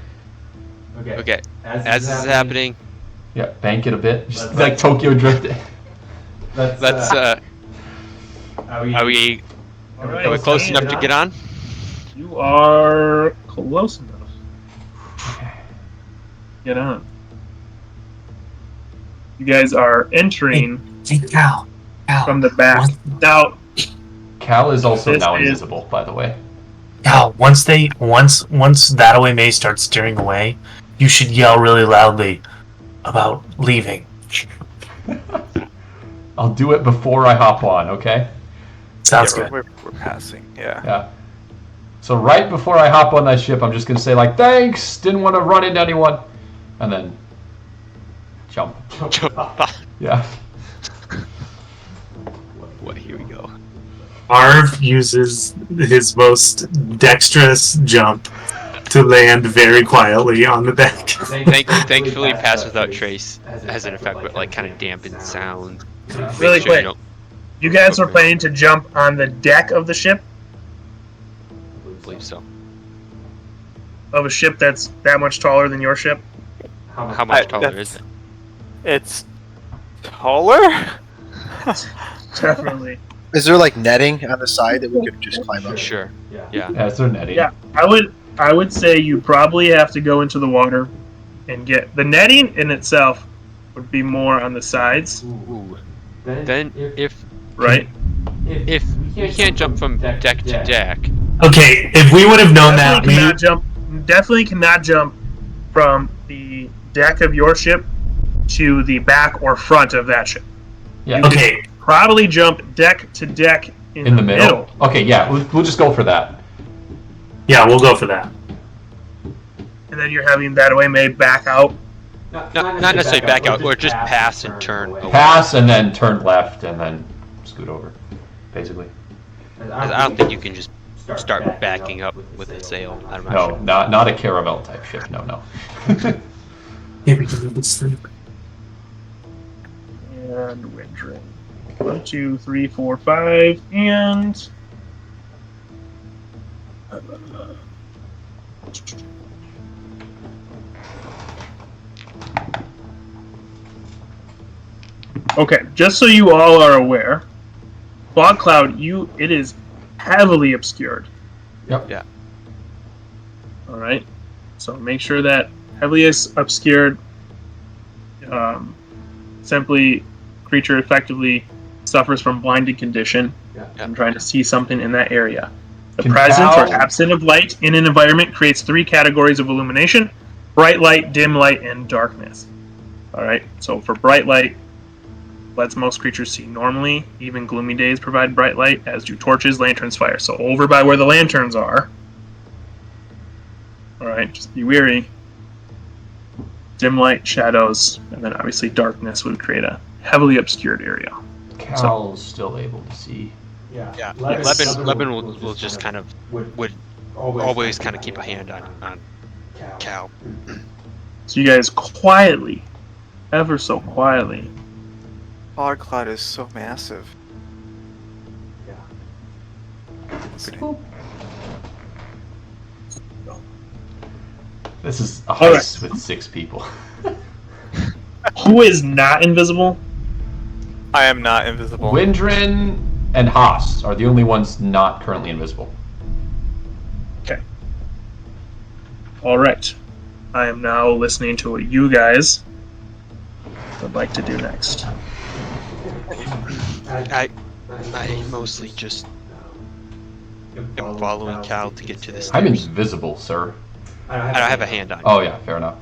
Okay. As this is happening, Yeah. Bank it a bit. Just like Tokyo Drift. let's are we All right, are we close enough to get on? You are close enough. Get on. You guys are entering Hey, Cal. from the back. Now, Cal is also This now is- invisible, by the way. Cal, once that away May starts steering away, you should yell really loudly about leaving. I'll do it before I hop on, okay? Sounds Yeah, good. we're passing. Yeah. Yeah. So right before I hop on that ship, I'm just gonna say like, thanks, didn't want to run into anyone, and then jump. Yeah. What? Here we go. Marv uses his most dexterous jump to land very quietly on the deck. Thankfully, Pass Without Trace has an effect, but like kind of dampen sound. Make Really sure quick. You guys are planning to jump on the deck of the ship? I believe so. Of a ship that's that much taller than your ship? How much taller is it? It's taller. Definitely. Is there like netting on the side that we could just climb up? Sure. Yeah. Yeah, it's their netting. Yeah, I would say you probably have to go into the water and get the netting in itself would be more on the sides, Ooh. Then if right? we can't jump from deck to deck, Okay, if we would have known that, Definitely cannot jump from the deck of your ship to the back or front of that ship. Yeah. okay, Probably jump deck to deck In the middle. Okay, yeah, we'll just go for that. yeah, we'll go for that. And then you're having that away made back out. not necessarily back out, or just pass and turn away. Pass and then turn left and then scoot over, basically. I don't think you can just start backing up with a sail. I'm not No, sure. not a caravel type ship. No. Yeah, we can move sleep. And wind drain. 1, 2, 3, 4, 5, and okay, just so you all are aware, fog cloud, it is heavily obscured. Yep. Yeah. All right, so make sure that heavily is obscured. Simply, creature effectively suffers from blinded condition. I'm trying to see something in that area. The Can presence or Cal- absence of light in an environment creates 3 categories of illumination: bright light, dim light, and darkness. All right. So for bright light, lets most creatures see normally. Even gloomy days provide bright light, as do torches, lanterns, fire. So over by where the lanterns are. All right. Just be wary. Dim light, shadows, and then obviously darkness would create a heavily obscured area. Cal's still able to see. Yeah. Leben will just kind of would always kind of keep a hand on Cal. So you guys quietly, ever so quietly, Fog cloud is so massive. This is a All right. heist with 6 people. who is not invisible? I am not invisible. Windrin and Haas are the only ones not currently invisible. Okay. All right. I am now listening to what you guys would like to do next. I mostly just am following Cal to get to the I'm stairs. invisible, sir. I don't have a hand on. Oh yeah, fair enough.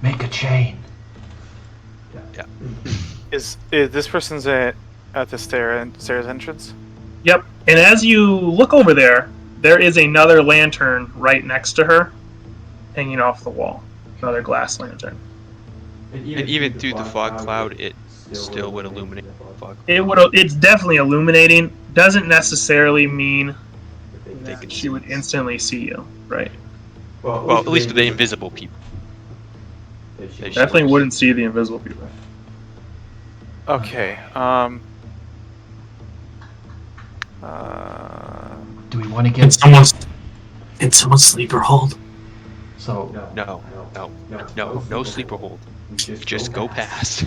Make a chain. Yeah. Is this person's at the stairs entrance? Yep. And as you look over there, there is another lantern right next to her, hanging off the wall. Another glass lantern. And even through the fog cloud, it still would illuminate the fog. It's definitely illuminating. Doesn't necessarily mean They can that she see. would instantly see you, right? Well, at least with the invisible people. Definitely wouldn't see the invisible people. Okay. Do we want to Can get someone sleeper hold? so? No sleeper hold. Just go past.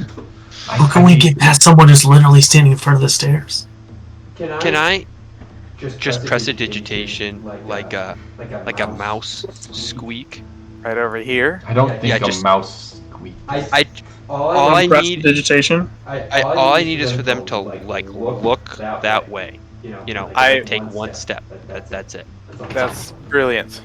How can we get past someone who's literally standing in front of the stairs? Can I just press a digitation like a mouse squeak? Right over here. I don't think Yeah, a just- mouse squeak. All I Press need digitation. all I need is for them to like look that way. You know, I- take one step. That's it. That's brilliant.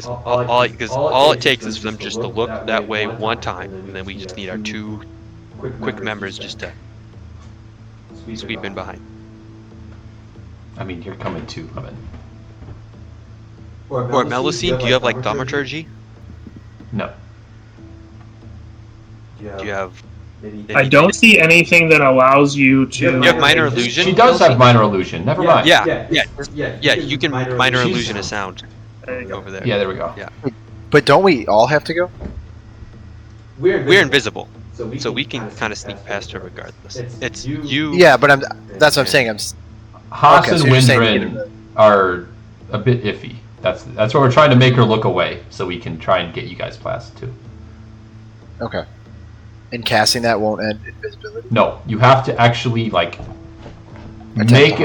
All it takes is for them just to look that way one time, and then we just need our two quick members just to sweep in behind. I mean, you're coming too, Lemon. Or Melusine, do you have like thaumaturgy? No. Do you have? I don't see anything that allows you to. You have minor illusion. She does have Melusine? minor illusion. Never mind. Yeah. You can minor illusion a sound There you go. over there. Yeah, there we go. Yeah. But don't we all have to go? We're invisible, so we can kind of sneak past her regardless. It's you. Yeah, but that's what I'm saying. Haas Okay, so and you're saying Windrin are a bit iffy. That's what we're trying to make her look away, so we can try and get you guys past too. Okay. And casting that won't end invisibility? No, you have to actually like Attempt make to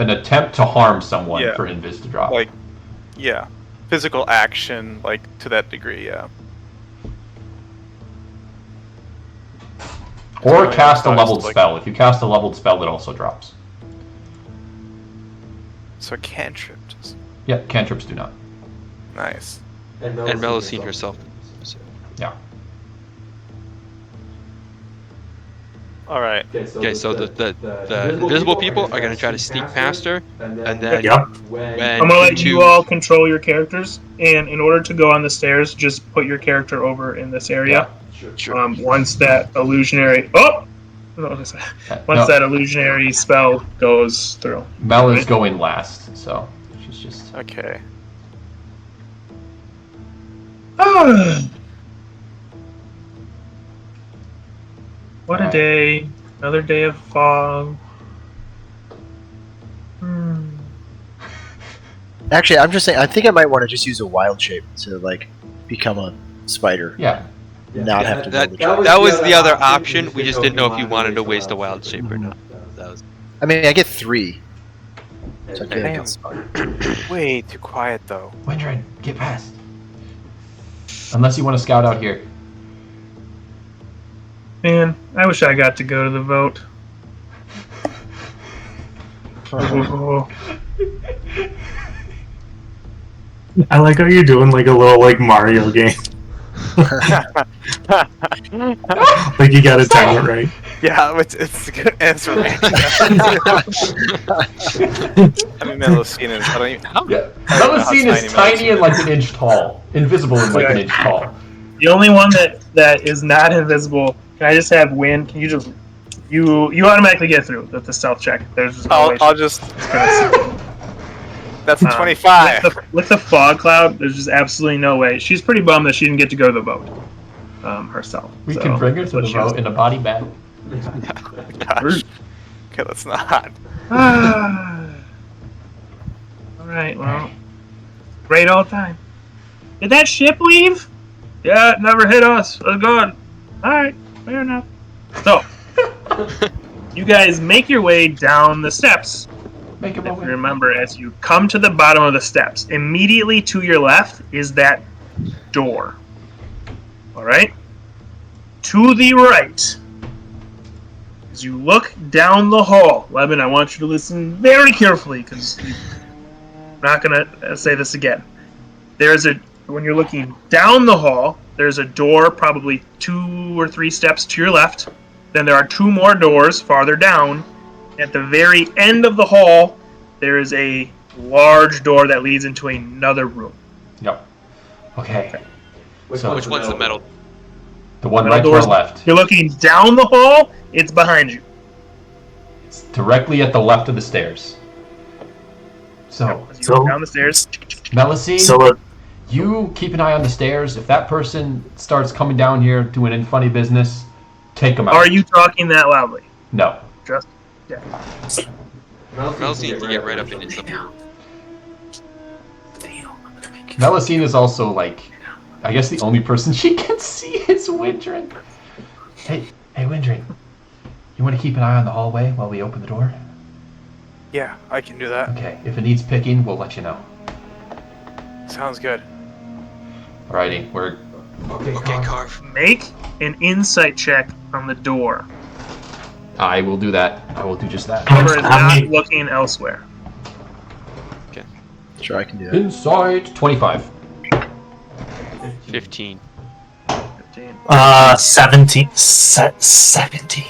an attempt to harm someone Yeah. for invis to drop. Like, yeah, physical action, like to that degree. Yeah. or so cast a I was leveled like- spell. If you cast a leveled spell, it also drops. So cantrip. Just Yeah, cantrips do not. nice. And Melusine herself. Yeah. All right. Okay, so the invisible people are gonna try to sneak past her, and then Yep. when I'm gonna let two- you all control your characters, and in order to go on the stairs, just put your character over in this area. Once that illusionary once No, that illusionary spell goes through. Mel is right? going last, so she's just. Okay. What a Alright. day! Another day of fog. Actually, I'm just saying, I think I might want to just use a wild shape to, like, become a spider. Yeah. And not have to that, build a tree. that was the other option. We just didn't know if you wanted to waste a wild shape or not. That was. I mean, I get 3. So I feel like Damn. it's fine. Way too quiet though. Windrin, get past. Unless you want to scout out here. Man, I wish I got to go to the vote. Oh, I like how you're doing like a little like Mario game. Like you gotta time it right. Yeah, it's a good answer. I mean, Melusine is. I don't even. Yeah. I don't know how Melusine is tiny tiny and like an inch tall. Invisible and like an inch tall. the only one that is not invisible. Can I just have wind? Can you just you automatically get through the stealth check? There's just no way I'll just. she's gonna That's a Um, 25. with the fog cloud, there's just absolutely no way. She's pretty bummed that she didn't get to go to the vote herself. We So, can bring her that's to what the she was- vote in a body bag. Gosh. Okay, let's not. Alright, well. Great all time. Did that ship leave? Yeah, it never hit us. It's gone. Alright, fair enough. So, you guys make your way down the steps. Make him If you away. remember, as you come to the bottom of the steps, immediately to your left is that door. Alright? To the right, as you look down the hall, Levin, I want you to listen very carefully because I'm not going to say this again. When you're looking down the hall, there's a door probably 2 or 3 steps to your left. Then there are 2 more doors farther down. At the very end of the hall, there is a large door that leads into another room. Yep. Okay. So Which one's the metal? the one Metal right to our doors- left. You're looking down the hall, it's behind you. It's directly at the left of the stairs. So, As you go down the stairs. Melisine, So you keep an eye on the stairs. If that person starts coming down here doing any funny business, take them out. Are you talking that loudly? No. Just yeah. Mel's need to get right up into something. Melisine is also like, I guess the only person she can see is Windrin. Hey, Windrin. You want to keep an eye on the hallway while we open the door? Yeah, I can do that. Okay, if it needs picking, we'll let you know. Sounds good. Alrighty, we're... Okay, Carve. Make an insight check on the door. I will do that. I will do just that. However, is not looking elsewhere. Sure, I can do that. Insight 25. 15. 15. 17. 17.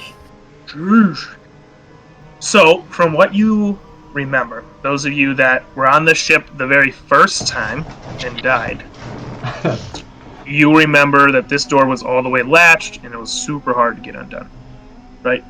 So, from what you remember, those of you that were on the ship the very first time and died, you remember that this door was all the way latched and it was super hard to get undone. Right?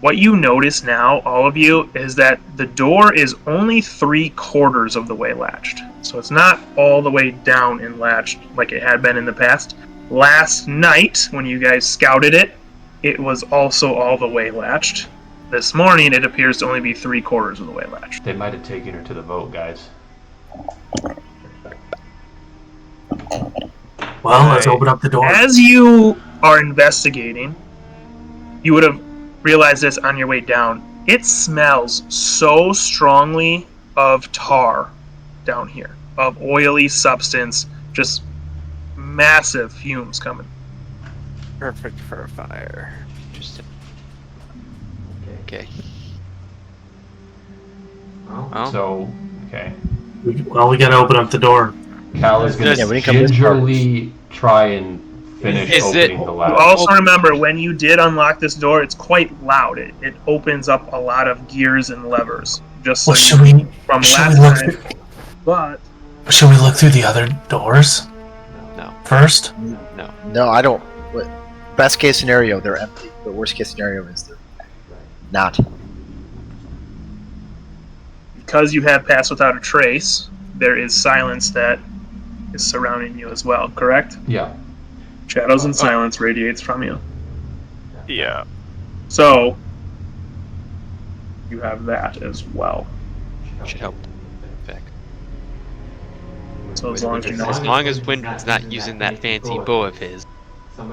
What you notice now, all of you, is that the door is only 3/4 of the way latched. So it's not all the way down and latched like it had been in the past. Last night, when you guys scouted it, it was also all the way latched. This morning, it appears to only be 3/4 of the way latched. They might have taken her to the vote, guys. Well, let's open up the door. As you are investigating, you would have realized this on your way down. It smells so strongly of tar down here, of oily substance, just massive fumes coming. Perfect for a fire. Interesting. Okay. So, okay. Well, we gotta open up the door. Cal is going Yeah, to we can come this gingerly try and finish Is it- opening the You latch. also remember, when you did unlock this door, it's quite loud. It opens up a lot of gears and levers. Just so Well, should we from should last we look time. But should we look through the other doors No. first? No, I don't. What, best case scenario, they're empty. But worst case scenario is they're not. because you have passed without a trace, there is silence that is surrounding you as well, correct? Yeah. Shadows and silence radiates from you. Yeah. So, you have that as well. Should help. Back. So as long as you're As not... long as Windrin's not using that fancy bow of his,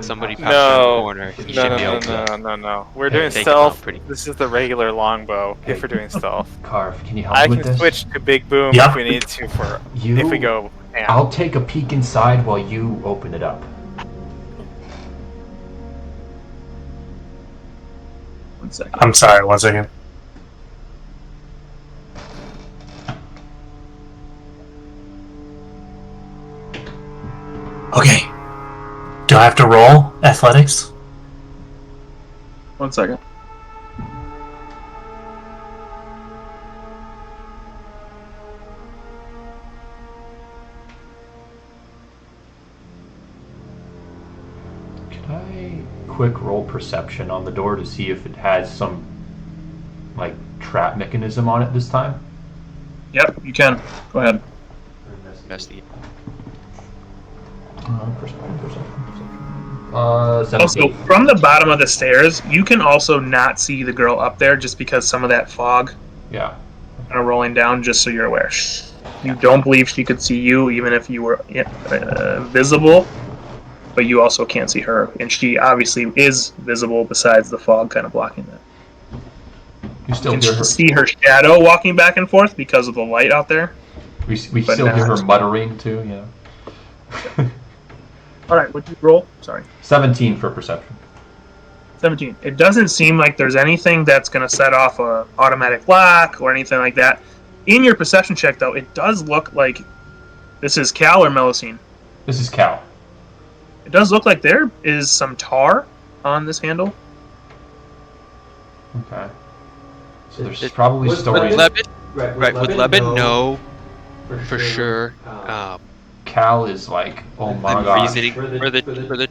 somebody pops around the No. corner, he No, should no, be no, able to no. We're Hey, doing take him out stealth. pretty. This is the regular longbow. If we're doing stealth, Carve, can you help I with can this? switch to big boom Yeah. if we need to for You, if we go. ham. I'll take a peek inside while you open it up. One second. I'm sorry, 1 second. Okay. Do I have to roll athletics? 1 second. Can I quick roll perception on the door to see if it has some like trap mechanism on it this time? Yep, you can. Go ahead. investigate. Perception. Also, 17. from the bottom of the stairs, you can also not see the girl up there just because some of that fog Yeah. kind of rolling down, just so you're aware. You don't believe she could see you, even if you were visible, but you also can't see her. And she obviously is visible besides the fog kind of blocking that. You still You hear can her. see her shadow walking back and forth because of the light out there. We but still hear her not- muttering too. Yeah. Alright, what'd you roll? Sorry. 17 for perception. 17. It doesn't seem like there's anything that's going to set off a automatic lock or anything like that. In your perception check, though, it does look like this is Cal or Melusine. This is Cal. It does look like there is some tar on this handle. Okay. So there's It- probably Would stories. Leben, right, would Leben know for sure? Cal is like, oh my The god. reasoning for the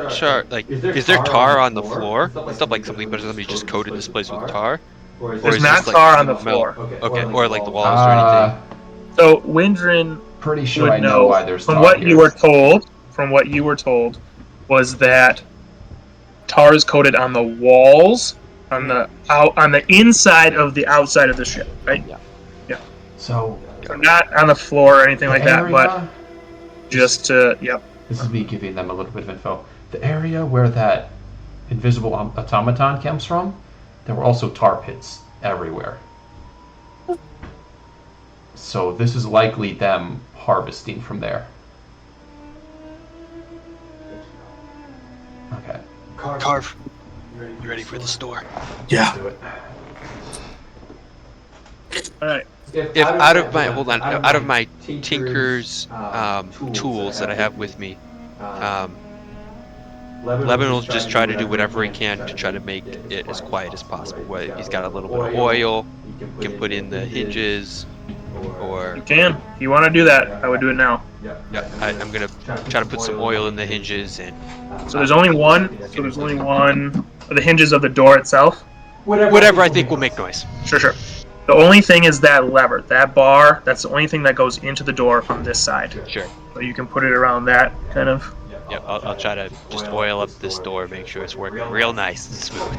chart, like, is there tar on the floor? It's not like somebody just coated this place with tar. Or is There's it not just, like, tar on the metal? floor. Okay, or like the walls or anything. So Windrin Pretty sure would I know why there's from tar what here. you were told, was that tar is coated on the walls, on the inside of the outside of the ship, right? So So not on the floor or anything like that, but area- just to This is me giving them a little bit of info. The area where that invisible automaton comes from, there were also tar pits everywhere. So this is likely them harvesting from there. Okay. Carve. You ready for the store? Yeah. Do it. all right. If out of my tinker's tools that I have with me, Levin will just try to do whatever he can to try to make it as quiet as possible. Whether he's got a little bit of oil, he can put in the hinges, or You can. If you want to do that, I would do it now. I'm gonna try to put some oil in the hinges and So there's only one. So there's only one of the hinges of the door itself. whatever I think will make noise. Sure. The only thing is that lever, that bar. That's the only thing that goes into the door from this side. Sure. So you can put it around that kind of. Yep. I'll try to just oil up this door, make sure it's working real nice and smooth.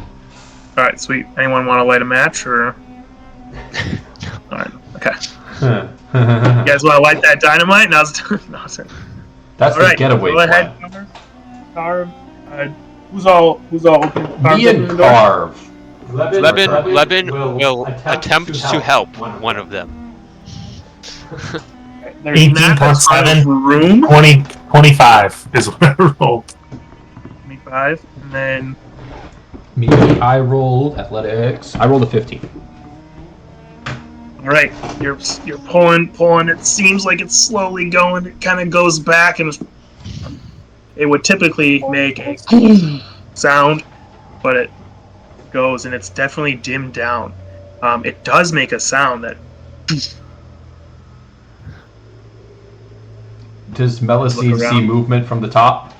All right, sweet. Anyone want to light a match or? All right. Okay. You guys want to light that dynamite? Now's the time. No, sorry. That's All the right. getaway Go ahead. plan. Carve. Who's all open? Carve Me open and the door? Carve. Levin will attempt to help one of them. There's 18 not a plus ton of 7. room. 25 is what I rolled. 25, and then Me, I rolled athletics. I rolled a 15. all right, you're pulling. It seems like it's slowly going. It kind of goes back, and it would typically make a sound, but it goes, and it's definitely dimmed down. It does make a sound that. Does Melusine Look see around. movement from the top?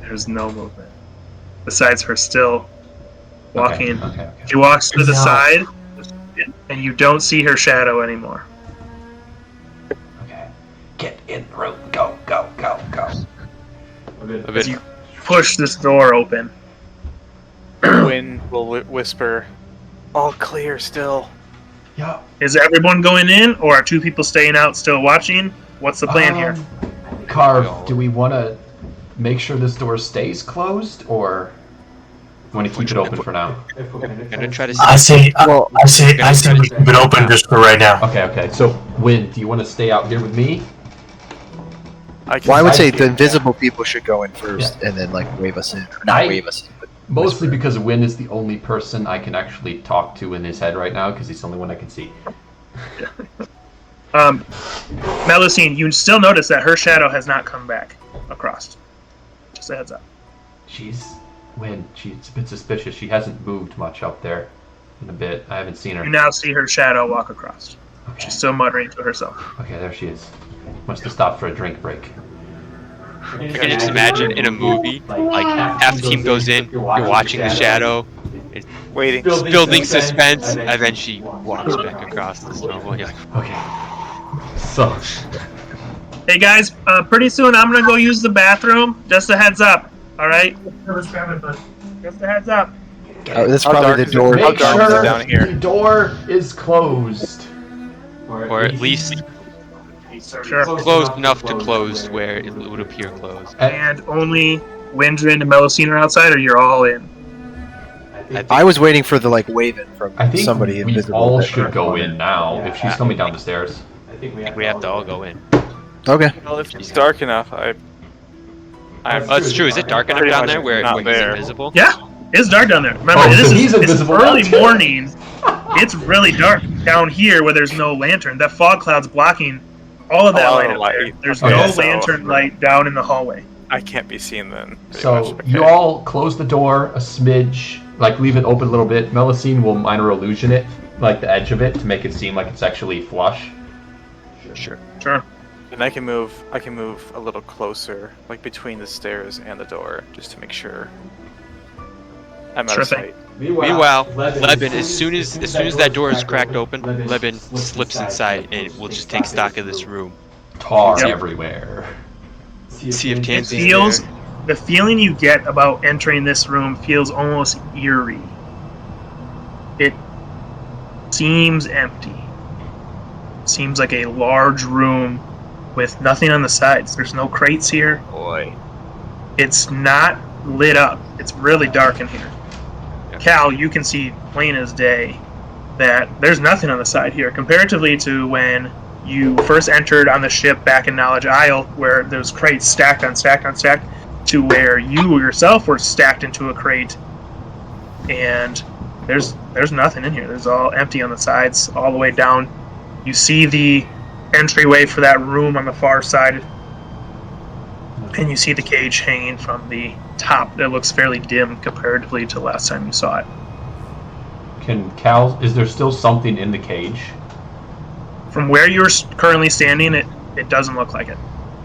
There's no movement besides her still walking. Okay. She walks to the No. side, and you don't see her shadow anymore. Okay. Get in the room. Go. A bit. You push this door open. Wind will whisper, "All clear still." Yeah. Is everyone going in, or are two people staying out still watching? What's the plan here? Carve, do we want to make sure this door stays closed, or do we want to keep it open for now? I'm gonna try to I say, Well, I say we keep it open just for right now. Okay. So, Win, do you want to stay out here with me? Well, I would say the invisible people should go in first, and then like wave us in. Or not wave us in, but Mostly because Win is the only person I can actually talk to in his head right now, because he's the only one I can see. Melusine, you still notice that her shadow has not come back across. Just a heads up. She's a bit suspicious. She hasn't moved much up there in a bit. I haven't seen her. You now see her shadow walk across. Okay. She's still muttering to herself. Okay, there she is. Must have stopped for a drink break. I can just imagine in a movie, like half the team goes in, you're watching the shadow, it's Waiting. building suspense, and then she walks back across the snow. You're like, Okay. So, Hey guys, pretty soon I'm gonna go use the bathroom. Just a heads up, all right? Just a heads up. that's How probably dark the is it? door. How make dark is it sure down here? the door is closed. or at least Sure. closed enough to close where it would appear closed. And only Windrin and Melusine are outside, or you're all in? I was waiting for the like waving from I think somebody we invisible. all that- should go in now if she's coming down the stairs. I think we have to all go in. Okay. Well, if it's dark enough, I'm Oh, it's true. Is it dark enough Pretty down much there where not he's there. invisible? Yeah, it's dark down there. Remember, Oh, this so is he's it's invisible early now, too. morning. It's really dark down here where there's no lantern. That fog cloud's blocking all of that All of light the up light. there. There's Okay. no So- lantern light down in the hallway. I can't be seen then. pretty So much. Okay. you all close the door a smidge, like leave it open a little bit. Melusine will minor illusion it, like the edge of it, to make it seem like it's actually flush. Sure. Sure. And I can move a little closer, like between the stairs and the door, just to make sure. I'm out Sure of thing. sight. Meanwhile, Leben, as soon as that door is cracked open, Leben slips inside and we'll just take stock of this room. Tar Yep. everywhere. See if It Tansey's feels, there. the feeling you get about entering this room feels almost eerie. It seems empty. Seems like a large room with nothing on the sides. There's no crates here. Boy. It's not lit up. It's really dark in here. Yeah. Cal, you can see plain as day that there's nothing on the side here, comparatively to when you first entered on the ship back in Knowledge Isle, where there's crates stacked on stacked on stacked, to where you yourself were stacked into a crate, and there's nothing in here. There's all empty on the sides, all the way down. You see the entryway for that room on the far side, and you see the cage hanging from the top that looks fairly dim comparatively to last time you saw it. Is there still something in the cage? From where you're currently standing, it doesn't look like it.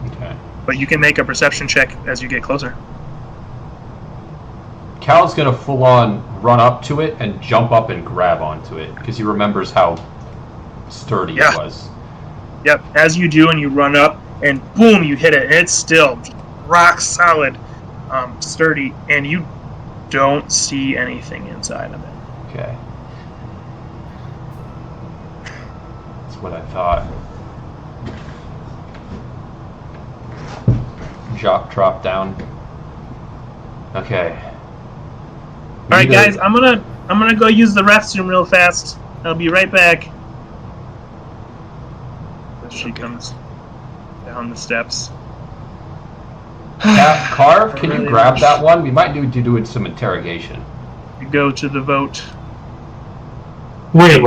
Okay. But you can make a perception check as you get closer. Cal's gonna full on run up to it and jump up and grab onto it because he remembers how sturdy Yeah. it was. Yep, as you do and you run up, and boom, you hit it, and it's still rock solid, sturdy, and you don't see anything inside of it. Okay. That's what I thought. Drop down. Okay. All right, guys, I'm gonna go use the restroom real fast. I'll be right back. As she comes down the steps. Carve, can you grab that one? We might need to do some interrogation. You go to the vote. Wait,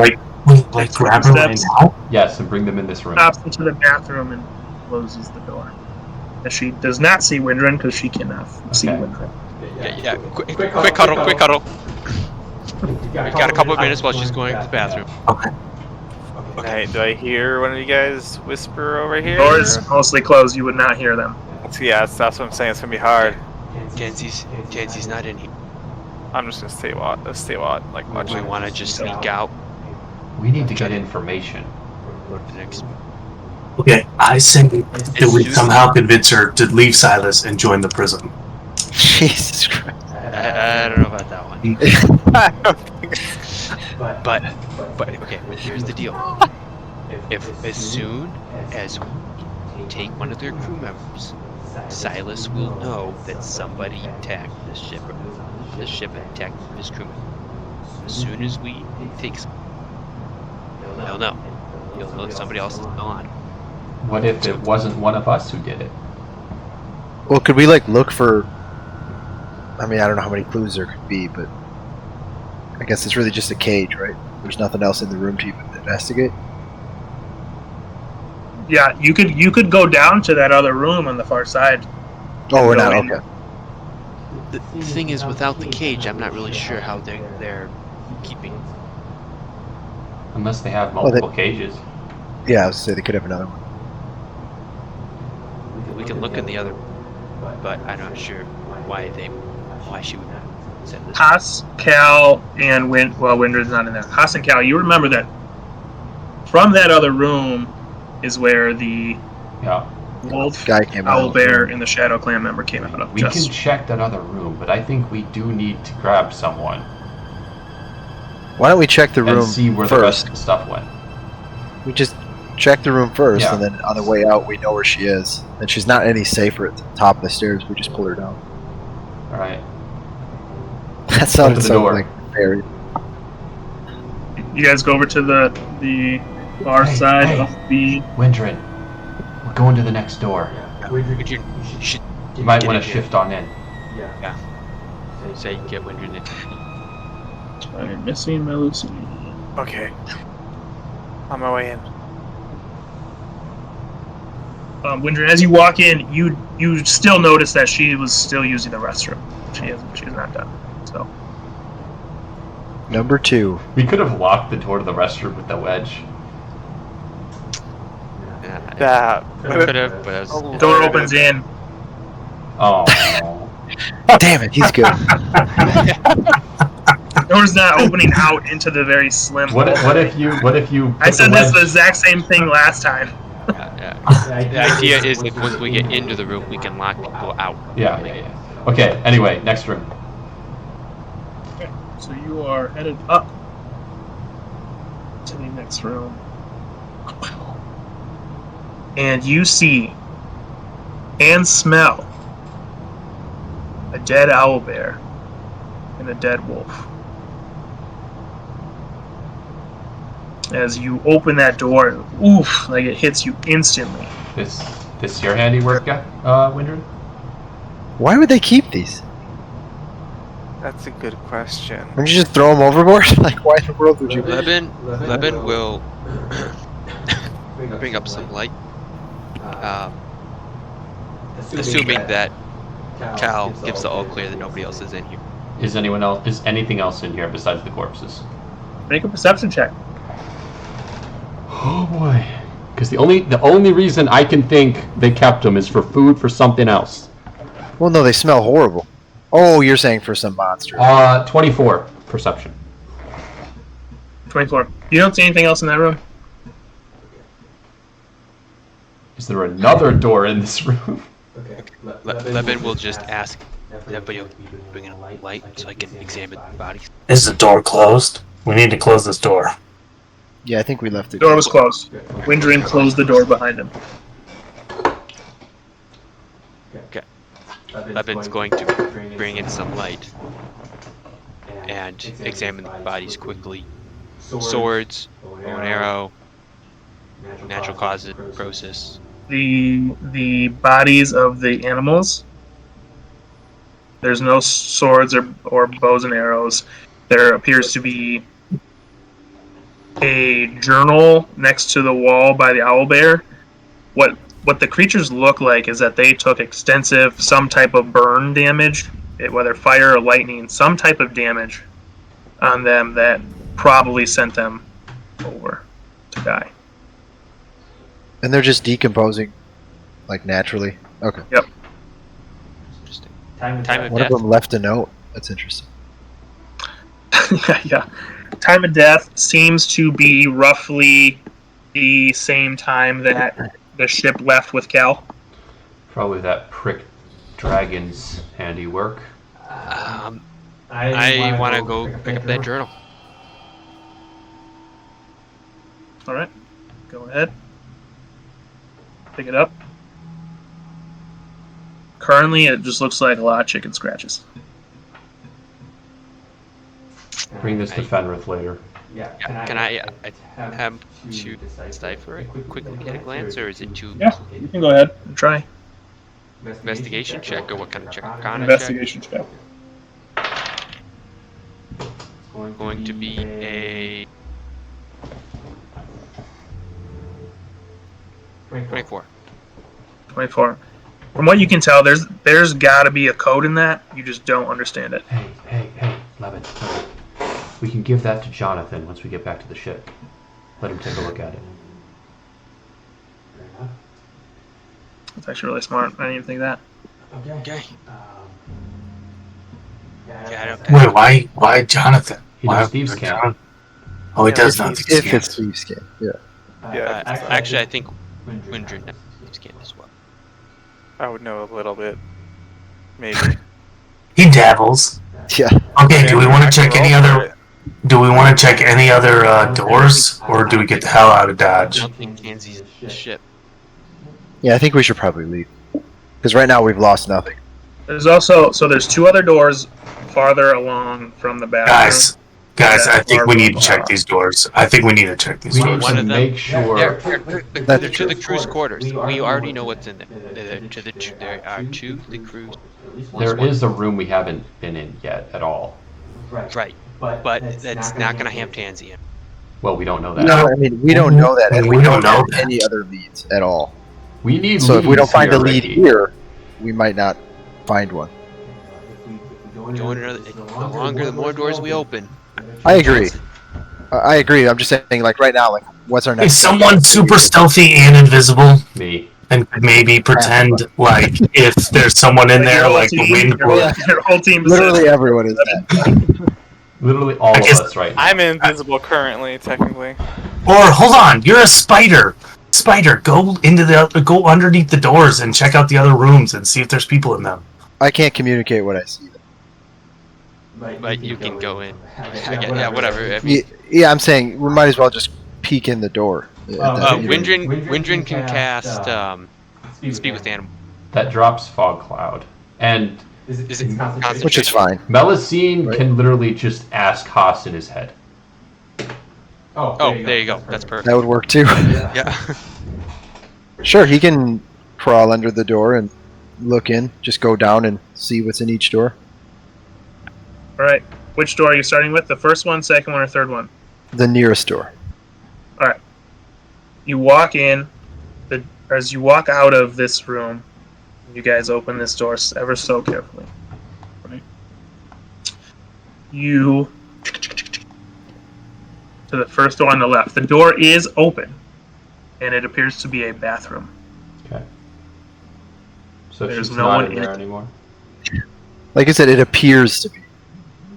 grab her right now? Yes, and bring them in this room. Stops into the bathroom and closes the door. As she does not see Windren because she cannot see Okay. Windren. Yeah. Quick huddle. We've got a couple of minutes while she's going to the bathroom. Okay. Okay, do I hear one of you guys whisper over here? Doors mostly closed. You would not hear them. Yeah, that's what I'm saying. It's gonna be hard. Tansey's not in here. I'm just gonna stay like We watching. want to just sneak out. We need to get information. Go to the next. Okay, I think that we somehow convince her to leave Silas and join the Prism. Jesus Christ. I don't know about that one. I don't think But okay. Here's the deal. If as soon as we take one of their crew members, Silas will know that somebody attacked this ship. This ship attacked his crewmen. As soon as we take, he'll know. He'll know that somebody else is still on. What if it wasn't one of us who did it? Well, could we look for? I mean, I don't know how many clues there could be, but I guess it's really just a cage, right? There's nothing else in the room to even investigate. Yeah, you could go down to that other room on the far side. Oh, we're not Going. okay. The thing is, without the cage, I'm not really sure how they're keeping. Unless they have Well, multiple cages. Yeah, I was gonna say they could have another one. We can look in the other, but I'm not sure why she would send this. Haas, Cal, and Windred's not in there. Haas and Cal, you remember that from that other room is where the Yeah. wolf, Guy came out. owl bear, and the Shadow Clan member came out of. We can check that other room, but I think we do need to grab someone Why don't we check the room and see where the rest first? of the stuff went. We just check the room first, Yeah. and then on the way out, we know where she is. And she's not any safer at the top of the stairs. We just pull her down. All right. That sounded the so door. very. You guys go over to the far Hey, side hey. of the. Windren, we're going to the next door. Would you should You might get want in to here. shift on in. Say get Windred in. I'm missing my Lucy. Okay. On my way in. Windred, as you walk in, you still notice that she was still using the restroom. She's not done. So Number 2. We could have locked the door to the restroom with the wedge. That Could have, but I was, Oh. door opens in. Oh. Damn it, he's good. The door's not opening out into the very slim. What if you? I put said the this the wedge- exact same thing last time. Yeah. The idea is like once we get into the room, we can lock people out. Yeah. Okay. Anyway, next room. Okay, so you are headed up to the next room, and you see and smell a dead owlbear and a dead wolf. As you open that door, oof, like it hits you instantly. This your handiwork, Windred? Why would they keep these? That's a good question. Wouldn't you just throw them overboard? Like, why in the world would you? Leben will bring up some light, assuming that Cal gives the all clear that nobody else is in here. Is anything else in here besides the corpses? Make a perception check. Oh boy. Because the only reason I can think they kept them is for food for something else. Well, no, they smell horrible. Oh, you're saying for some monster. 24 perception. 24. You don't see anything else in that room? Is there another door in this room? Leben will just ask everybody to bring in a light so I can examine the bodies. Is the door closed? We need to close this door. Yeah, I think we left it. The door was closed. Windrin closed the door behind him. Okay. Leben's going to bring in some light and examine the bodies quickly. Swords, bow and arrow, natural causes, process. The bodies of the animals. There's no swords or bows and arrows. There appears to be a journal next to the wall by the owlbear. What the creatures look like is that they took extensive, some type of burn damage, whether fire or lightning, some type of damage on them that probably sent them over to die. And they're just decomposing, like, naturally. Okay. Yep. Interesting. Time of One death. of them left a note. That's interesting. Yeah. Time of death seems to be roughly the same time that the ship left with Cal. Probably that prick dragon's handiwork. I want to go pick up that journal. All right, go ahead. Pick it up. Currently, it just looks like a lot of chicken scratches. Bring this to Fenrith later. Yeah, can I have to decipher it quickly at a glance, or is it too Yeah, you can go ahead and try. investigation check, or what kind of check? Arcana Investigation check. check? Going to be a 24. 24. From what you can tell, there's got to be a code in that. You just don't understand it. Hey, Levin. We can give that to Jonathan once we get back to the ship. Let him take a look at it. It's actually really smart. I didn't even think of that. Okay. Wait, why Jonathan? He Why does thieves' camp. Oh, he does If, not. if it's Thieves' Camp, yeah. Yeah, Actually, I think Windred knows game as well. I would know a little bit. Maybe. He dabbles. Yeah. Okay, do we want to check any Roll for other? it. Do we want to check any other doors, or do we get the hell out of I Dodge? don't think Kanzi's ship. Yeah, I think we should probably leave. Because right now we've lost nothing. There's there's two other doors farther along from the bathroom. Guys, I think we need to check these doors. I think we need to check these We doors. need One to of them- make sure. They're to the crew's quarters. We already know what's in there. There are two to the crew's. There is a room we haven't been in yet at all. Right, but that's not going to have Tansy in. Well, we don't know that. No, I mean, we don't know that, and we We don't don't know have that. any other leads at all. We need So if we don't leads find here, a lead Ricky. here, we might not find one. The longer, the more doors we open. I agree. I agree. I'm just saying, like, right now, like, what's our next Is step? someone super stealthy and invisible? Me. And maybe pretend like if there's someone in there, like the wind would. Your whole team. Literally everyone is dead. Literally all of guess us right now. I'm invisible currently, technically. Or hold on, you're a spider. Spider, go underneath the doors and check out the other rooms and see if there's people in them. I can't communicate what I see. But you can go in. Yeah, whatever. I mean, Yeah, I'm saying we might as well just peek in the door. Windrin can cast Speak with Animals. That drops Fog Cloud. And Is it concentration? Which is fine. Melusine can literally just ask Haas in his head. Oh, there you go. That's perfect. That would work too. Yeah. Sure, he can crawl under the door and look in. Just go down and see what's in each door. All right. Which door are you starting with? The first one, second one, or third one? The nearest door. All right. You walk in. As you walk out of this room, you guys open this door ever so carefully. Right? You to the first door on the left. The door is open, and it appears to be a bathroom. Okay. So There's she's no not one in in there it. anymore. Like I said, it appears to be.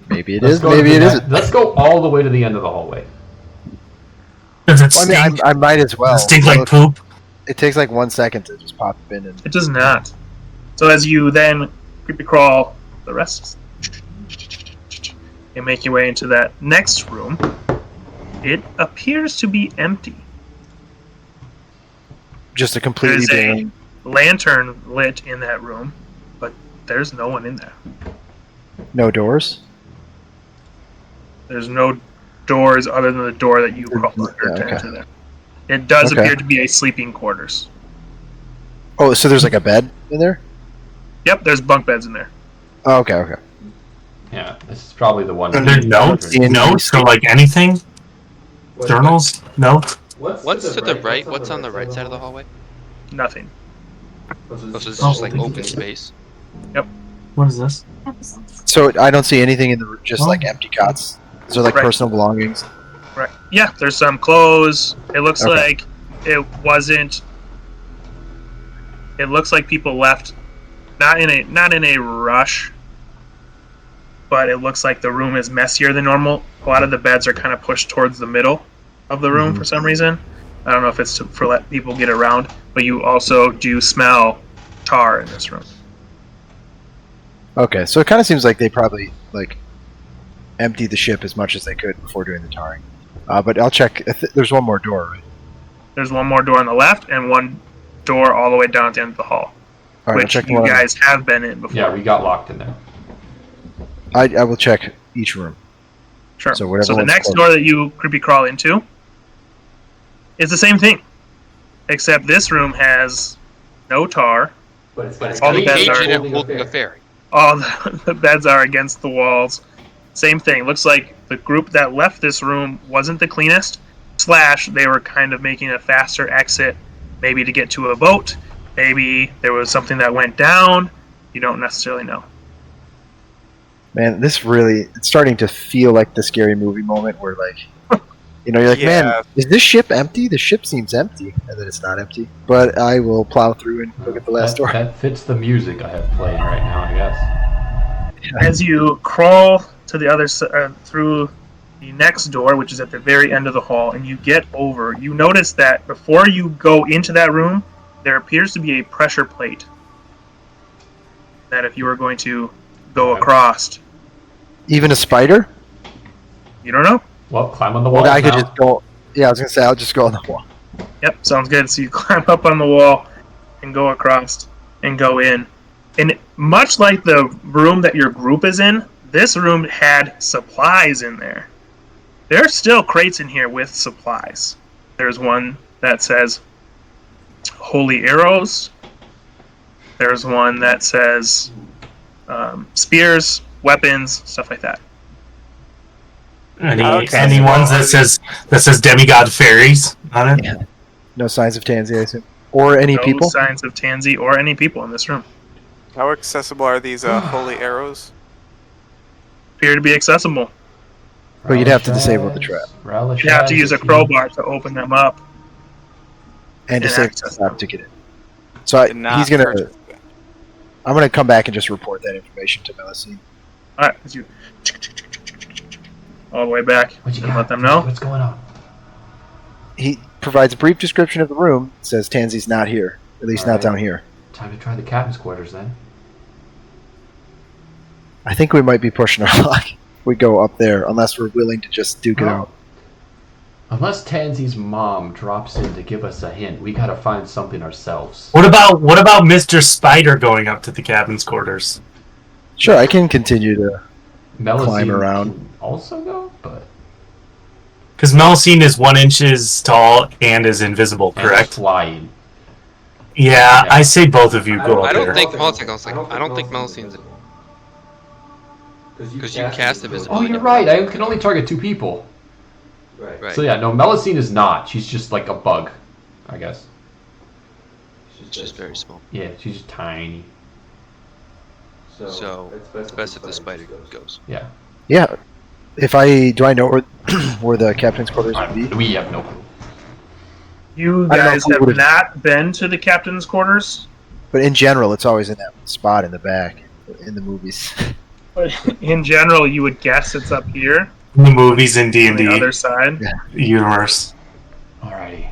Maybe it Let's is. go to Maybe the it ne- isn't. Let's go all the way to the end of the hallway. Does it Well, I mean, stink? I might as well. Does it stink like poop? It takes like 1 second to just pop in and. It does not. So as you then creepy crawl the rest, and make your way into that next room, it appears to be empty. Just a completely There's a barren. lantern lit in that room, but there's no one in there. No doors. There's no doors other than the door that you crawled under Yeah, to okay. enter there. It does Okay. appear to be a sleeping quarters. Oh, so there's like a bed in there. Yep, there's bunk beds in there. Oh, okay, okay. Yeah, this is probably the one. Are there notes? Notes or like anything? Journals? Notes? What's to the right? What's on the right side of the hallway? Nothing. Oh, so this is just like open space. What is this? So I don't see anything in the just Oh. like empty cots. These are like Right. personal belongings. Right. Yeah, there's some clothes. It looks Okay. like it wasn't. It looks like people left, not in a rush, but it looks like the room is messier than normal. A lot of the beds are kind of pushed towards the middle of the room for some reason. I don't know if it's for let people get around, but you also do smell tar in this room. Okay, so it kind of seems like they probably like emptied the ship as much as they could before doing the tarring. But I'll check. There's one more door, right? There's one more door on the left and one door all the way down at the end of the hall, All right, I'll which check the you one. guys have been in before. Yeah, we got locked in there. I will check each room. Sure. So whatever So the one's next closed. door that you creepy crawl into is the same thing, except this room has no tar. But it's All got the a beds cage are in it holding a fairy. All the beds are against the walls. Same thing. Looks like the group that left this room wasn't the cleanest. / they were kind of making a faster exit, maybe to get to a boat. Maybe there was something that went down. You don't necessarily know. Man, this really, it's starting to feel like the scary movie moment where, like, you know, you're like, Yeah. man, is this ship empty? The ship seems empty. And then it's not empty. But I will plow through and look at the last door. That fits the music I have playing right now, I guess. As you crawl to the other through the next door, which is at the very end of the hall, and you get over, you notice that before you go into that room, there appears to be a pressure plate. That if you were going to go across, Even a spider? you don't know. Well, climb on the wall. Well, I could just go. Yeah, I was going to say, I'll just go on the wall. Yep, sounds good. So you climb up on the wall and go across and go in. And much like the room that your group is in, this room had supplies in there. There are still crates in here with supplies. There's one that says holy arrows. There's one that says spears, weapons, stuff like that. Any Okay. ones that says demigod fairies on it? Yeah. No signs of Tansy, I assume. Or any No people? signs of Tansy or any people in this room. How accessible are these holy arrows? Appear to be accessible. But you'd have to disable the trap. You'd have to use a crowbar to open them up. And Yeah, disable the access trap to get in. So Did not he's gonna. purchase it. I'm gonna come back and just report that information to Melusine. All right, it's you. All the way back. What you And got? let them know. What's going on? He provides a brief description of the room. Says Tansy's not here, at least not down here. Time to try the captain's quarters then. I think we might be pushing our luck. We go up there unless we're willing to just duke it out. Unless Tansy's mom drops in to give us a hint, we gotta find something ourselves. What about Mr. Spider going up to the captain's quarters? Sure, I can continue to Melusine climb around. can also go, but Because Melusine is 1 inches tall and is invisible, and correct? flying. Yeah, I say both of you go I up don't there. think Melusine's because you cast invisibility. Oh, you're right. I can only target 2 people. Right. So yeah, no, Melusine is not. She's just like a bug, I guess. She's just very small. Yeah, she's just tiny. So it's best if the spider goes. Yeah. Yeah. Do I know where the captain's quarters would be? We have no clue. You I don't know guys if we have would've- not been to the captain's quarters, But in general, it's always in that spot in the back in the movies. but in general, you would guess it's up here In the movies in on the D&D other side. Yeah. universe. Alrighty.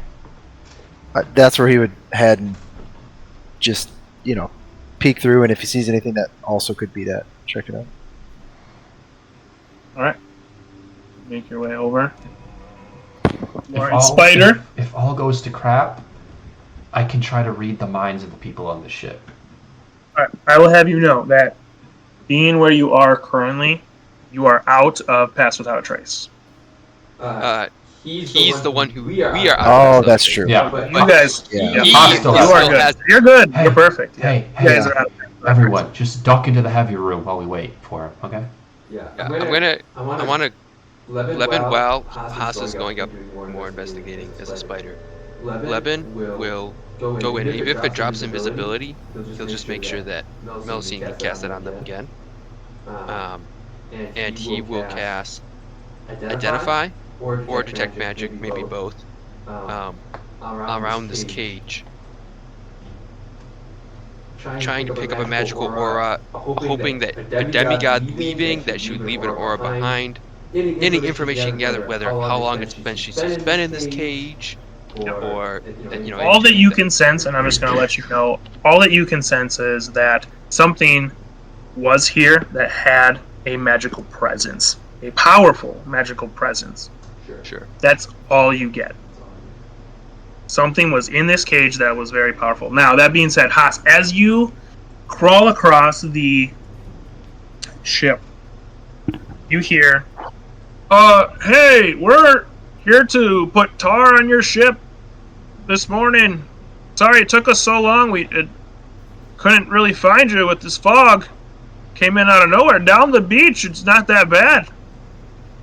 That's where he would head and just, peek through, and if he sees anything that also could be that, check it out. All right, make your way over. If Lauren Spider. If all goes to crap, I can try to read the minds of the people on the ship. All right, I will have you know that being where you are currently, you are out of Pass Without a Trace. He's the one who we are. Oh, that's true. Yeah. You guys, Yeah. He Hawk still you has are it. good. has- You're good. Hey. You're perfect. Yeah. Hey, You guys hey, are out. everyone, just duck into the heavy room while we wait for him, okay? I want to. Levin, while Haas is going up more investigating as a spider, Levin will go in. Even if it drops invisibility, he'll just make sure that Melusine can cast it on them again. And he will cast Identify or Detect Magic, maybe both, around this cage. Trying to pick up a magical aura, hoping that a demigod leaving, that she would leave an aura behind. Any information gathered, whether how long it's been she's been in this cage, or All that you can sense, and I'm just going to let you know, all that you can sense is that something was here that had a magical presence, a powerful magical presence. Sure. That's all you get. Something was in this cage that was very powerful. Now, that being said, Haas, as you crawl across the ship, you hear, hey, we're here to put tar on your ship this morning. Sorry it took us so long. We couldn't really find you with this fog. Came in out of nowhere. Down the beach, it's not that bad.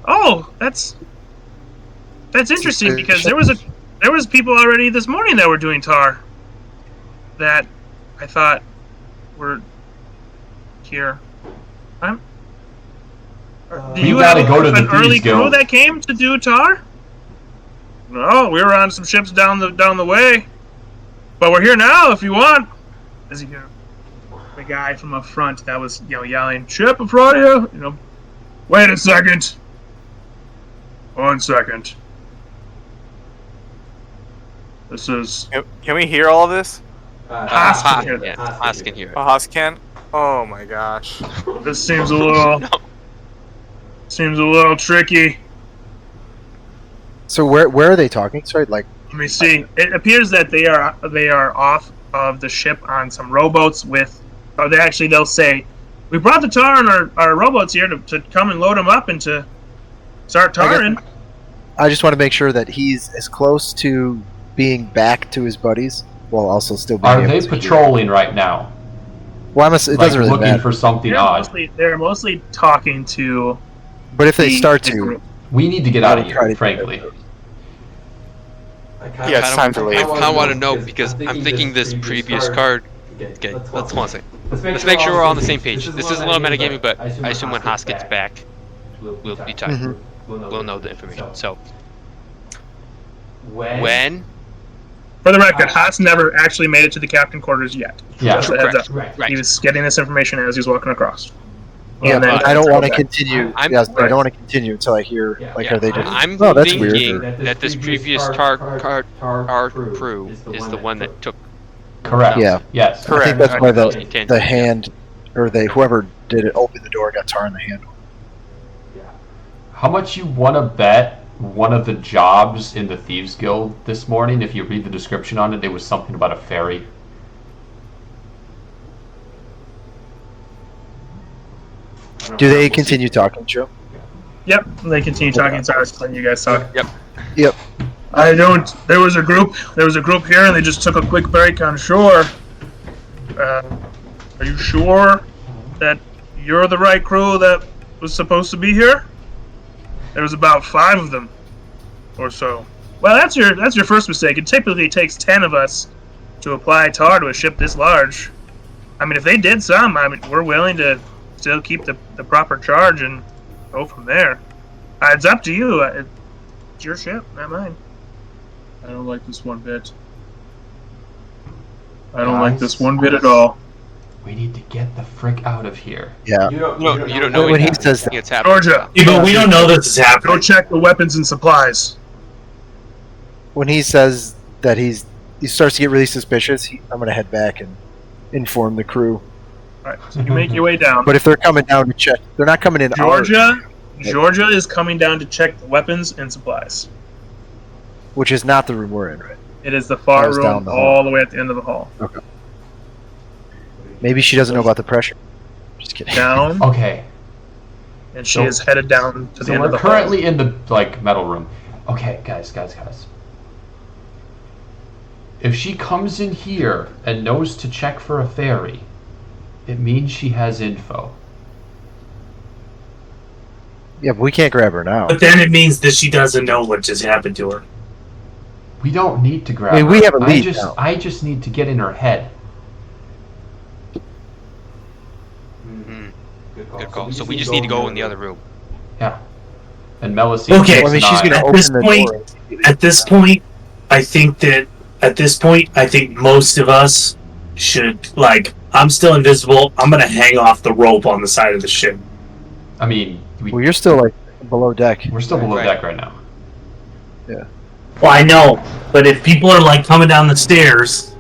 Oh, that's interesting because there was people already this morning that were doing tar that I thought were here. Do We you gotta have go to the an early Thieves Guild. crew that came to do tar? No, we were on some ships down the way, but we're here now if you want. As you hear the guy from up front that was yelling, "Ship in front of you!" Wait a second. 1 second. This is Can we hear all of this? Haas can hear Yeah, that. Haas can hear it. Haas can? Oh my gosh. This seems a little tricky. So where are they talking? Sorry, like Let me see. It appears that they are off of the ship on some rowboats with. Or they'll say, "We brought the tar on our rowboats here to come and load them up and to start tarring." I just want to make sure that he's as close to being back to his buddies while also still being Are able they to patrolling right now? Well, it Like doesn't really looking matter. for something odd? They're mostly talking to. But if they the- start the to, group. We need to get I out of would try here, to- frankly. Yeah, it's time to I leave. kind of want to know because I'm thinking this previous card. Okay, let's one second. Let's make sure we're all on the same page. This is a little metagaming, but I assume when Haas gets back, we'll be talking. We'll know the information. So when For the record, Haas never actually made it to the captain quarters yet. Yeah. Just a heads up. Right. He was getting this information as he was walking across. Yeah, And then but I don't want to back. continue. I'm- Yes, I don't want to continue until I hear. Yeah. Like, Yeah, are they just? I'm Oh, that's thinking weird. that this previous tar crew is the one that took. Correct. Yeah. Yes. I think that's why Correct. the hand, or whoever did it, opened the door, got tar in the handle. How much you want to bet one of the jobs in the Thieves Guild this morning? If you read the description on it, there was something about a ferry. Do they continue talking, Joe? Yep, they continue talking, so I was letting you guys talk. Yep. I don't. There was a group here, and they just took a quick break on shore. Are you sure that you're the right crew that was supposed to be here? There was about 5 of them, or so. Well, that's your first mistake. It typically takes 10 of us to apply tar to a ship this large. I mean, if they did some, we're willing to still keep the proper charge and go from there. It's up to you. It's your ship, not mine. I don't like this one bit. I don't like this one bit at all. We need to get the frick out of here. Yeah. You don't know When he says that, it's happening. Georgia, Yeah, but we don't know this is go happening. check the weapons and supplies. when he says that he starts to get really suspicious, I'm gonna head back and inform the crew. Alright, so you make your way down. But if they're coming down to check, they're not coming in. Georgia is coming down to check the weapons and supplies. Which is not the room we're in, right? It is the far That was down room, the hall. all the way at the end of the hall. Okay. Maybe she doesn't know about the pressure. Just kidding. Down, Okay. and she is headed down to the So end of we're the hall. currently in the metal room. Okay, guys. If she comes in here and knows to check for a ferry, it means she has info. Yeah, but we can't grab her now. But then it means that she doesn't know what just happened to her. We don't need to grab I mean, her. we have a lead now. I just need to get in her head. Good call. So we just need to go in the other room. Yeah. And Melisy. Okay, Well, I mean, she's gonna At open this the point- door. At this point, I think most of us should, like, I'm still invisible. I'm gonna hang off the rope on the side of the ship. I mean, Well, you're still like below deck. we're still below Right. deck right now. Well, I know, but if people are, like, coming down the stairs,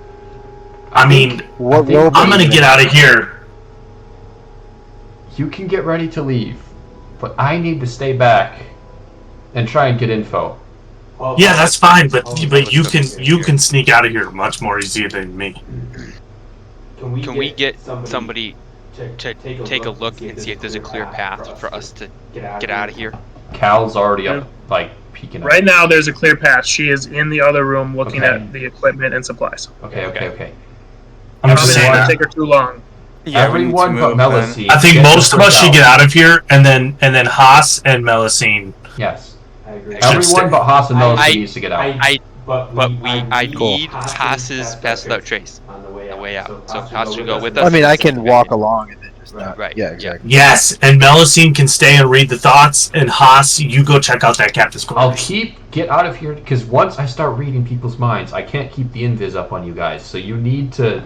I mean, What I think- rope? I'm gonna get out of here. You can get ready to leave, but I need to stay back and try and get info. Yeah, that's fine, but you can sneak out of here much more easier than me. Can we get somebody to take a look and see if there's a clear path for us to get out of here? Cal's already up, like, peeking up. Right now, there's a clear path. She is in the other room looking Okay. at the equipment and supplies. Okay. I'm just Probably saying not that. gonna take her too long. Yeah, we need to Everyone but move, then. Melisy. I think get most the of us frick should get out of here, and then Haas and Melusine. Yes. should Everyone stay. but Haas and Melisy I- needs to get out. I need Haas's pass without trace on the way out. So Haas should go with us. I mean, I can walk along and then just not. Right. Yeah, exactly. Yes, and Melusine can stay and read the thoughts, and Haas, you go check out that captain's I'll quarters. get out of here, because once I start reading people's minds, I can't keep the invis up on you guys. So you need to You guys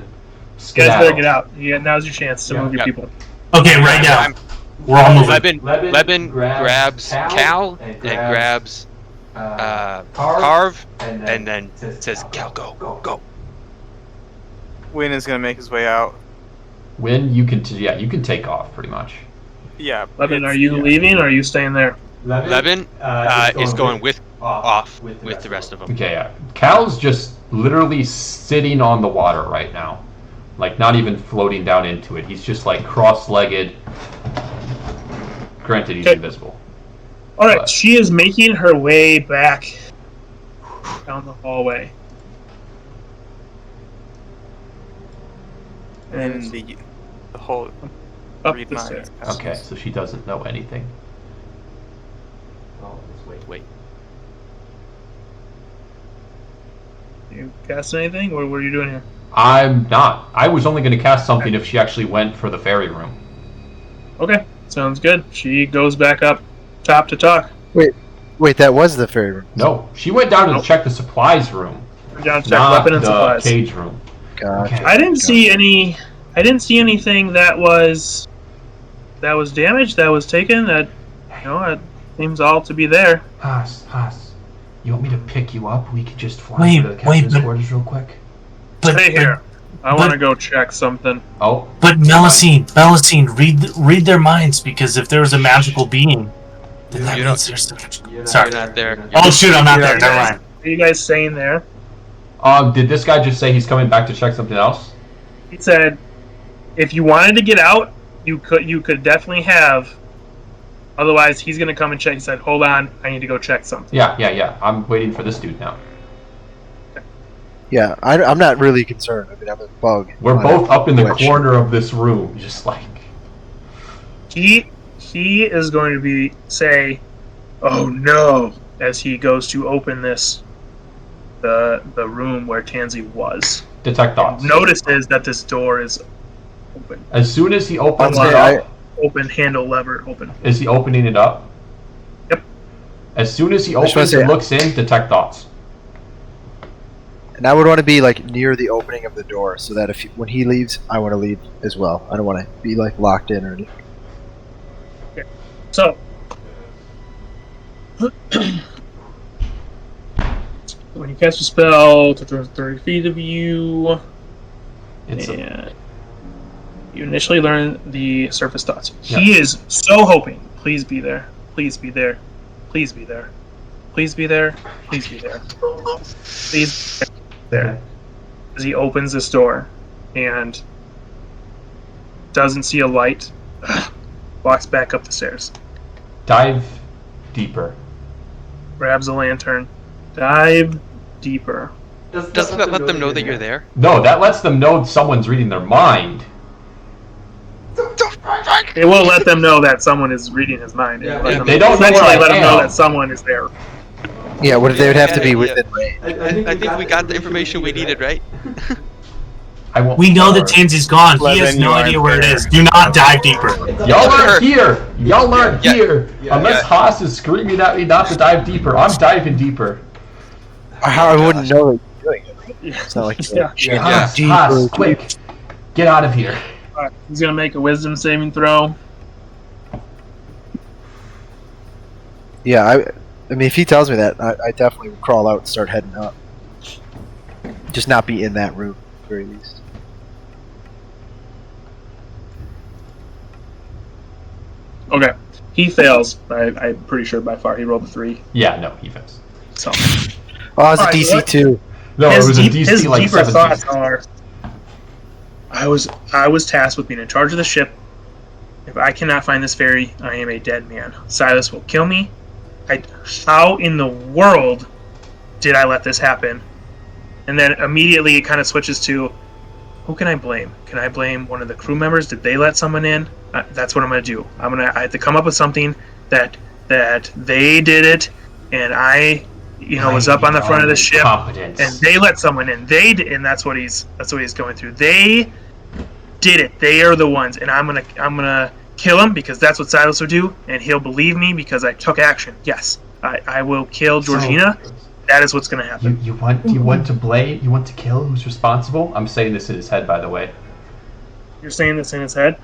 skedaddle. better get out. Yeah, now's your chance to move your Yep. people. Okay, right now, we're all moving. Leben grabs Cal and grabs Carve, and then says, "Cal, go." Win is gonna make his way out. When you can, you can take off pretty much. Yeah. Levin, it's- are you yeah. leaving or are you staying there? Leben is going off with the rest of them. Okay, yeah. Cal's just literally sitting on the water right now, like not even floating down into it. He's just like cross-legged. Granted, he's Okay. invisible. Alright, But- she is making her way back down the hallway. And the whole Up read the minds stairs. passes. Okay, so she doesn't know anything. Wait. You cast anything? Or what are you doing here? I'm not. I was only going to cast something if she actually went for the fairy room. Okay, sounds good. She goes back up top to talk. Wait, that was the fairy room. No, she went down to Nope. check the supplies room. John, check Not weapon and the supplies. cage room. Gotcha. Okay. I didn't see any. I didn't see anything that was damaged, that was taken. That it seems all to be there. Haas. You want me to pick you up? We could just fly Wait, over to the wait, captain's but- quarters real quick. But, Stay here. I but- want to go check something. Oh, But Melusine, read their minds, because if there was a magical being, then that You means don't- there's Sorry. You're not there. Oh shoot, I'm not You're there. not Never there. mind. Are you guys staying there? did this guy just say he's coming back to check something else? He said, if you wanted to get out, you could definitely have. Otherwise, he's gonna come and check. He said, hold on, I need to go check something. Yeah. I'm waiting for this dude now. Yeah, I'm not really concerned. I mean, I'm a bug. We're both up in the Which- corner of this room, just like. He is going to say, "Oh no!" as he goes to open the room where Tansy was. Detect thoughts. Notices that this door is open. As soon as he opens Okay, it up, Open handle lever open. is he opening it up? Yep. As soon as he just wanna opens say- and looks in, detect thoughts. And I would want to be like near the opening of the door, so that when he leaves, I want to leave as well. I don't want to be like locked in or anything. So, when you cast a spell to 30 feet of you, It's a, and you initially learn the surface thoughts. Yeah. He is so hoping. Please be there. Please be there. Please be there. Please be there. Please be there. Please be there. As he opens this door and doesn't see a light, walks back up the stairs, dive deeper. grabs a lantern, dive deeper. Doesn't that let them know that you're there? No, that lets them know someone's reading their mind. It will let them know that someone is reading his mind. Yeah, Let them- they don't know essentially where I let them know am. that someone is there. Yeah, what if they would have to Yeah, be yeah. within range? I think we got the information we needed, right? I won't. We know that Tansy's gone. He has Levin, no you idea aren't where it there. is. Do not dive deeper. Y'all Sure. aren't here. Y'all aren't Yeah. here. Unless Yeah. Haas is screaming at me not to dive deeper. I'm diving deeper. How I wouldn't know that you're doing it. It's not like Yeah. Haas, deeper, Haas, quick, get out of here. Alright, he's gonna make a wisdom saving throw. Yeah, I mean, if he tells me that, I definitely would crawl out and start heading up. Just not be in that room, at the very least. Okay, he fails. I'm pretty sure by far he rolled a 3. Yeah, no, he fails. So Oh, it's a Alright, DC what? 2. No, it was a his DC like deeper 17. thoughts are: I was tasked with being in charge of the ship. If I cannot find this ferry, I am a dead man. Silas will kill me. How in the world did I let this happen? And then immediately it kind of switches to, who can I blame? Can I blame one of the crew members? Did they let someone in? That's what I'm gonna do. I have to come up with something that they did it, and I, was up on the front of the ship, Competence. and they let someone in. They did, and that's what he's going through. They did it. They are the ones, and I'm gonna kill him because that's what Silas would do, and he'll believe me because I took action. Yes, I will kill Georgina. That is what's gonna happen. You want to blame? You want to kill? Who's responsible? I'm saying this in his head, by the way. You're saying this in his head.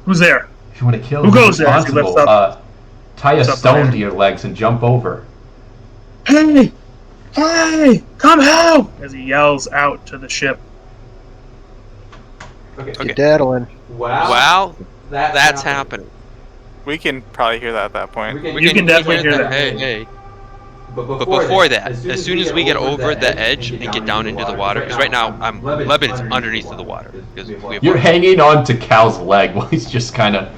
Who's there? If you want to kill, Who who's goes there as he lifts responsible? Tie a lifts up stone the to your legs and jump over. Hey, come help! As he yells out to the ship. Okay. Okay. You're daddling. Wow, that's happening. We can probably hear that at that point. You can definitely hear that. Hey. But before that, as soon as we get over the edge and get down into the water, because right now Levin is underneath of the water. Because we have You're hanging on to Cal's leg while he's just kind of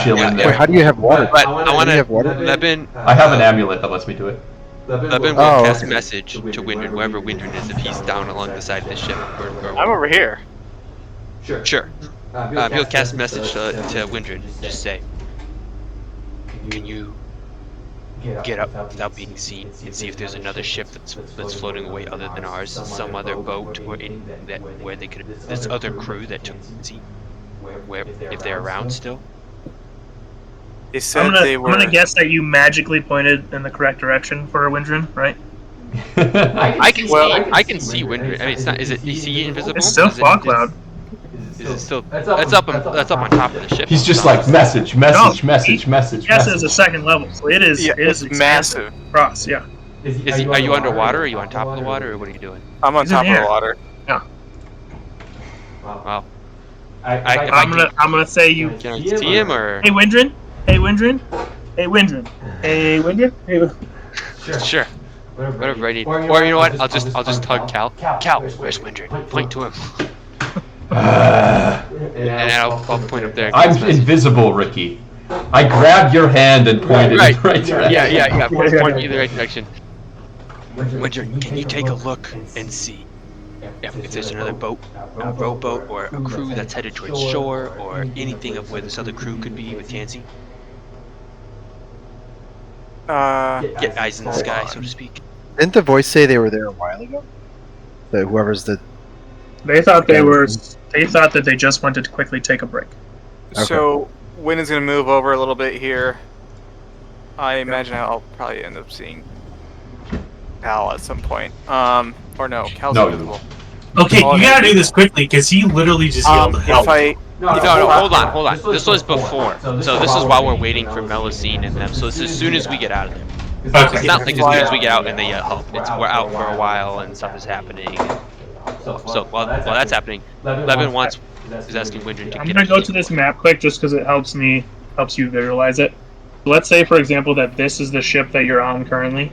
chilling yeah. there. Wait, how do you have water? But I I Do want you to. have water? Levin I have an amulet that lets me do it. will Oh, cast okay. message to Windred, wherever Windred is, if he's down along the side of the ship. I'm over here. Sure. He'll cast message to Windred. Just say, can you get up without being seen and see if there's another ship that's floating away other than ours, some other boat where they could, this other crew that took Tansy, where if they're around still. They said they I'm were. gonna guess that you magically pointed in the correct direction for Windrin, right? I can Well, see. I can see Windred. I mean, it's not. Is it? Is he invisible? It's still Is it- fog cloud. Is it still? That's up on top of the ship. He's just though. like message. Yes, message. is a second level, so it is. Yeah, it is it's expansive massive. across. Yeah. Is he? Are you underwater? Or are you on top of the water? Or what are you doing? I'm on He's in top of the air. water. Wow. I'm gonna say you. Can I see him or? Hey, Windrin. Hey, Windrin. Hey, Windrin. Hey, Windrin. Hey. Sure. Whatever I need. Or you know what? I'll just tug Cal. Cal, where's Windred? Point to him. And I'll point up there. I'm invisible, Ricky. I grabbed your hand and pointed Right. in the right direction. Yeah. Point you the right direction. Windred, can you take a look and see if there's another boat, a rowboat, or a crew that's headed towards shore, or anything of where this other crew could be with Tansy? Get eyes in the sky, so to speak. Didn't the voice say they were there a while ago? Whoever's the. They thought they were. They thought that they just wanted to quickly take a break. So, Win is going to move over a little bit here. I imagine I'll probably end up seeing Cal at some point. Or no, Cal's invisible. Okay, you gotta do this quickly, because he literally just yelled help. No, hold on. This was before. So this is while we're waiting for Melusine and them. So it's as soon as we get out of there. Okay. It's not like as soon as we get out and they yell help. It's we're out for a while and stuff is happening. So while that's happening, Levin is asking Windrin to I'm get gonna go to this map quick just because it helps you visualize it. Let's say, for example, that this is the ship that you're on currently.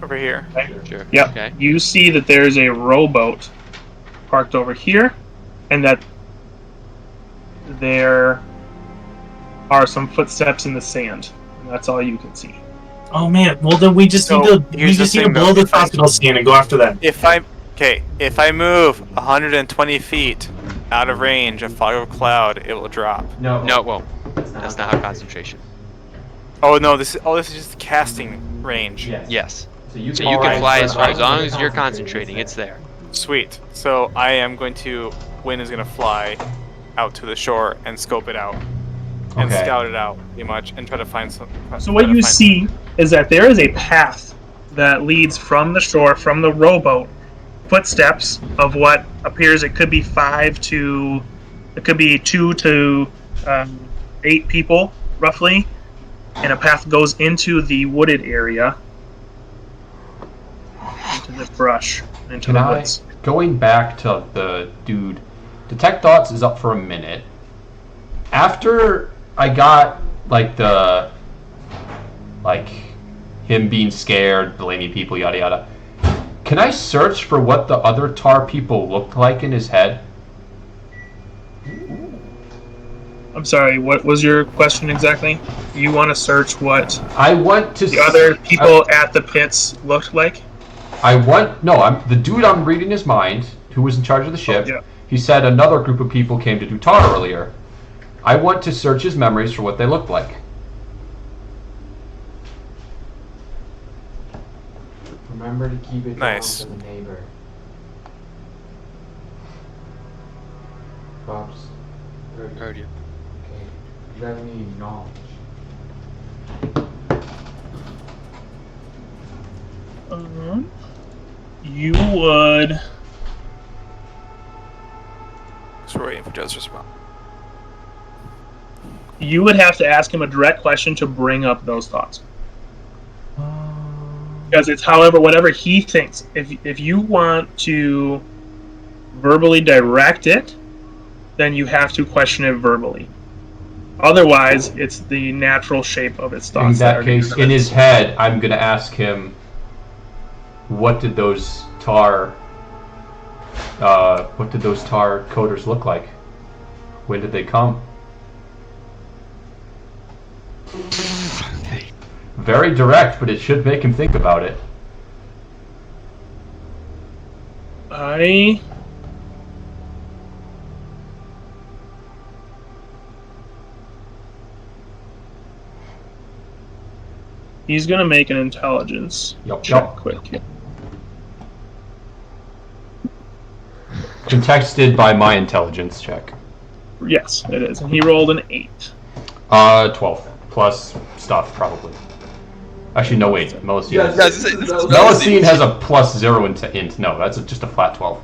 Over here. Sure. Yep. Okay. You see that there's a rowboat parked over here, and that there are some footsteps in the sand. And that's all you can see. Oh man, well then we just need to blow the hospital scan and go after that. If I move 120 feet out of range of fog of cloud, it will drop. No, it won't. That's not how concentration. Oh no, this is just casting range. Yes. So you can fly as far as long as you're concentrating. It's there. Sweet. So I am going to. Win is going to fly out to the shore and scope it out and scout it out pretty much and try to find some. So what you see is that there is a path that leads from the shore, from the rowboat, footsteps of what appears it could be 2 to 8 people roughly, and a path goes into the wooded area, into the brush, into the woods. Going back to the dude, Detect Thoughts is up for a minute. After I got him being scared, blaming people, yada yada, can I search for what the other tar people looked like in his head? I'm sorry, what was your question exactly? You want to search what I want to the other people at the pits looked like? I'm the dude I'm reading his mind, who was in charge of the ship. Yeah. He said another group of people came to do tar earlier. I want to search his memories for what they looked like. Remember to keep it Nice. down for the neighbor. Pops. Heard you. Okay. You guys need knowledge. You would. So we're waiting for Joe's response. You would have to ask him a direct question to bring up those thoughts. Because it's whatever he thinks. If you want to verbally direct it, then you have to question it verbally. Otherwise, it's the natural shape of its thoughts. In that case, in his head, I'm going to ask him, what did those tar coders look like? When did they come? Very direct, but it should make him think about it. He's gonna make an intelligence check quick. Contexted by my intelligence check. Yes, it is. And he rolled an 8. 12. Plus stuff, probably. Actually, no, wait. Melusine. Yeah, this is Melusine has a +0 into int. No, that's just a flat 12.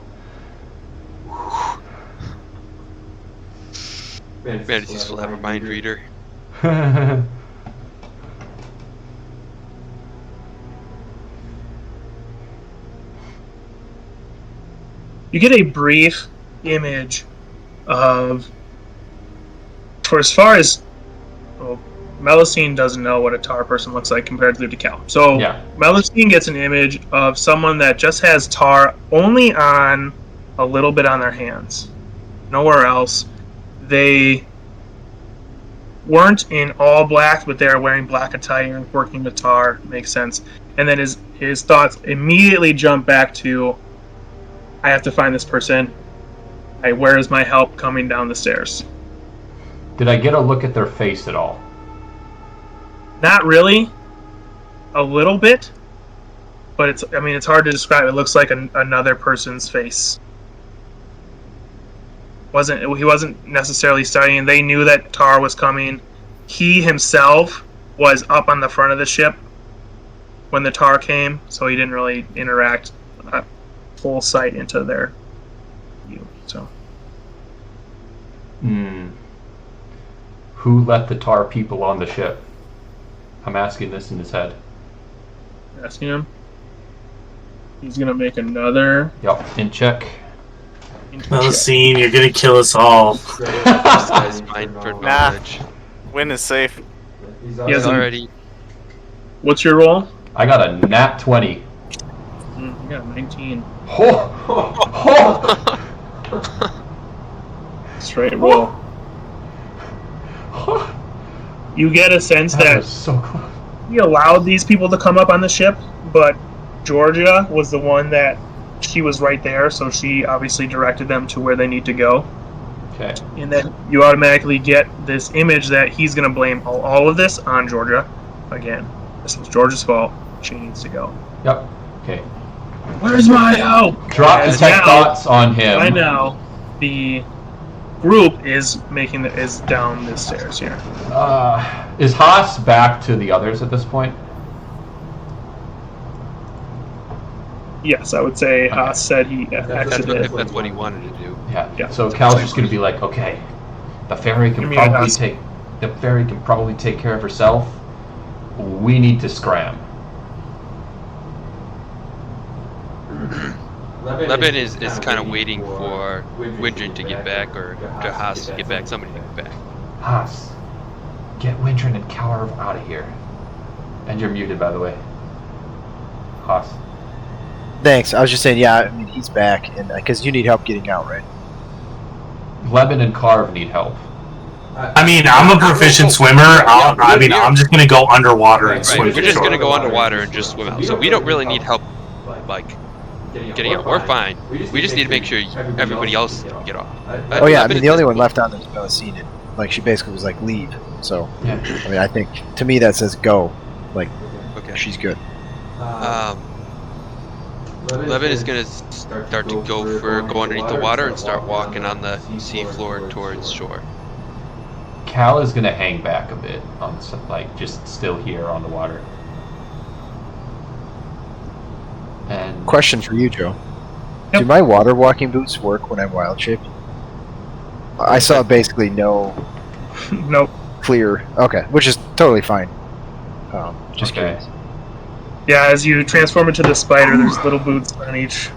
Man, it's useful to have a mind reader. You get a brief image of, for as far as, well, Melusine doesn't know what a tar person looks like compared to Cal. So Yeah. Melusine gets an image of someone that just has tar only on a little bit on their hands, nowhere else. They weren't in all black, but they are wearing black attire, working with tar. Makes sense. And then his thoughts immediately jump back to, I have to find this person. Where is my help coming down the stairs? Did I get a look at their face at all? Not really. A little bit. But it's hard to describe. It looks like another person's face. He wasn't necessarily studying. They knew that tar was coming. He himself was up on the front of the ship when the tar came, so he didn't really interact full sight into their view. So. Who let the tar people on the ship? I'm asking this in his head. Asking him. He's gonna make another. Yep, in check. Melusine, you're gonna kill us all. This guy's mind for knowledge. Win is safe. He's already. What's your roll? I got a nat 20. You got a 19. Straight roll. You get a sense that was so close. he allowed these people to come up on the ship, but Georgia was the one that she was right there, so she obviously directed them to where they need to go. Okay. And then you automatically get this image that he's going to blame all of this on Georgia. Again, this was Georgia's fault. She needs to go. Yep. Okay. Where's my help? Drop As detect now- thoughts on him. By now, the group is down the stairs here. Is Haas back to the others at this point? Yes, I would say Haas said he exited. If that's what he wanted to do. Yeah. So Cal's just gonna be like, okay, the fairy can probably take care of herself. We need to scram. Levin is kind of waiting for Windrin to get back, or to Haas to get back, somebody to get back. Haas, get Windrin and Cal out of here. And you're muted, by the way. Haas. Thanks. I was just saying, yeah, I mean, he's back, and because you need help getting out, right? Levin and Carve need help. I mean, I'm a proficient swimmer. I'm just gonna go underwater and swim. Right, we're just gonna go underwater and just swim out. So we don't really need help, like, getting out. We're fine. We just need to make sure everybody else can get off. Oh yeah, I mean, the only one left on there is Melusine, and like she basically was like, leave. So, Yeah. I mean, I think to me that says go. Like, Okay. she's good. Levin is gonna start to go underneath the water and start walking on the seafloor towards shore. Cal is gonna hang back a bit on just still here on the water. And Question for you, Joe. Yep. Do my water walking boots work when I'm wild shaped? I saw basically no Nope. clear. Okay, which is totally fine. Just Okay. curious. Yeah, as you transform into the spider, there's little boots on each.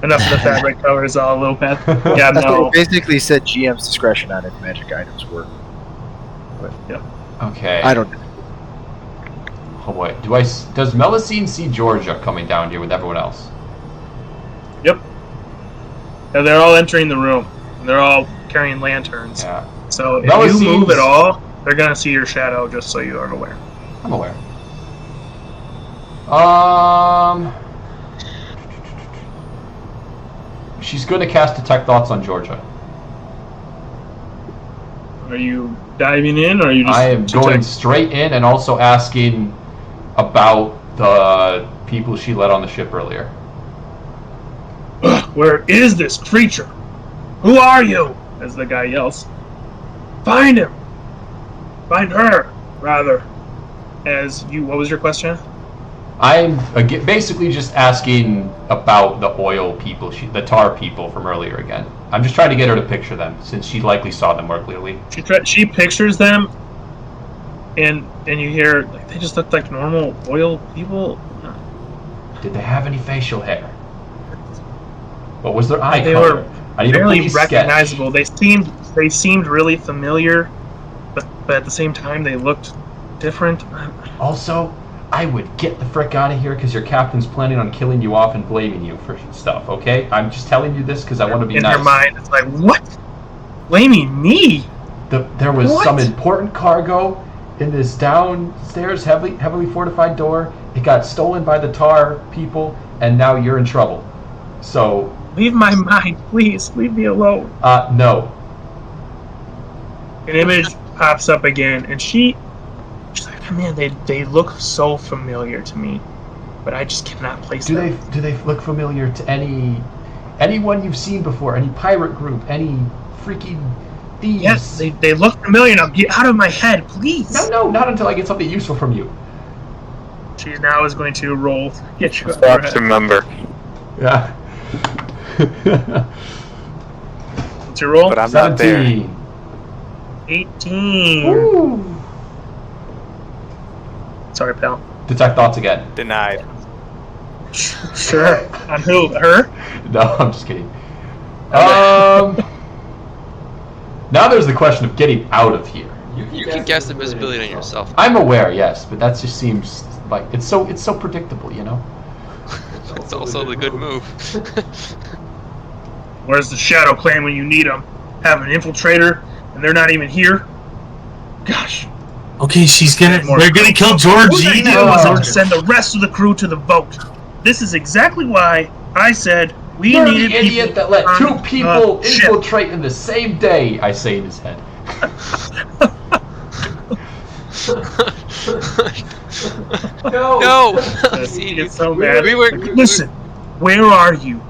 Enough of the fabric covers all a little bit. Yeah, That's what no. it basically said GM's discretion on if magic items work. okay. I don't. Oh boy, does Melusine see Georgia coming down here with everyone else? Yep. Yeah, they're all entering the room. And they're all carrying lanterns. Yeah, So if Melusine's- you move at all, they're gonna see your shadow. Just so you are aware. I'm aware. She's going to cast detect thoughts on Georgia. Are you diving in, or are you just? I am going straight in and also asking about the people she led on the ship earlier. Where is this creature? Who are you? As the guy yells. Find him. Find her, rather. as you. What was your question? I'm basically just asking about the oil people, the tar people from earlier again. I'm just trying to get her to picture them, since she likely saw them more clearly. She pictures them, and you hear like they just look like normal oil people. Did they have any facial hair? What was their eye They color? were I need a barely police recognizable. sketch. They seemed really familiar, but at the same time they looked different. Also, I would get the frick out of here because your captain's planning on killing you off and blaming you for stuff, okay? I'm just telling you this because I want to be in nice. her mind, it's like, what? Blaming me? There was some important cargo in this downstairs heavily fortified door. It got stolen by the tar people, and now you're in trouble. So... Leave my mind, please. Leave me alone. No. An image pops up again, and she's like, oh, man, they look so familiar to me, but I just cannot place them. Do they look familiar to anyone you've seen before? Any pirate group? Any freaking thieves? Yes, they look familiar. Now get out of my head, please. No, not until I get something useful from you. She now is going to roll. Get you out of Stop her head. to remember. Yeah. What's your roll? But I'm not there. 18. Woo. Sorry, pal. Detect thoughts again. Denied. Sure. On who? Her? No, I'm just kidding. Now there's the question of getting out of here. You can guess the visibility on yourself. I'm aware, yes, but that just seems like it's so predictable, you know. It's also the good move. Where's the Shadow Clan when you need them? Have an infiltrator, and they're not even here? Gosh. Okay, we're gonna kill Georgina. Or send the rest of the crew to the vote. This is exactly why I said we You're needed the idiot people that let on two people the ship. infiltrate in the same day, I say in his head. No. He gets so mad. Listen, where are you?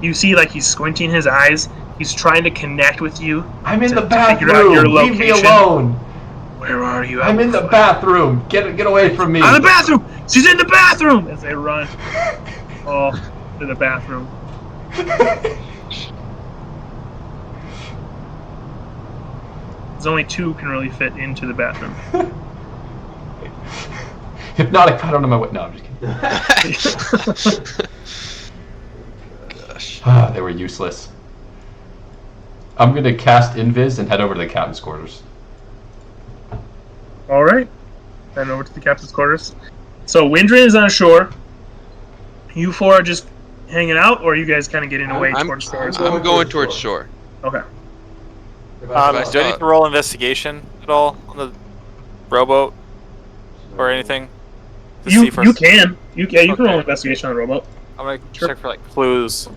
You see, like he's squinting his eyes. He's trying to connect with you. I'm in the figure out your bathroom. Leave me location. alone. Where are you? I'm in the bathroom. Get away from me. I'm in the bathroom. She's in the bathroom. As they run, to the bathroom. There's only two can really fit into the bathroom. Hypnotic pattern on my way. No, I'm just kidding. Gosh. They were useless. I'm going to cast Invis and head over to the captain's quarters. All right. Then over to the captain's quarters. So Windrin is on shore. You four are just hanging out, or are you guys kind of getting away towards shore? I'm going towards shore. Okay. Do I need to roll investigation at all on the rowboat or anything? You can. You can roll investigation on the rowboat. I'm gonna check for like clues.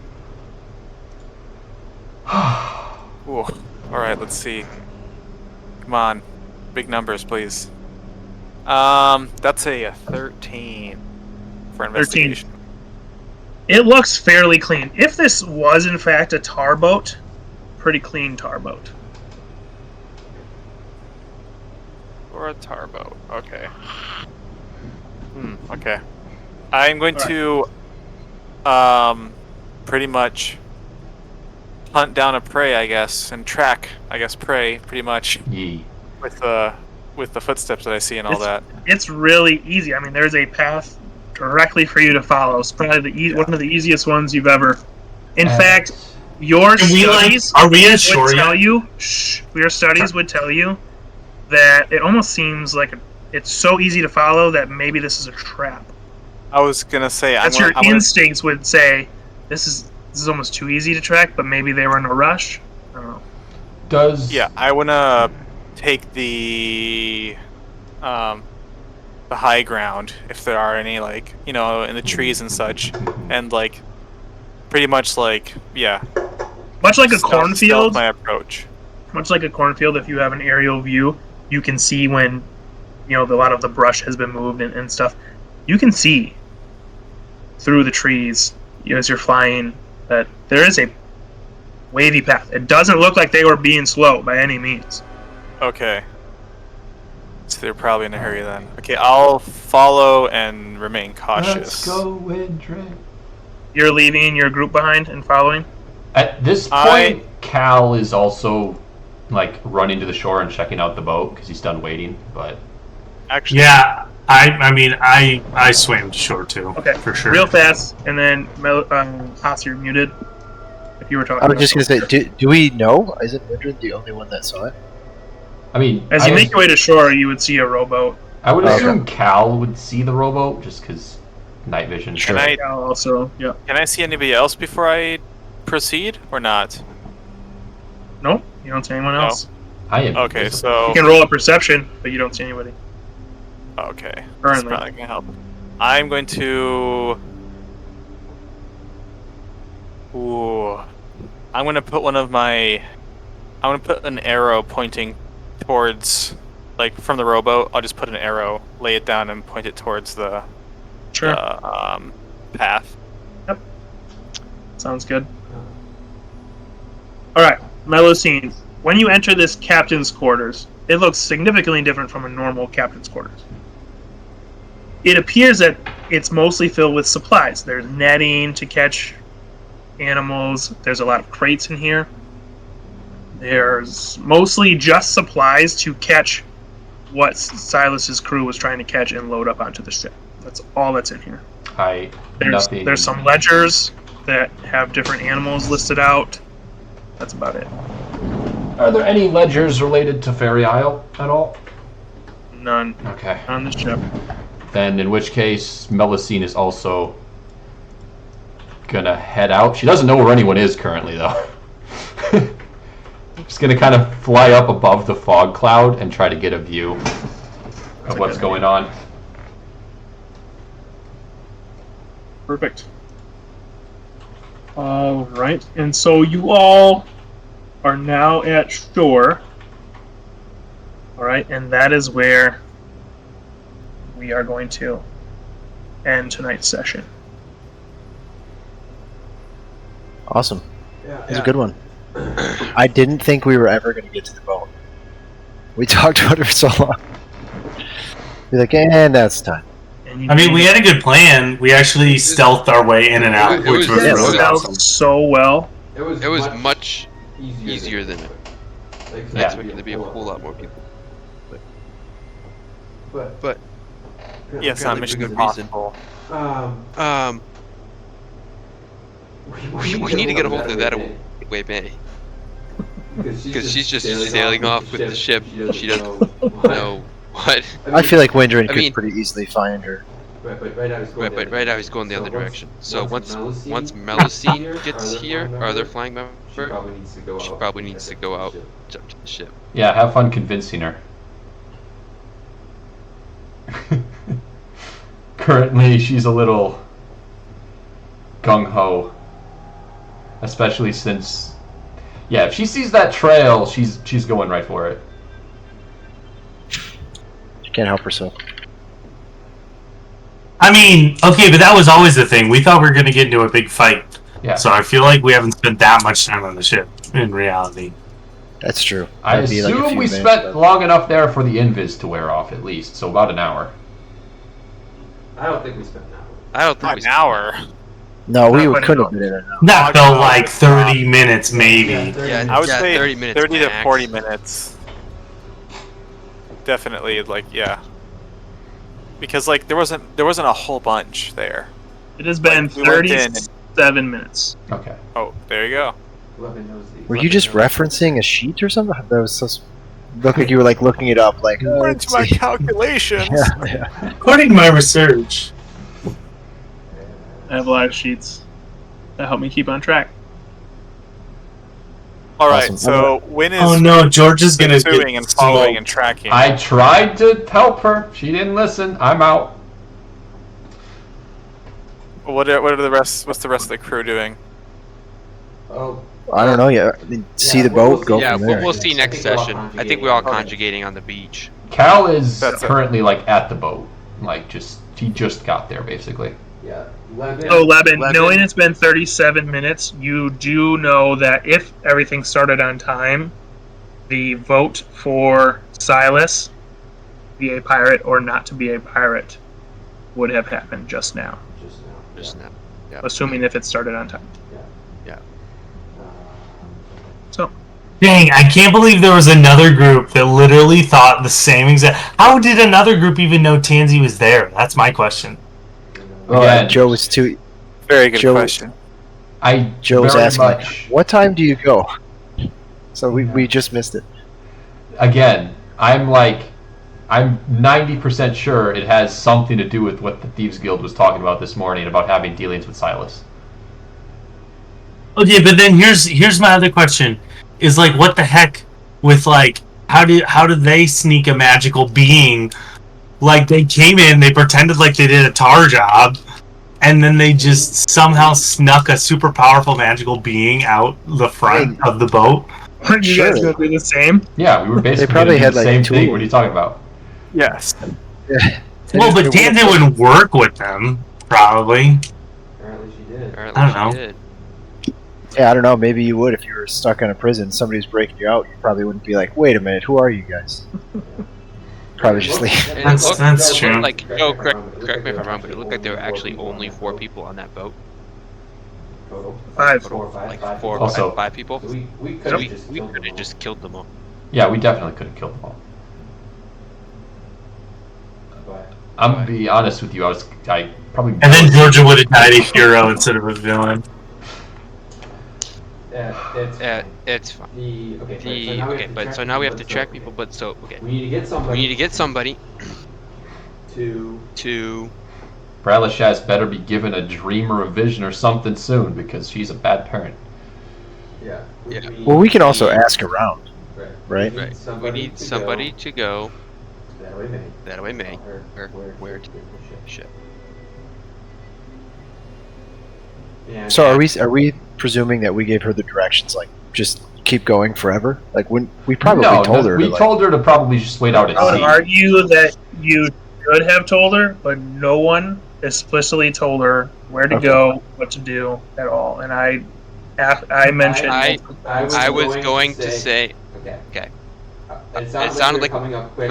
Ooh. Alright, let's see. Come on. Big numbers, please. That's a 13 for investigation. 13. It looks fairly clean. If this was in fact a tar boat, pretty clean tar boat. Or a tar boat. Okay. Okay. I'm going to pretty much hunt down a prey, I guess, and track, I guess, prey pretty much Yee. with the footsteps that I see and all that. It's really easy. I mean, there's a path directly for you to follow. It's probably one of the easiest ones you've ever. In fact, your studies are we at shore would yet? tell you. Your studies would tell you that it almost seems like it's so easy to follow that maybe this is a trap. I was gonna say, That's your instincts would say this is almost too easy to track, but maybe they were in a rush. I don't know. Yeah, I wanna take the high ground if there are any, like, you know, in the trees and such, and like pretty much like much like a stealth cornfield. my approach. Much like a cornfield, if you have an aerial view, you can see when a lot of the brush has been moved and stuff. You can see through the trees as you're flying that there is a wavy path. It doesn't look like they were being slow by any means. Okay. So they're probably in a hurry then. Okay, I'll follow and remain cautious. Let's go, Windred. You're leaving your group behind and following? At this point, Cal is also like running to the shore and checking out the boat because he's done waiting. But Actually, Yeah, I mean, I swam to shore too. Okay, for sure. real fast, and then Haas, you're muted. If you were talking I was about just gonna say, do we know? Isn't Mildred the only one that saw it? I mean, As you make your way to shore, you would see a rowboat. I would Okay. assume Cal would see the rowboat just because night vision. Can I Also, yeah. can I see anybody else before I proceed or not? No, you don't see anyone else. I am. Okay, You so can roll a perception, but you don't see anybody. okay, that's Currently. probably gonna help. I'm going to. Ooh, I'm gonna put one of my. I'm gonna put an arrow pointing towards, like from the rowboat. I'll just put an arrow, lay it down, and point it towards the Sure. path. Sounds good. Alright, Melosine. When you enter this captain's quarters, it looks significantly different from a normal captain's quarters. It appears that it's mostly filled with supplies. There's netting to catch animals. There's a lot of crates in here. There's mostly just supplies to catch what Silas's crew was trying to catch and load up onto the ship. That's all that's in here. There's some ledgers that have different animals listed out. That's about it. Are there any ledgers related to Fairy Isle at all? None Okay. on the ship. Then, in which case, Melosine is also gonna head out. She doesn't know where anyone is currently, though. She's gonna kind of fly up above the fog cloud and try to get a view of what's going on. Perfect. Alright, and so you all are now at shore. Alright, and that is where we are going to end tonight's session. Awesome. It was a good one. I didn't think we were ever going to get to the boat. We talked about it for so long. We're like, and that's time. And you I mean, we had a good plan. We actually stealthed our way in and out, It which was was really stealth awesome. so well. It was much easier than it. I expected there to be a whole lot more people. But Yes, Apparently on Mission for good reason. Impossible. we need to get a hold of that away May. Because she's just sailing off with the ship. She doesn't know what. I feel like Windrin I could mean- pretty easily find her. Right now he's going But right now he's going the other direction. So once Melosine gets here, our other flying member, she probably needs to go she out. probably needs to go out, jump to the ship. Yeah, have fun convincing her. Currently, she's a little gung-ho. Especially since... Yeah, if she sees that trail, she's going right for it. She can't help herself. I mean, okay, but that was always the thing. We thought we were going to get into a big fight. Yeah. So I feel like we haven't spent that much time on the ship, in reality. That's true. I That'd be like a assume few we minutes, spent but- long enough there for the invis to wear off, at least. So about an hour. I don't think we spent an hour. I don't think we An hour. No, we Not quite could have enough. been in it now. That Oh, felt no, like it's 30 minutes, maybe. Yeah, I would say 30 minutes 30 to max. 40 minutes. Definitely, like, yeah. Because like there wasn't a whole bunch there. It has been Like, we went in 37 minutes. Okay. Oh, there you go. Levin knows these. Were you just referencing a sheet or something? That was so. Looked like you were like looking it up, like. According to my calculations. yeah. According to my research. I have a lot of sheets that help me keep on track. All right. Awesome. So when is Oh no, George is going to pursuing get and following smoked. and tracking? I tried to help her. She didn't listen. I'm out. What are the rest? What's the rest of the crew doing? Oh, I don't know yet. I mean, see the we'll boat, go Yeah, from there. we'll see next I think we're all session. I think conjugating. we're all Okay. conjugating on the beach. Cal is That's it. currently like at the boat. Like he just got there basically. yeah. Levin. So, Levin, Levin. knowing it's been 37 minutes, you do know that if everything started on time, the vote for Silas be a pirate or not to be a pirate would have happened just now, Just now. now. assuming if it started on time. Yeah. So, Dang, I can't believe there was another group that literally thought the same exact. How did another group even know Tansy was there? That's my question. Again. Joe was too. Very good Joe- question. I Joe was very asking, much. what time do you go? So we just missed it. Again, I'm 90% sure it has something to do with what the Thieves Guild was talking about this morning about having dealings with Silas. Okay, but then here's my other question: is like, what the heck with like, how did they sneak a magical being? Like, they came in, they pretended like they did a tar job, and then they just somehow snuck a super powerful magical being out the front of the boat. are you guys going to do the same? Yeah, we were basically probably going to do had, the like, same thing. tools. What are you talking about? Yes. Yeah. Well, but Tansy wouldn't work with them, probably. Apparently she did. Apparently I don't she know. did. Yeah, I don't know. Maybe you would if you were stuck in a prison. Somebody's breaking you out. You probably wouldn't be like, "Wait a minute, who are you guys?" Probably just leave. And That's- it looked, that's it true. looked like, correct me if I'm wrong, but it looked like there were actually only 4 people on that boat. Total. 5. Total, like Five. 4 Also- or 5 people. So we could So have we just could killed them have all. just killed them all. Yeah, we definitely could have killed them all. But I'm gonna be honest with you. I probably. And then Georgia would have died a hero instead of a villain. it's Yeah, fine. it's fine. So now we have to to track track people, but so okay. We need to get somebody. We need to get somebody to. Bralashaz better be given a dream or a vision or something soon because she's a bad parent. Yeah. Yeah. Well, we can also ask around, right? Right. We need somebody to go That way, May. that way, May, Or where to get the ship. ship. Yeah. So are we presuming that we gave her the directions, like just keep going forever? Like when we probably told her. We told her to probably just wait out at I would sea. argue that you should have told her, but no one explicitly told her where to go, what to do at all. And I mentioned. I was going to say Okay. okay. It sounded like coming up quick.